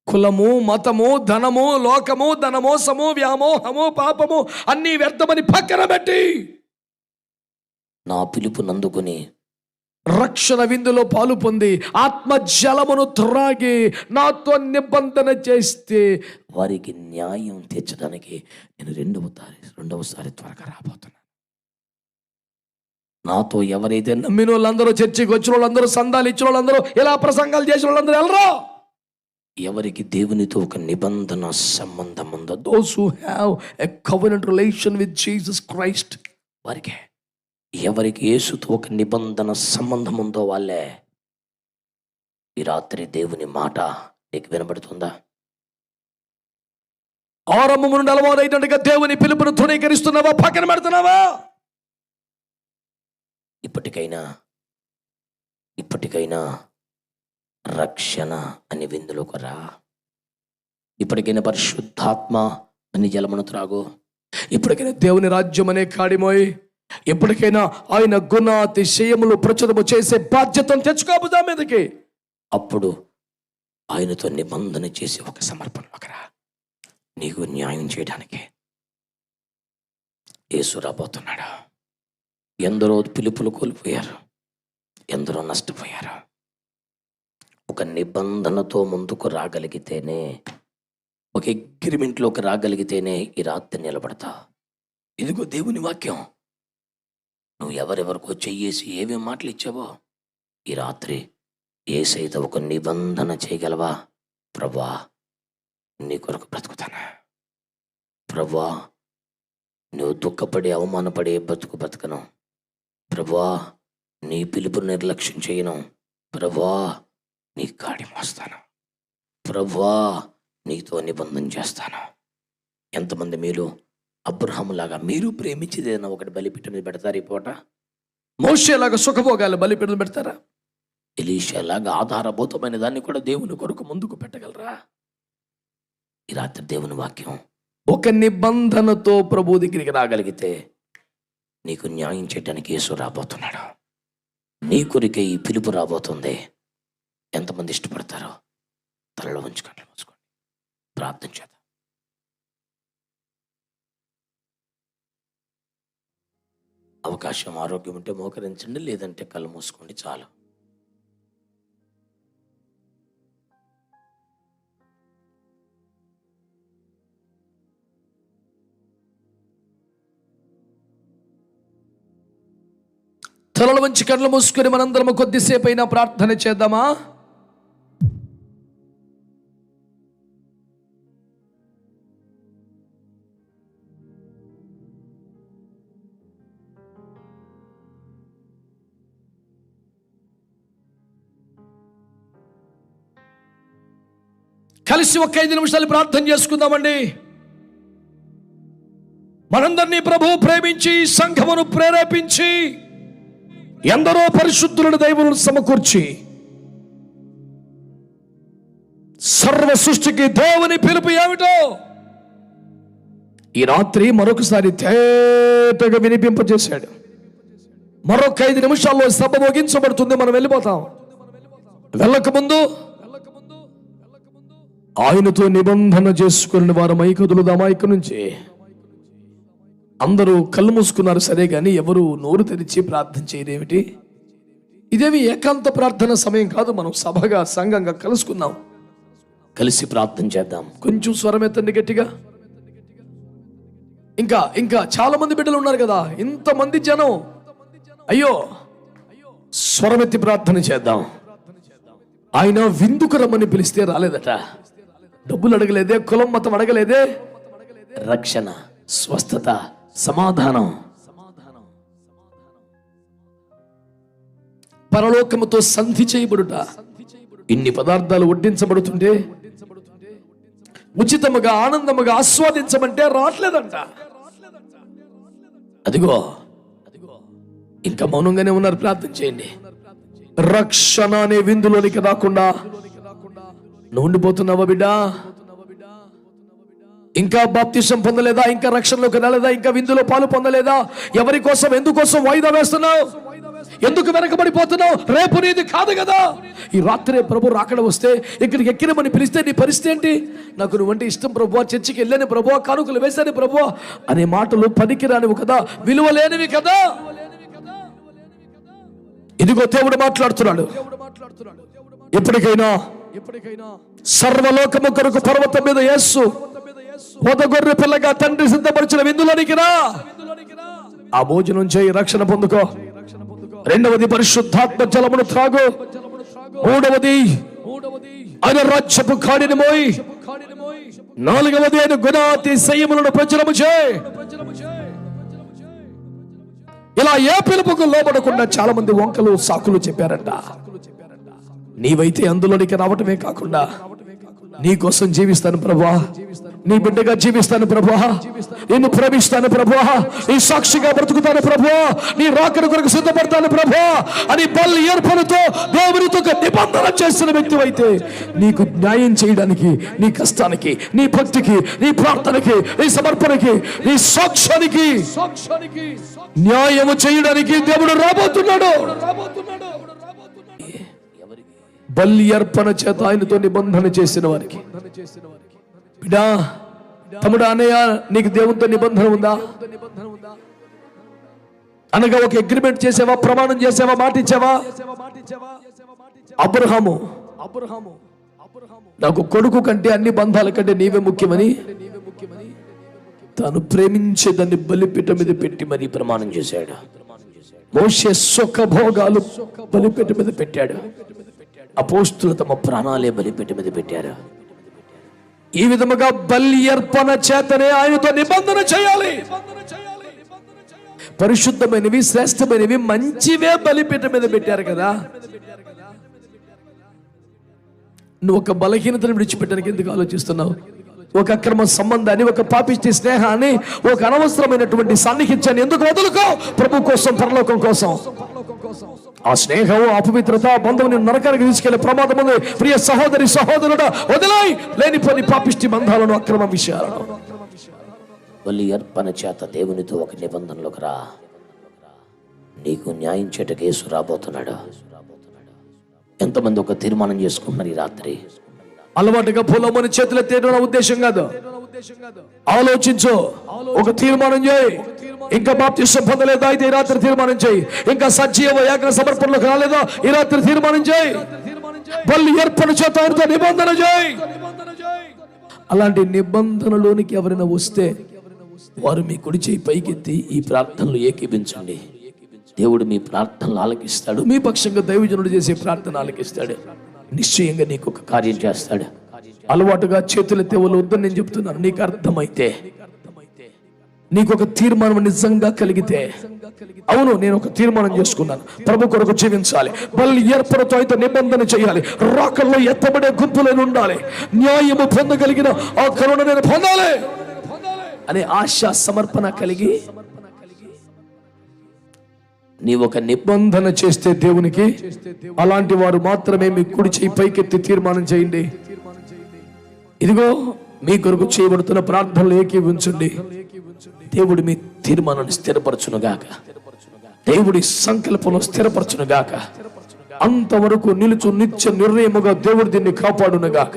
కులము, మతము, ధనము, లోకము, ధనమోసము, వ్యామోహము, పాపము అన్నీ వ్యర్థమని పక్కన పెట్టి నా పిలుపు నందుకుని రక్షణ విందులో పాలు పొంది ఆత్మ జలమును త్రాగి నాతో నిబంధన చేస్తే వారికి న్యాయం తీర్చడానికి నేను రెండవసారి త్వరగా రాబోతున్నాను. నాతో ఎవరైతే నమ్మిన వాళ్ళందరూ, చర్చికి వచ్చిన వాళ్ళందరూ, సందాలు ఇచ్చిన వాళ్ళందరూ, ఇలా ప్రసంగాలు చేసిన వాళ్ళందరూ వెళ్ళరా. ఎవరికి దేవునితో ఒక నిబంధన సంబంధం ఉందో, those who have a covenant relation with Jesus Christ, వారికే. ఎవరికి యేసుతో ఒక నిబంధన సంబంధం ఉందో వాళ్ళే. ఈ రాత్రి దేవుని మాట నీకు వినబడుతుందా? ఆరంభము నుండి అలవాటైనట్టుగా దేవుని పిలుపును తృణీకరిస్తున్నావా? పక్కన పెడుతున్నావా? ఇప్పటికైనా రక్షణ అని విందులోకి రా. ఇప్పటికైనా పరిశుద్ధాత్మ అని జలమును త్రాగు. ఇప్పటికైనా దేవుని రాజ్యం అనే కాడిమోయి, ఎప్పటికైనా ఆయన గుణాతిశయములు ప్రచురము చేసే బాధ్యతను తెచ్చుకోబుదా మీదకి. అప్పుడు ఆయనతో నిబంధన చేసి ఒక సమర్పణలోకి రా. నీకు న్యాయం చేయడానికి యేసు రాబోతున్నాడు. ఎందరో పిలుపులు కోల్పోయారు. ఎందరో నష్టపోయారు. ఒక నిబంధనతో ముందుకు రాగలిగితేనే, ఒక అగ్రిమెంట్లోకి రాగలిగితేనే ఈ రాత్రి నిలబడతా. ఇదిగో దేవుని వాక్యం. నువ్వు ఎవరెవరికో చెయ్యేసి ఏమేం మాటలు ఇచ్చావో, ఈ రాత్రి యేసయ్యతో ఒక నిబంధన చేయగలవా? ప్రభువా, నీ కొరకు బ్రతుకుతాను. ప్రభువా, నువ్వు దుఃఖపడి అవమానపడే బ్రతుకను. ప్రభువా, నీ పిలుపు నిర్లక్ష్యం చేయను. ప్రభువా, నీ కాడి మోస్తాను. ప్రభువా, నీతో నిబంధన చేస్తాను. ఎంతమంది మీరు అబ్రహాములాగా మీరు ప్రేమించేదేదైనా ఒకటి బలిపీఠం మీద పెడతారు ఈ పూట? మోషేలాగా సుఖభోగాలు బలిపీఠం పెడతారా? ఎలీషాలాగా ఆధారభూతమైన దాన్ని కూడా దేవుని కొరకు ముందుకు పెట్టగలరా? ఈ రాత్రి దేవుని వాక్యం, ఒక నిబంధనతో ప్రభు దగ్గరికి రాగలిగితే నీకు న్యాయం చేయడానికి యేసు రాబోతున్నాడు. నీ కొరికే ఈ పిలుపు రాబోతుంది. ఎంతమంది ఇష్టపడతారో తలలో ఉంచుకోండి, మూసుకోండి, ప్రార్థన చేద్దాం. అవకాశం, ఆరోగ్యం ఉంటే మోకరించండి, లేదంటే కళ్ళు మూసుకోండి చాలు. తలల వంచి కళ్ళు మూసుకొని మనందరము కొద్దిసేపు అయినా ప్రార్థన చేద్దామా? కలిసి ఒక 5 నిమిషాలు ప్రార్థన చేసుకుందామండి. మనందరినీ ప్రభువు ప్రేమించి సంఘమును ప్రేరేపించి ఎందరో పరిశుద్ధులను దైవములను సమకూర్చి సర్వ సృష్టికి దేవుని పిలుపు ఏమిటో ఈ రాత్రి మరొకసారి తేటగా వినిపింపజేశాడు. మరొక 5 నిమిషాల్లో సభ ముగించబడుతుంది. మనం వెళ్ళిపోతాం. వెళ్ళకముందు ఆయనతో నిబంధన చేసుకున్న వారు మైకదులుదాం. మైక నుంచి అందరూ కళ్ళు మూసుకున్నారు సరే, కానీ ఎవరు నోరు తెరిచి ప్రార్థన చేయదేమిటి? ఇదేమి ఏకాంత ప్రార్థన సమయం కాదు. మనం సభగా సంఘంగా కలుసుకుందాం, కలిసి ప్రార్థన చేద్దాం. కొంచెం స్వరం ఎత్తండి గట్టిగా. ఇంకా ఇంకా చాలా మంది బిడ్డలు ఉన్నారు కదా, ఇంతమంది జనం. అయ్యో, స్వరమెత్తి ప్రార్థన చేద్దాం. ఆయన విందుకు రమ్మని పిలిస్తే రాలేదట. డబ్బులు అడగలేదే, కులం మతం అడగలేదే. రక్షణ, స్వస్థత, సమాధానం, పరలోకముతో సంధి చేయబడుట. ఇన్ని పదార్థాలు వడ్డించబడుతుంటే ఉచితముగా ఆనందముగా ఆస్వాదించమంటే రావట్లేదంట. అదిగో ఇంకా మౌనంగానే ఉన్నారు. ప్రార్థన చేయండి. రక్షణ అనే విందులోనికి రాకుండా నువ్వు ఉండిపోతున్నావా బిడ్డా? ఇంకా బాప్తిసం పొందలేదా? ఇంకా రక్షణలోకి రాలేదా? ఇంకా విందులో పాలు పొందలేదా? ఎవరి కోసం, ఎందుకోసం వాయిదా వేస్తున్నావు? ఎందుకు వెనకబడిపోతున్నావు? రేపు నీది కాదు కదా. ఈ రాత్రే ప్రభు రాకడ వస్తే ఇక్కడికి ఎక్కిరమని పిలిస్తే నీ పరిస్థితి ఏంటి? నాకు నువ్వంటే ఇష్టం ప్రభువా, చర్చికి వెళ్ళాను ప్రభువా, కానుకలు వేశాను ప్రభువా అనే మాటలు పనికిరానివి కదా, విలువలేనివి కదా. ఇదిగో దేవుడు మాట్లాడుతున్నాడు. ఎప్పటికైనా సర్వలోకము కొరకు పర్వతం మీద యేసు పొదగొర్రె పిల్లగా తండ్రి సిద్ధపరిచిన విందులోనికి రా. ఆ భోజనం చేయి, రక్షణ పొందుకో. రెండవది పరిశుద్ధాత్మ జలమును త్రాగు. మూడవది ఆయన రాజ్యపు కాడిని మోయి. నాలుగవది ఆయన గుణాతిశయములను ప్రచురము చేయి. ఇలా ఏ పిలుపుకు లోబడకుండా చాలా మంది వంకలు సాకులు చెప్పారంట. నీవైతే అందులోనికి రావటమే కాకుండా నీ కోసం జీవిస్తాను ప్రభువా, నీ బిడ్డగా జీవిస్తాను ప్రభువా, నిన్ను ప్రేమిస్తాను ప్రభువా, నీ సాక్షిగా బ్రతుకుతాను ప్రభువా, నీ రాకడ కొరకు సిద్ధపడతాను ప్రభువా అని బల్ ఏర్పడుతో దేవునితో నిబంధన చేసిన వ్యక్తివైతే నీకు న్యాయం చేయడానికి, నీ కష్టానికి, నీ భక్తికి, నీ ప్రార్థనకి, నీ సమర్పణకి, నీ సాక్ష్యానికి న్యాయము చేయడానికి దేవుడు రాబోతున్నాడు. బలి అర్పణ చేత ఆయనతో నిబంధన చేసిన వారికి, బిడ్డా, తమ్ముడు, అన్నయ్య, నీకు దేవునితో నిబంధన ఉందా? అనగా ఒక అగ్రిమెంట్ చేసావా, ప్రమాణం చేసావా, మాట ఇచ్చావా? అబ్రహాము నాకు కొడుకు కంటే అన్ని బంధాల కంటే నీవే ముఖ్యమని తాను ప్రేమించే దాన్ని బలిపీఠం మీద పెట్టి మరీ ప్రమాణం చేశాడు. మోషే సుఖభోగాలు బలిపీఠం మీద పెట్టాడు. అపోస్తులు తమ ప్రాణాలే బలిపీఠం మీద పెట్టారు. ఈ విధముగా బలి అర్పణ చేతనే ఆయనతో నిబంధన చేయాలి. పరిశుద్ధమైనవి, శ్రేష్టమైనవి, మంచివే బలిపీఠం మీద పెట్టారు కదా. నువ్వు ఒక బలహీనతను విడిచిపెట్టడానికి ఎందుకు ఆలోచిస్తున్నావు? ఒక అక్రమ సంబంధాన్ని, ఒక పాపిష్టి స్నేహాన్ని, ఒక అనవసరమైనటువంటి సాన్నిహిత్యాన్ని ఎందుకు వదులుకో? ప్రభు కోసం, పరలోకం కోసం. ఆ స్నేహం, అపవిత్రత, బంధువు నిన్ను నరకానికి తీసుకెళ్లే ప్రమాదం ఉంది. ప్రియ సహోదరి, సహోదరుడు, వదిలాయి లేనిపోని పాపిష్టి బంధాలను, అక్రమ విషయాలను. బలి అర్పణ చేత దేవునితో ఒక నిబంధనలోకి రా. నీకు న్యాయం చేయటకు యేసు రాబోతున్నాడు. ఎంతమంది ఒక తీర్మానం చేసుకుంటున్నారు ఈ రాత్రి? అలవాటుగా పొలమని చేతులు ఎత్తేయడం నా ఉద్దేశం కాదు. ఆలోచించు, ఒక తీర్మానం చేయి. ఇంకా బాప్తిసం పొందలేదా? అయితే ఈ రాత్రి తీర్మానం చేయి. ఇంకా సజీవ యాజ్ఞ సమర్పణలోకి రాలేదా? ఈ రాత్రి తీర్మానం చేయి. బలి అర్పణ చేత ఆయనతో నిబంధన చేయి. అలాంటి నిబంధనలోనికి ఎవరైనా వస్తే వారు మీ కుడి చేయి పైకెత్తి ఈ ప్రార్థనలు ఏకీపించండి. దేవుడు మీ ప్రార్థనలు ఆలకిస్తాడు. మీ పక్షంగా దైవజనుడు చేసే ప్రార్థన ఆలకిస్తాడు. నిశ్చయంగా నీకు ఒక కార్యం చేస్తాడు. అలవాటుగా చేతులెత్తే వాళ్ళు వద్దని నేను చెప్తున్నాను. నీకు అర్థమైతే, నీకు ఒక తీర్మానం నిజంగా కలిగితే, అవును నేను ఒక తీర్మానం చేసుకున్నాను, ప్రభు కొరకు జీవించాలి, బలి అర్పణతో అయితే నిబంధన చేయాలి, రాకల్లో ఎత్తబడే గుంపులను ఉండాలి, న్యాయము పొందగలిగిన ఆ కరుణ నేను పొందాలి అనే ఆశ, సమర్పణ కలిగి నీ ఒక నిబంధన చేస్తే దేవునికి, అలాంటి వారు మాత్రమే మీ కుడి చేయి పైకెత్తి తీర్మానం చేయండి. ఇదిగో మీ కొరకు చేయబడుతున్న ప్రార్థనలు ఏకీవించండి. దేవుడు మీ తీర్మానాన్ని స్థిరపరచునుగాక. దేవుడి సంకల్పంలో స్థిరపరచునుగాక. అంతవరకు నిలుచు నిత్య నిర్ణయముగా దేవుడు దీన్ని కాపాడునుగాక.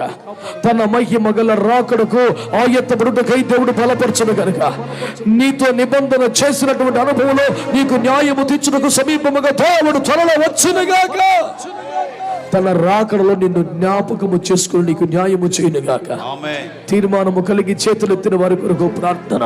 తన మహిమ గల రాకడకు ఆయత్తబడుటకై దేవుడు బలపరచును గనుక నీతో నిబంధన చేసినటువంటి అనుభవంలో నీకు న్యాయము తీర్చుటకు సమీపముగా దేవుడు త్వరలో వచ్చునుగాక. తన రాకడలో నిన్ను జ్ఞాపకము చేసుకుని నీకు న్యాయము చేయునుగాక. తీర్మానము కలిగి చేతులెత్తిన వారి కొరకు ప్రార్థన.